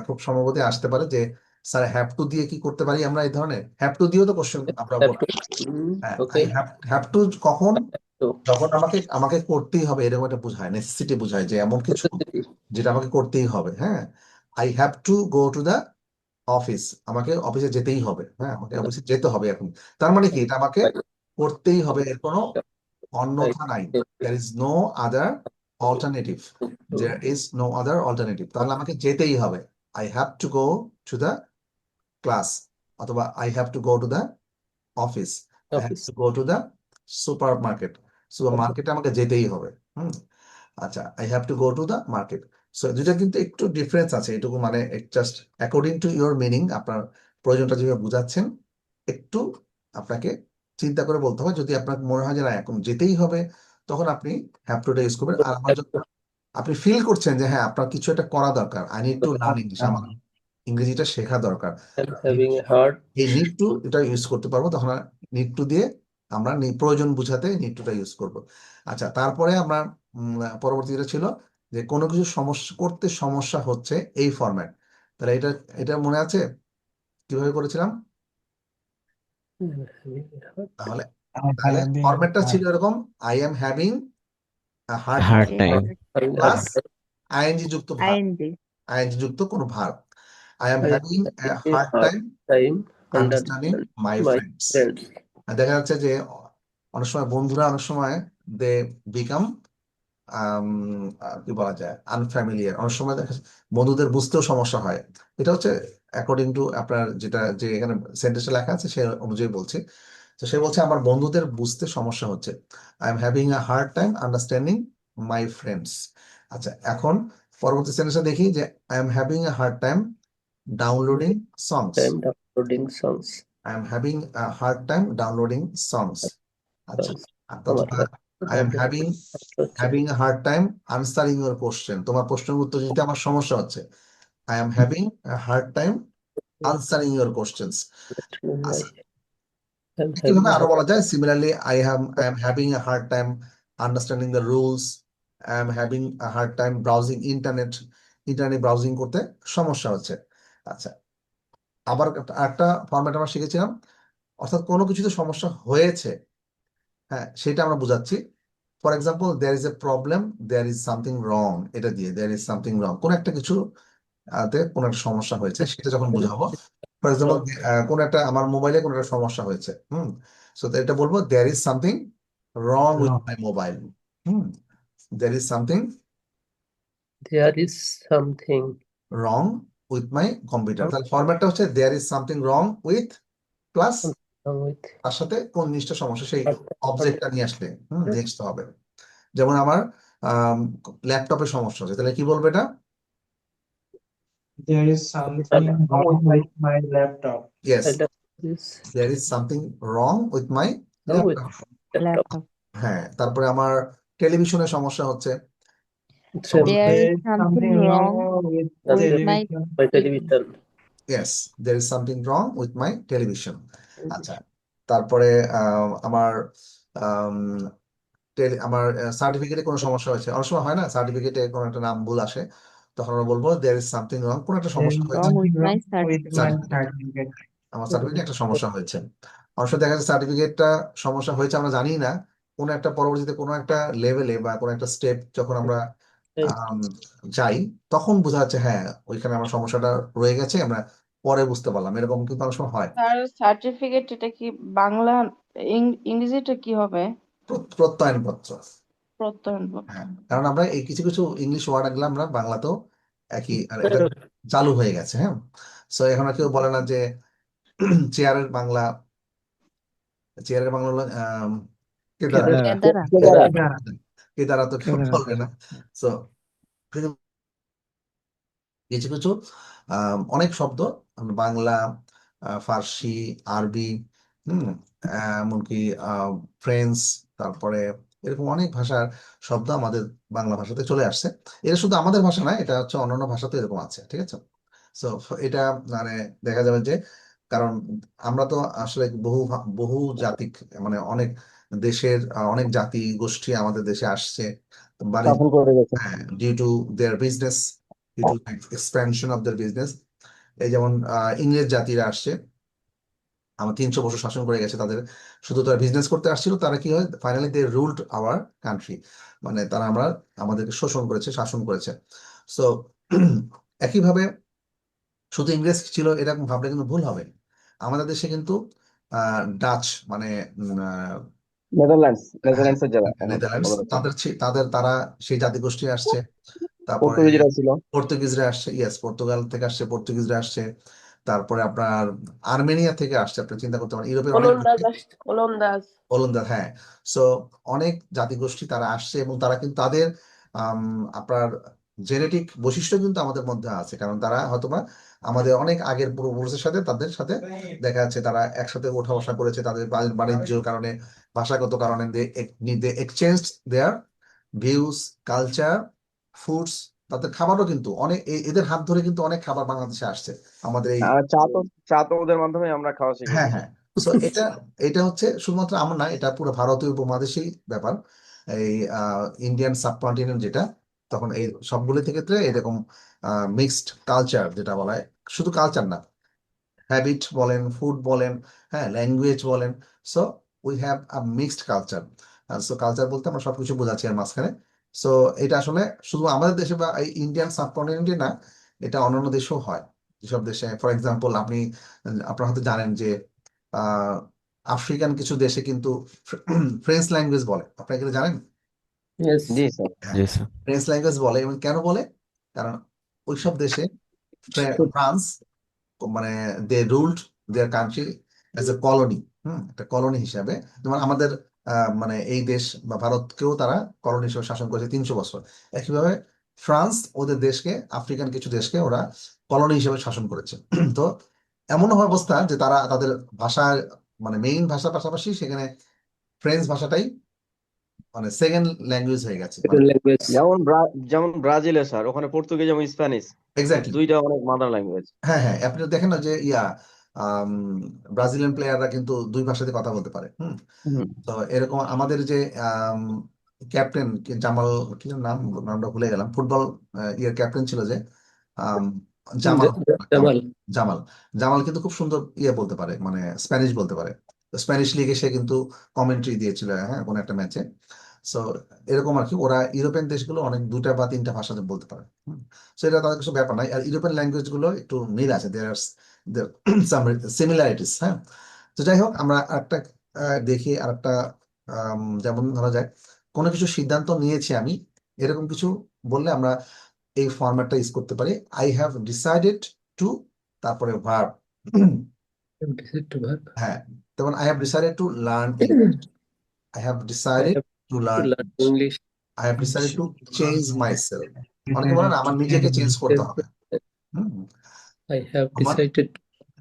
[SPEAKER 1] খুব সম্ভবত আসতে পারে যে স্যার হ্যাভ টু দিয়ে কি করতে পারি আমরা? এই ধরনের হ্যাভ টু দিয়েও তো কোশ্চেন আমরা
[SPEAKER 3] Have
[SPEAKER 1] করতে
[SPEAKER 3] to.
[SPEAKER 1] হ্যাঁ,
[SPEAKER 3] Okay.
[SPEAKER 1] হ্যাভ টু কখন?
[SPEAKER 3] So,
[SPEAKER 1] যখন আমাকে আমাকে করতেই হবে এরকম একটা বোঝায়, নেসেসিটি বোঝায় যে এমন কিছু যেটা আমাকে করতেই হবে। হ্যাঁ, I have to go to the office, আমাকে অফিসে যেতেই হবে। হ্যাঁ, আমাকে অফিসে যেতে হবে এখন। তার মানে কি? এটা আমাকে করতেই হবে, এর কোনো অন্যথা নাই। There is no other alternative. There is no other alternative. তাহলে আমাকে যেতেই হবে। I have to go to the class অথবা I have to go to the office. I have
[SPEAKER 3] office.
[SPEAKER 1] to go to the supermarket. সুপারমার্কেটে আমাকে যেতেই হবে। আচ্ছা, I have to go to the market. So দুইটা কিন্তু একটু ডিফারেন্স আছে, এটুকু মানে just according to your meaning, আপনার প্রয়োজনটা যেভাবে বুঝাচ্ছেন একটু আপনাকে চিন্তা করে বলতে হবে। যদি আপনার মনে হয় যে না এখন যেতেই হবে, তখন আপনি হ্যাভ টুটা ইউজ করবেন। আর আমার যখন আপনি ফিল করছেন যে হ্যাঁ আপনার কিছু একটা করা দরকার, I need to learn English, আমার ইংরেজিটা শেখা দরকার,
[SPEAKER 3] And having a heart.
[SPEAKER 1] এই নিড টু এটা ইউজ করতে পারবো, তখন নিড টু দিয়ে আমরা প্রয়োজন বুঝাতে নিড টুটা ইউজ করব। আচ্ছা, তারপরে আমরা পরবর্তীটা ছিল যে কোনো কিছু সমস্যা করতে সমস্যা হচ্ছে, এই ফরম্যাট। তাহলে এটা এটা মনে আছে কিভাবে করেছিলাম?
[SPEAKER 3] Having a heart.
[SPEAKER 1] তাহলে
[SPEAKER 8] I'm
[SPEAKER 1] তাহলে
[SPEAKER 8] having
[SPEAKER 1] ফরম্যাটটা
[SPEAKER 8] a
[SPEAKER 1] ছিল এরকম, I am having hard
[SPEAKER 6] Hard
[SPEAKER 1] time
[SPEAKER 6] time.
[SPEAKER 3] Having a
[SPEAKER 1] plus
[SPEAKER 3] hard
[SPEAKER 1] ING যুক্ত ভার্ব,
[SPEAKER 9] ING.
[SPEAKER 1] আইএনজি যুক্ত কোনো verb. I am
[SPEAKER 3] I am
[SPEAKER 1] having
[SPEAKER 3] having a
[SPEAKER 1] hard
[SPEAKER 3] hard
[SPEAKER 1] time
[SPEAKER 3] time
[SPEAKER 1] understanding
[SPEAKER 3] understanding
[SPEAKER 1] my
[SPEAKER 3] my
[SPEAKER 1] friends.
[SPEAKER 3] friends.
[SPEAKER 1] দেখা যাচ্ছে যে অনেক সময় বন্ধুরা অনেক সময় দে বিকাম কি বলা যায় আনফ্যামিলিয়ার, অনেক সময় দেখা যাচ্ছে বন্ধুদের বুঝতেও সমস্যা হয়। এটা হচ্ছে অ্যাকর্ডিং টু আপনার যেটা যে এখানে সেন্টেন্সে লেখা আছে সে অনুযায়ী বলছি। তো সে বলছে আমার বন্ধুদের বুঝতে সমস্যা হচ্ছে, I am having a hard time understanding my friends. আচ্ছা, এখন পরবর্তী সেন্টেন্সে দেখি যে I am having a hard time downloading songs.
[SPEAKER 3] Time downloading songs.
[SPEAKER 1] I am having a hard time downloading songs. আচ্ছা,
[SPEAKER 3] Songs.
[SPEAKER 1] অথবা I am having a hard time answering your question. তোমার প্রশ্নের উত্তর দিতে আমার সমস্যা হচ্ছে। I am having a hard time answering your questions. আচ্ছা,
[SPEAKER 3] I'm
[SPEAKER 1] কিভাবে
[SPEAKER 3] having a
[SPEAKER 1] আরো
[SPEAKER 3] hard
[SPEAKER 1] বলা যায়? Similarly, I am having a hard time understanding the rules. I am having a hard time browsing internet browsing করতে সমস্যা হচ্ছে। আচ্ছা, আবার একটা ফরম্যাট আমরা শিখেছিলাম, অর্থাৎ কোনো কিছুতে সমস্যা হয়েছে, হ্যাঁ সেটা আমরা বুঝাচ্ছি। For example, there is a problem, there is something wrong, এটা দিয়ে দেয়ার ইজ সামথিং রং, কোন একটা কিছু তে কোনো একটা সমস্যা হয়েছে সেটা যখন বুঝাবো। ফর এক্সাম্পল, কোন একটা আমার মোবাইলে কোনো একটা সমস্যা হয়েছে, সো এটা বলবো there is something wrong with my mobile. There is something
[SPEAKER 3] There is something
[SPEAKER 1] wrong with my computer. তাহলে ফরম্যাটটা হচ্ছে there is something wrong with plus
[SPEAKER 3] wrong with
[SPEAKER 1] তার সাথে কোন জিনিসটা সমস্যা সেই অবজেক্টটা নিয়ে আসলে নিয়ে আসতে হবে। যেমন আমার ল্যাপটপে সমস্যা হচ্ছে, তাহলে কি বলবো এটা?
[SPEAKER 8] there is something wrong with my laptop.
[SPEAKER 1] ইয়েস,
[SPEAKER 3] this
[SPEAKER 1] there is something wrong with my
[SPEAKER 3] wrong with laptop.
[SPEAKER 9] Laptop.
[SPEAKER 1] হ্যাঁ, তারপরে আমার টেলিভিশনের সমস্যা হচ্ছে।
[SPEAKER 3] Same.
[SPEAKER 9] There
[SPEAKER 8] There
[SPEAKER 9] is
[SPEAKER 8] is
[SPEAKER 9] something wrong
[SPEAKER 8] with
[SPEAKER 3] with
[SPEAKER 9] my
[SPEAKER 8] television.
[SPEAKER 3] my television.
[SPEAKER 1] ইয়েস, there is something wrong with my television. আচ্ছা, তারপরে আমার আমার সার্টিফিকেটে কোনো সমস্যা হয়েছে, অনেক সময় হয় না সার্টিফিকেটে কোনো একটা নাম ভুল আসে, তখন আমরা বলবো দেয়ার ইজ সামথিং রং, কোনো একটা
[SPEAKER 8] There
[SPEAKER 1] সমস্যা
[SPEAKER 8] is
[SPEAKER 1] হয়েছে
[SPEAKER 9] wrong with
[SPEAKER 8] something
[SPEAKER 9] my
[SPEAKER 8] wrong with my
[SPEAKER 9] certificate.
[SPEAKER 8] certificate.
[SPEAKER 1] আমার সার্টিফিকেটে একটা সমস্যা হয়েছে। অনেক সময় দেখা যাচ্ছে সার্টিফিকেটটা সমস্যা হয়েছে আমরা জানি না, কোনো একটা পরবর্তীতে কোনো একটা লেভেলে বা কোনো একটা স্টেপ যখন আমরা যাই তখন বোঝা যাচ্ছে হ্যাঁ ওইখানে আমার সমস্যাটা রয়ে গেছে, আমরা পরে বুঝতে পারলাম, এরকম কিন্তু অনেক সময় হয়।
[SPEAKER 10] তার সার্টিফিকেট এটা কি বাংলা ইংরেজিটা কি হবে?
[SPEAKER 1] প্রত্যয়নপত্র।
[SPEAKER 10] প্রত্যয়নপত্র।
[SPEAKER 1] হ্যাঁ, কারণ আমরা এই কিছু কিছু ইংলিশ ওয়ার্ড এগুলো আমরা বাংলাতেও একই এটা চালু হয়ে গেছে। হ্যাঁ, সো এখন আর কেউ বলে না যে চেয়ারের বাংলা হলো কেদারা।
[SPEAKER 6] Kedara.
[SPEAKER 9] Kedara.
[SPEAKER 1] কেদারা তো কেউ
[SPEAKER 6] Kedara.
[SPEAKER 1] বলবে না। সো কিছু কিছু অনেক শব্দ আমরা বাংলা, ফার্সি, আরবি, এমনকি ফ্রেঞ্চ, তারপরে এরকম অনেক ভাষার শব্দ আমাদের বাংলা ভাষাতে চলে আসছে। এটা শুধু আমাদের ভাষা না, এটা হচ্ছে অন্যান্য ভাষাতে এরকম আছে, ঠিক আছে। সো এটা মানে দেখা যাবে যে কারণ আমরা তো আসলে বহু জাতিক, মানে অনেক দেশের অনেক জাতি গোষ্ঠী আমাদের দেশে আসছে
[SPEAKER 5] শাসন করে গেছে।
[SPEAKER 1] Due to their business, due to expansion of their business. এই যেমন ইংরেজ জাতিরা আসছে, আমার 300 বছর শাসন করে গেছে তাদের, শুধু তারা বিজনেস করতে আসছিল, তারা কি হয় finally they ruled our country, মানে তারা আমাদেরকে শোষণ করেছে, শাসন করেছে। সো একইভাবে শুধু ইংরেজ ছিল এরকম ভাবলে কিন্তু ভুল হবে। আমাদের দেশে কিন্তু ডাচ, মানে
[SPEAKER 5] নেদারল্যান্ডসের যারা
[SPEAKER 1] নেদারল্যান্ডস,
[SPEAKER 5] ওরা ছিল।
[SPEAKER 1] তারা সেই জাতিগোষ্ঠী আসছে। তারপরে
[SPEAKER 5] পর্তুগিজরা ছিল।
[SPEAKER 1] পর্তুগিজরা আসছে, ইয়েস, পর্তুগাল থেকে আসছে, পর্তুগিজরা আসছে। তারপরে আপনার আর্মেনিয়া থেকে আসছে, আপনি চিন্তা করতে পারেন ইউরোপের অনেক
[SPEAKER 7] ওলন্দাজ।
[SPEAKER 1] ওলন্দাজ, হ্যাঁ। সো অনেক জাতিগোষ্ঠী তারা আসছে এবং তারা কিন্তু তাদের আপনার জেনেটিক বৈশিষ্ট্য কিন্তু আমাদের মধ্যে আছে, কারণ তারা হয়তোবা আমাদের অনেক আগের পূর্বপুরুষের সাথে, তাদের সাথে দেখা যাচ্ছে তারা একসাথে ওঠা বসা করেছে, তাদের বাণিজ্যের কারণে, ভাষাগত কারণে দে exchange their views, culture, foods. তাদের খাবারও কিন্তু অনেক এদের হাত ধরে কিন্তু অনেক খাবার বাংলাদেশে আসছে আমাদের এই।
[SPEAKER 5] আর চা তো ওদের মাধ্যমে আমরা খাওয়া শিখে
[SPEAKER 1] হ্যাঁ,
[SPEAKER 5] গেছি।
[SPEAKER 1] হ্যাঁ। তো এটা হচ্ছে শুধুমাত্র আমার না, এটা পুরো ভারতীয় উপমহাদেশেই ব্যাপার। এই ইন্ডিয়ান সাবকন্টিনেন্ট যেটা, তখন এই সবগুলো ক্ষেত্রে এরকম মিক্সড কালচার যেটা বলা হয়, শুধু কালচার না, হ্যাবিট বলেন, ফুড বলেন, হ্যাঁ, ল্যাঙ্গুয়েজ বলেন। So we have a mixed culture. So culture বলতে আমরা সবকিছু বোঝাচ্ছি এর মাঝখানে। সো এটা আসলে শুধু আমাদের দেশে বা এই ইন্ডিয়ান সাবকন্টিনেন্টে না, এটা অন্যান্য দেশেও হয়। যেসব দেশে, ফর এক্সাম্পল, আপনারা হয়তো জানেন যে আহ আফ্রিকান কিছু দেশে কিন্তু ফ্রেঞ্চ ল্যাঙ্গুয়েজ বলে, আপনারা কি জানেন?
[SPEAKER 3] Yes.
[SPEAKER 5] জি স্যার।
[SPEAKER 1] হ্যাঁ, ফ্রেঞ্চ ল্যাঙ্গুয়েজ বলে। এবং কেন বলে? কারণ ওইসব দেশে ফ্রান্স, মানে they ruled their country as a colony, একটা কলোনি হিসাবে। যেমন আমাদের মানে এই দেশ বা ভারতকেও তারা কলোনি হিসেবে শাসন করেছে 300 বছর। একইভাবে ফ্রান্স ওদের দেশকে, আফ্রিকান কিছু দেশকে ওরা কলোনি হিসেবে শাসন করেছে। তো এমন অবস্থা যে তারা তাদের ভাষার, মানে মেইন ভাষার পাশাপাশি সেখানে ফ্রেঞ্চ ভাষাটাই মানে সেকেন্ড ল্যাঙ্গুয়েজ হয়ে গেছে, মানে
[SPEAKER 3] Language.
[SPEAKER 5] যেমন ব্রাজিলে স্যার, ওখানে পর্তুগিজ এবং স্প্যানিশ
[SPEAKER 1] এক্স্যাক্টলি।
[SPEAKER 5] দুইটা অনেক মাদার ল্যাঙ্গুয়েজ।
[SPEAKER 1] হ্যাঁ, হ্যাঁ, আপনি দেখেন না যে ব্রাজিলিয়ান প্লেয়াররা কিন্তু দুই ভাষাতে কথা বলতে পারে। তো এরকম আমাদের যে ক্যাপ্টেন জামাল, কি যেন নামটা ভুলে গেলাম, ফুটবল ইয়ের ক্যাপ্টেন ছিল যে আম, জামাল
[SPEAKER 3] Jamal.
[SPEAKER 1] জামাল জামাল কিন্তু খুব সুন্দর ইয়ে বলতে পারে, মানে স্প্যানিশ বলতে পারে। স্প্যানিশ লিগে সে কিন্তু কমেন্ট্রি দিয়েছিল, হ্যাঁ, কোন একটা ম্যাচে। সো এরকম আর কি, ওরা ইউরোপিয়ান দেশগুলো অনেক 2টা বা 3টা ভাষাতে বলতে পারে। সো এটা তাদের কিছু ব্যাপার নাই। আর ইউরোপিয়ান ল্যাঙ্গুয়েজ গুলো একটু মিল আছে, দেয়ার সাম সিমিলারিটিস, হ্যাঁ। তো যাই হোক, আমরা আরেকটা দেখি, আরেকটা যেমন ধরা যায় কোনো কিছু সিদ্ধান্ত নিয়েছি আমি, এরকম কিছু বললে আমরা এই ফরম্যাটটা ইউজ করতে পারি। আই হ্যাভ ডিসাইডেড টু, তারপরে ভার্ব।
[SPEAKER 3] Decide to verb.
[SPEAKER 1] হ্যাঁ, যেমন I have decided to learn, I have
[SPEAKER 3] I
[SPEAKER 1] decided
[SPEAKER 3] have
[SPEAKER 1] to
[SPEAKER 3] to
[SPEAKER 1] learn,
[SPEAKER 3] learn English.
[SPEAKER 1] I have decided to change my সেলফ। অনেকে বলেন আমার নিজেকে চেঞ্জ করতে হবে।
[SPEAKER 3] I have
[SPEAKER 1] আমার
[SPEAKER 3] decided to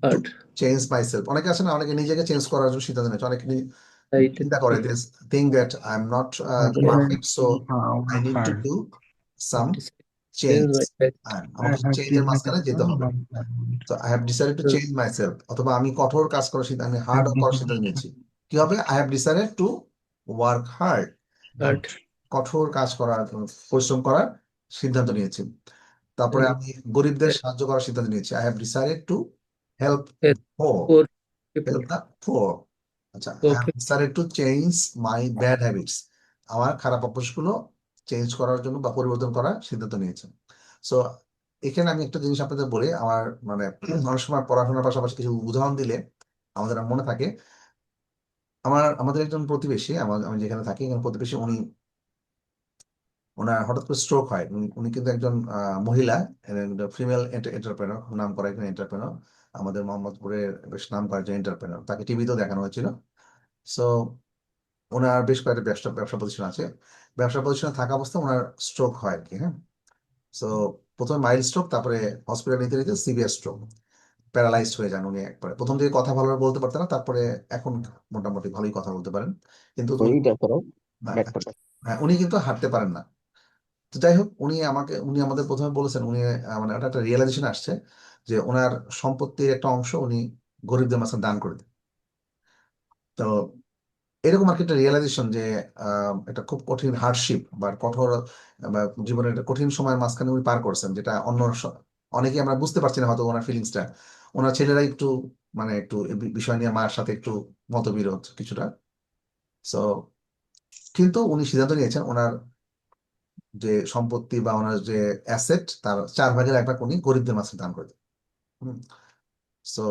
[SPEAKER 3] learn.
[SPEAKER 1] Change my সেলফ, অনেকে আছে না, অনেকে নিজেকে চেঞ্জ করার জন্য সিদ্ধান্ত নিয়েছে, অনেকে
[SPEAKER 3] I
[SPEAKER 1] চিন্তা
[SPEAKER 3] did
[SPEAKER 1] করে
[SPEAKER 3] to
[SPEAKER 1] this think that I am not perfect, so I need to do some change.
[SPEAKER 3] change my life.
[SPEAKER 1] আমাকে চেঞ্জের মাঝখানে যেতে হবে। তো I have decided to change my self, অথবা আমি কঠোর কাজ করার সিদ্ধান্ত, আমি হার্ড করার সিদ্ধান্ত নিয়েছি। কি হবে? I have decided to work hard,
[SPEAKER 3] Hard.
[SPEAKER 1] কঠোর কাজ করার, পরিশ্রম করার সিদ্ধান্ত নিয়েছি। তারপরে
[SPEAKER 3] And
[SPEAKER 1] আমি গরিবদের সাহায্য করার সিদ্ধান্ত নিয়েছি। I have decided to help
[SPEAKER 3] help
[SPEAKER 1] poor,
[SPEAKER 3] poor people.
[SPEAKER 1] Help the poor. আচ্ছা, I
[SPEAKER 3] Poor
[SPEAKER 1] have
[SPEAKER 3] people.
[SPEAKER 1] Decided to change my bad habits, আমার খারাপ অভ্যাসগুলো চেঞ্জ করার জন্য বা পরিবর্তন করার সিদ্ধান্ত নিয়েছি। সো এখানে আমি একটা জিনিস আপনাদের বলি, আমার মানে অনেক সময় পড়াশোনার পাশাপাশি কিছু উদাহরণ দিলে আমাদের আর মনে থাকে। আমাদের একজন প্রতিবেশী, আমি যেখানে থাকি এখানে প্রতিবেশী, ওনার হঠাৎ করে স্ট্রোক হয়। উনি কিন্তু একজন মহিলা, ফিমেল এন্টারপ্রেনার, নাম করা একজন এন্টারপ্রেনার, আমাদের মোহাম্মদপুরের বেশ নাম করা একজন এন্টারপ্রেনার, তাকে টিভিতেও দেখানো হয়েছিল। সো ওনার বেশ কয়েকটা ব্যবসা প্রতিষ্ঠান আছে। ব্যবসা প্রতিষ্ঠানে থাকা অবস্থায় ওনার স্ট্রোক হয় আর কি, হ্যাঁ। সো প্রথমে মাইল্ড স্ট্রোক, তারপরে হসপিটাল নিতে নিতে সিভিয়ার স্ট্রোক, প্যারালাইজড হয়ে যান উনি একবারে। প্রথম দিকে কথা ভালোভাবে বলতে পারতেন না, তারপরে এখন মোটামুটি ভালোই কথা বলতে পারেন, কিন্তু
[SPEAKER 5] ওইটা করো
[SPEAKER 1] হ্যাঁ,
[SPEAKER 5] ব্যাকপার্ট।
[SPEAKER 1] হ্যাঁ, উনি কিন্তু হাঁটতে পারেন না। তো যাই হোক, উনি আমাদের প্রথমে বলেছেন, উনি মানে একটা রিয়েলাইজেশন আসছে যে ওনার সম্পত্তির একটা অংশ উনি গরিবদের মাঝখানে দান করে দিন। তো এরকম আর কি একটা রিয়েলাইজেশন যে এটা খুব কঠিন হার্ডশিপ বা কঠোর বা জীবনের একটা কঠিন সময়ের মাঝখানে উনি পার করছেন, যেটা অনেকে আমরা বুঝতে পারছি না হয়তো ওনার ফিলিংসটা। ওনার ছেলেরা একটু মানে একটু এই বিষয় নিয়ে মার সাথে একটু মতবিরোধ কিছুটা। সো কিন্তু উনি সিদ্ধান্ত নিয়েছেন ওনার যে সম্পত্তি বা ওনার যে অ্যাসেট তার 4 ভাগের 1 ভাগ উনি গরিবদের মাঝে দান করে দেন। সো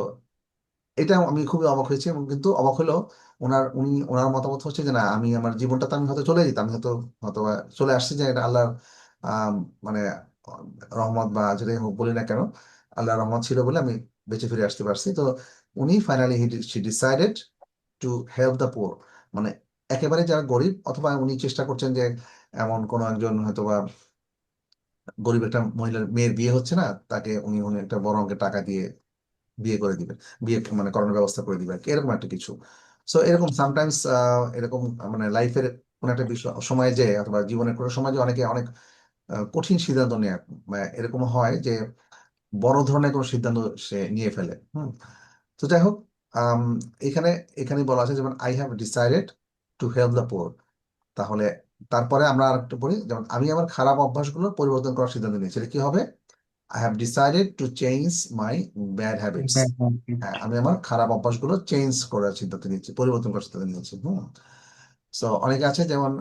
[SPEAKER 1] এটা আমি খুবই অবাক হয়েছি, এবং কিন্তু অবাক হলেও ওনার মতামত হচ্ছে যে না, আমি আমার জীবনটা তো আমি হয়তো চলে যেতাম, আমি হয়তো চলে আসছি যে এটা আল্লাহর আহ মানে রহমত বা যেটাই হোক বলি না কেন, আল্লাহর রহমত ছিল বলে আমি বেঁচে ফিরে আসতে পারছি। তো উনি finally she decided to help the poor, মানে একেবারে যারা গরিব, অথবা উনি চেষ্টা করছেন যে এমন কোনো একজন হয়তো বা গরিব একটা মহিলার মেয়ের বিয়ে হচ্ছে না, তাকে উনি একটা বড় অঙ্কের টাকা দিয়ে বিয়ে করে দিবেন, বিয়ে মানে করানোর ব্যবস্থা করে দিবেন, এরকম একটা কিছু। সো এরকম সামটাইমস এরকম মানে লাইফের কোন একটা বিষয় সময় যে, অথবা জীবনের কোনো সময় যে অনেকে অনেক কঠিন সিদ্ধান্ত নেয়, এরকম হয় যে বড় ধরনের কোনো সিদ্ধান্ত সে নিয়ে ফেলে। তো যাই হোক, আম, এখানে এখানে বলা আছে যেমন I have decided to help the পোর। তাহলে তারপরে আমরা আরেকটু পড়ি, যেমন আমি আমার খারাপ অভ্যাসগুলো পরিবর্তন করার সিদ্ধান্ত নিয়েছি। এটা কি হবে? I have decided to change my bad habits. হ্যাঁ, আমি আমার খারাপ অভ্যাসগুলো চেঞ্জ করার সিদ্ধান্ত নিয়েছি, পরিবর্তন করার সিদ্ধান্ত নিয়েছি। সো অনেকে আছে যেমন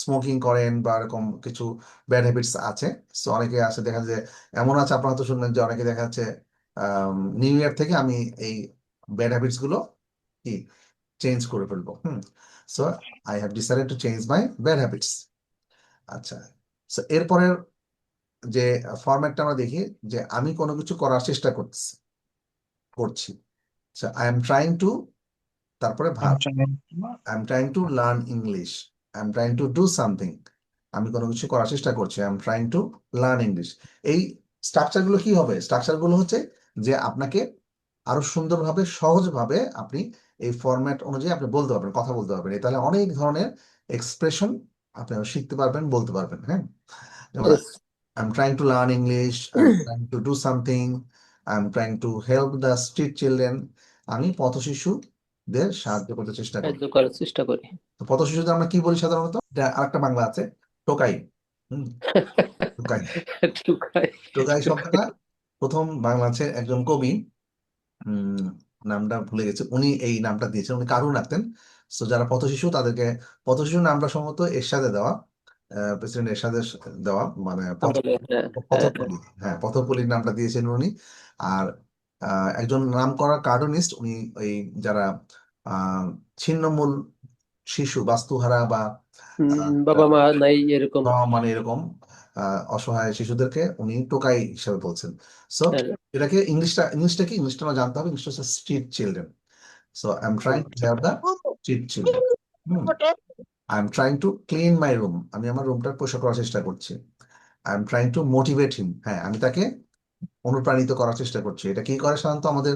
[SPEAKER 1] স্মোকিং করেন বা এরকম কিছু ব্যাড হ্যাবিটস আছে। সো অনেকে আছে দেখা যায়, এমন আছে আপনারা তো শুনলেন যে অনেকে দেখা যাচ্ছে নিউ ইয়ার থেকে আমি এই ব্যাড হ্যাবিটস গুলো কি চেঞ্জ করে ফেলবো। So I have decided to change my bad habits. আচ্ছা, সো এরপরের যে ফরম্যাটটা আমরা দেখি, যে আমি কোনো কিছু করার চেষ্টা করছি। আই এম ট্রাইং টু, তারপরে verb, I am trying two learn English, I am trying to do something. আমি কোনো কিছু করার চেষ্টা করছি, I am trying two learn English. এই স্ট্রাকচার গুলো কি হবে? স্ট্রাকচার গুলো হচ্ছে যে আপনাকে আরো সুন্দরভাবে সহজভাবে আপনি এই ফরম্যাট অনুযায়ী আপনি বলতে পারবেন, কথা বলতে পারবেন। তাহলে অনেক ধরনের এক্সপ্রেশন আপনি শিখতে পারবেন, বলতে পারবেন। হ্যাঁ, যেমন
[SPEAKER 3] Yes.
[SPEAKER 1] I'm trying to learn English, I'm trying to do something, I'm trying to help the street children. আমি পথ শিশুদের সাহায্য করতে চেষ্টা করি।
[SPEAKER 3] সাহায্য করার চেষ্টা করি।
[SPEAKER 1] তো পথ শিশুদের আমরা কি বলি সাধারণত? এটা আরেকটা বাংলা আছে, টোকাই। টোকাই,
[SPEAKER 3] টুকাই
[SPEAKER 1] টোকাই শব্দটা প্রথম বাংলাদেশের একজন কবি, নামটা ভুলে গেছে, উনি এই নামটা দিয়েছেন, উনি কারুন রাখতেন। তো যারা পথ শিশু তাদেরকে, পথ শিশু নামটা সম্ভবত এরশাদে দেওয়া, প্রেসিডেন্ট এরশাদের দেওয়া, মানে
[SPEAKER 3] আমলে, হ্যাঁ, হ্যাঁ,
[SPEAKER 1] পথকলি, হ্যাঁ পথকলির নামটা দিয়েছেন উনি। আর একজন নামকরা কার্টুনিস্ট উনি, ওই যারা ছিন্নমূল শিশু, বাস্তুহারা বা
[SPEAKER 3] বাবা মা নাই এরকম।
[SPEAKER 1] মানে এরকম অসহায় শিশুদেরকে উনি টোকাই হিসেবে বলছেন। সো
[SPEAKER 3] হ্যাঁ,
[SPEAKER 1] এটাকে ইংলিশটা আমরা জানতে হবে। ইংলিশটা হচ্ছে street children. So I am trying to help the street children. I am trying to clean my room, আমি আমার রুমটা পরিষ্কার করার চেষ্টা করছি। I am trying to motivate him, হ্যাঁ আমি তাকে অনুপ্রাণিত করার চেষ্টা করছি। এটা কি করে সাধারণত আমাদের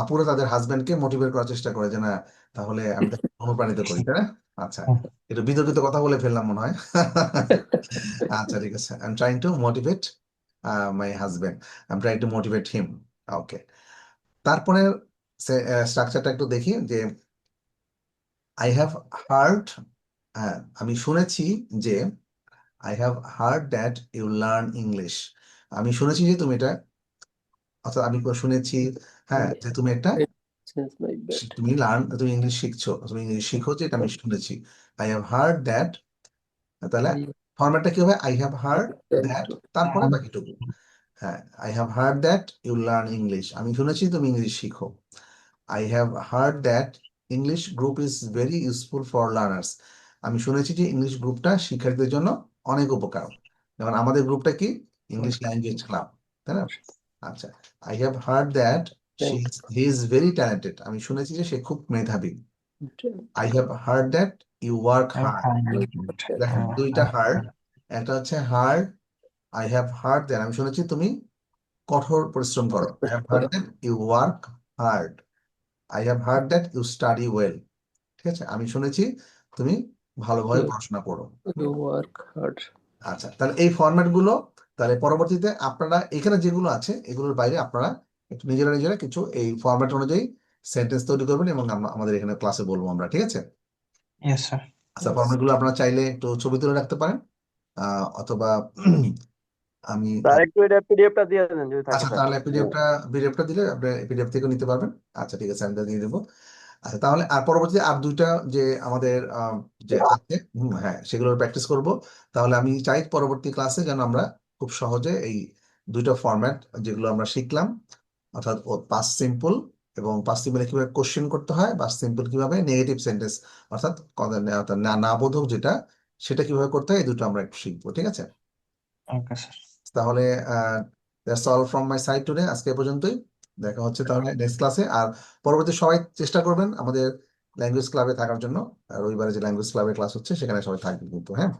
[SPEAKER 1] আপুরা তাদের হাজবেন্ডকে মোটিভেট করার চেষ্টা করে, যে না তাহলে আমি তাকে অনুপ্রাণিত করি, তাই না? আচ্ছা, একটু বিতর্কিত কথা বলে ফেললাম মনে হয়। আচ্ছা ঠিক আছে, I am trying to motivate my husband, I am trying to motivate him. Okay, তারপরে স্ট্রাকচারটা একটু দেখি, যে আই হ্যাভ হার্ড, হ্যাঁ আমি শুনেছি যে, I have heard that you learn English, আমি শুনেছি যে তুমি এটা, অর্থাৎ আমি শুনেছি, হ্যাঁ যে তুমি একটা
[SPEAKER 3] Change my bed.
[SPEAKER 1] তুমি ইংলিশ শিখছো, তুমি ইংলিশ শিখো, যেটা আমি শুনেছি। আই হ্যাভ হার্ড দ্যাট, তাহলে ফরম্যাটটা কি হবে? আই হ্যাভ হার্ড দ্যাট, তারপরে বাকিটুকু। হ্যাঁ, I have heard that you learn English, আমি শুনেছি তুমি ইংলিশ শিখো। I have heard that English group is very useful for learners, আমি শুনেছি যে ইংলিশ গ্রুপটা শিক্ষার্থীদের জন্য অনেক উপকার। যেমন আমাদের গ্রুপটা কি? ইংলিশ ল্যাঙ্গুয়েজ ক্লাব, তাই না? আচ্ছা, I have heard that he is very talented, আমি শুনেছি যে সে খুব মেধাবী। I have heard that you work hard, দেখেন দুইটা হার্ড, একটা হচ্ছে hard, I have heard that আমি শুনেছি তুমি কঠোর পরিশ্রম করো। I have heard that you work hard, I have heard that you study well, ঠিক আছে, আমি শুনেছি তুমি ভালোভাবে পড়াশোনা করো।
[SPEAKER 3] Work hard.
[SPEAKER 1] আচ্ছা, তাহলে এই ফরম্যাট গুলো, তাহলে পরবর্তীতে আপনারা এখানে যেগুলো আছে এগুলোর বাইরে আপনারা একটু নিজেরা নিজেরা কিছু এই ফরম্যাট অনুযায়ী সেন্টেন্স তৈরি করবেন এবং আমাদের এখানে ক্লাসে বলবো আমরা, ঠিক আছে?
[SPEAKER 8] Yes sir.
[SPEAKER 1] আচ্ছা, ফরম্যাট গুলো আপনারা চাইলে একটু ছবি তুলে রাখতে পারেন, অথবা আমি
[SPEAKER 5] স্যার একটু এটা পিডিএফটা দিয়ে দেন যদি থাকে
[SPEAKER 1] আচ্ছা,
[SPEAKER 5] স্যার।
[SPEAKER 1] তাহলে পিডিএফটা দিলে আপনি পিডিএফ থেকেও নিতে পারবেন। আচ্ছা, ঠিক আছে, আমি তা দিয়ে দেবো। আচ্ছা, তাহলে আর পরবর্তীতে আর দুইটা যে আমাদের যে আছে, হ্যাঁ, সেগুলোর প্র্যাকটিস করব। তাহলে আমি চাই পরবর্তী ক্লাসে যেন আমরা খুব সহজে এই দুইটা ফরম্যাট যেগুলো আমরা শিখলাম, অর্থাৎ পাস্ট সিম্পল এবং পাস্ট সিম্পলে কিভাবে কোশ্চেন করতে হয়, পাস্ট সিম্পল কিভাবে নেগেটিভ সেন্টেন্স অর্থাৎ না বোধক যেটা, সেটা কিভাবে করতে হয়, এই দুটো আমরা একটু শিখবো, ঠিক আছে?
[SPEAKER 8] Okay sir.
[SPEAKER 1] তাহলে that's all from my side today, আজকে এ পর্যন্তই। দেখা হচ্ছে তাহলে নেক্সট ক্লাসে। আর পরবর্তী সবাই চেষ্টা করবেন আমাদের ল্যাঙ্গুয়েজ ক্লাবে থাকার জন্য। আর রবিবারে যে ল্যাঙ্গুয়েজ ক্লাবের ক্লাস হচ্ছে সেখানে সবাই থাকবেন কিন্তু, হ্যাঁ।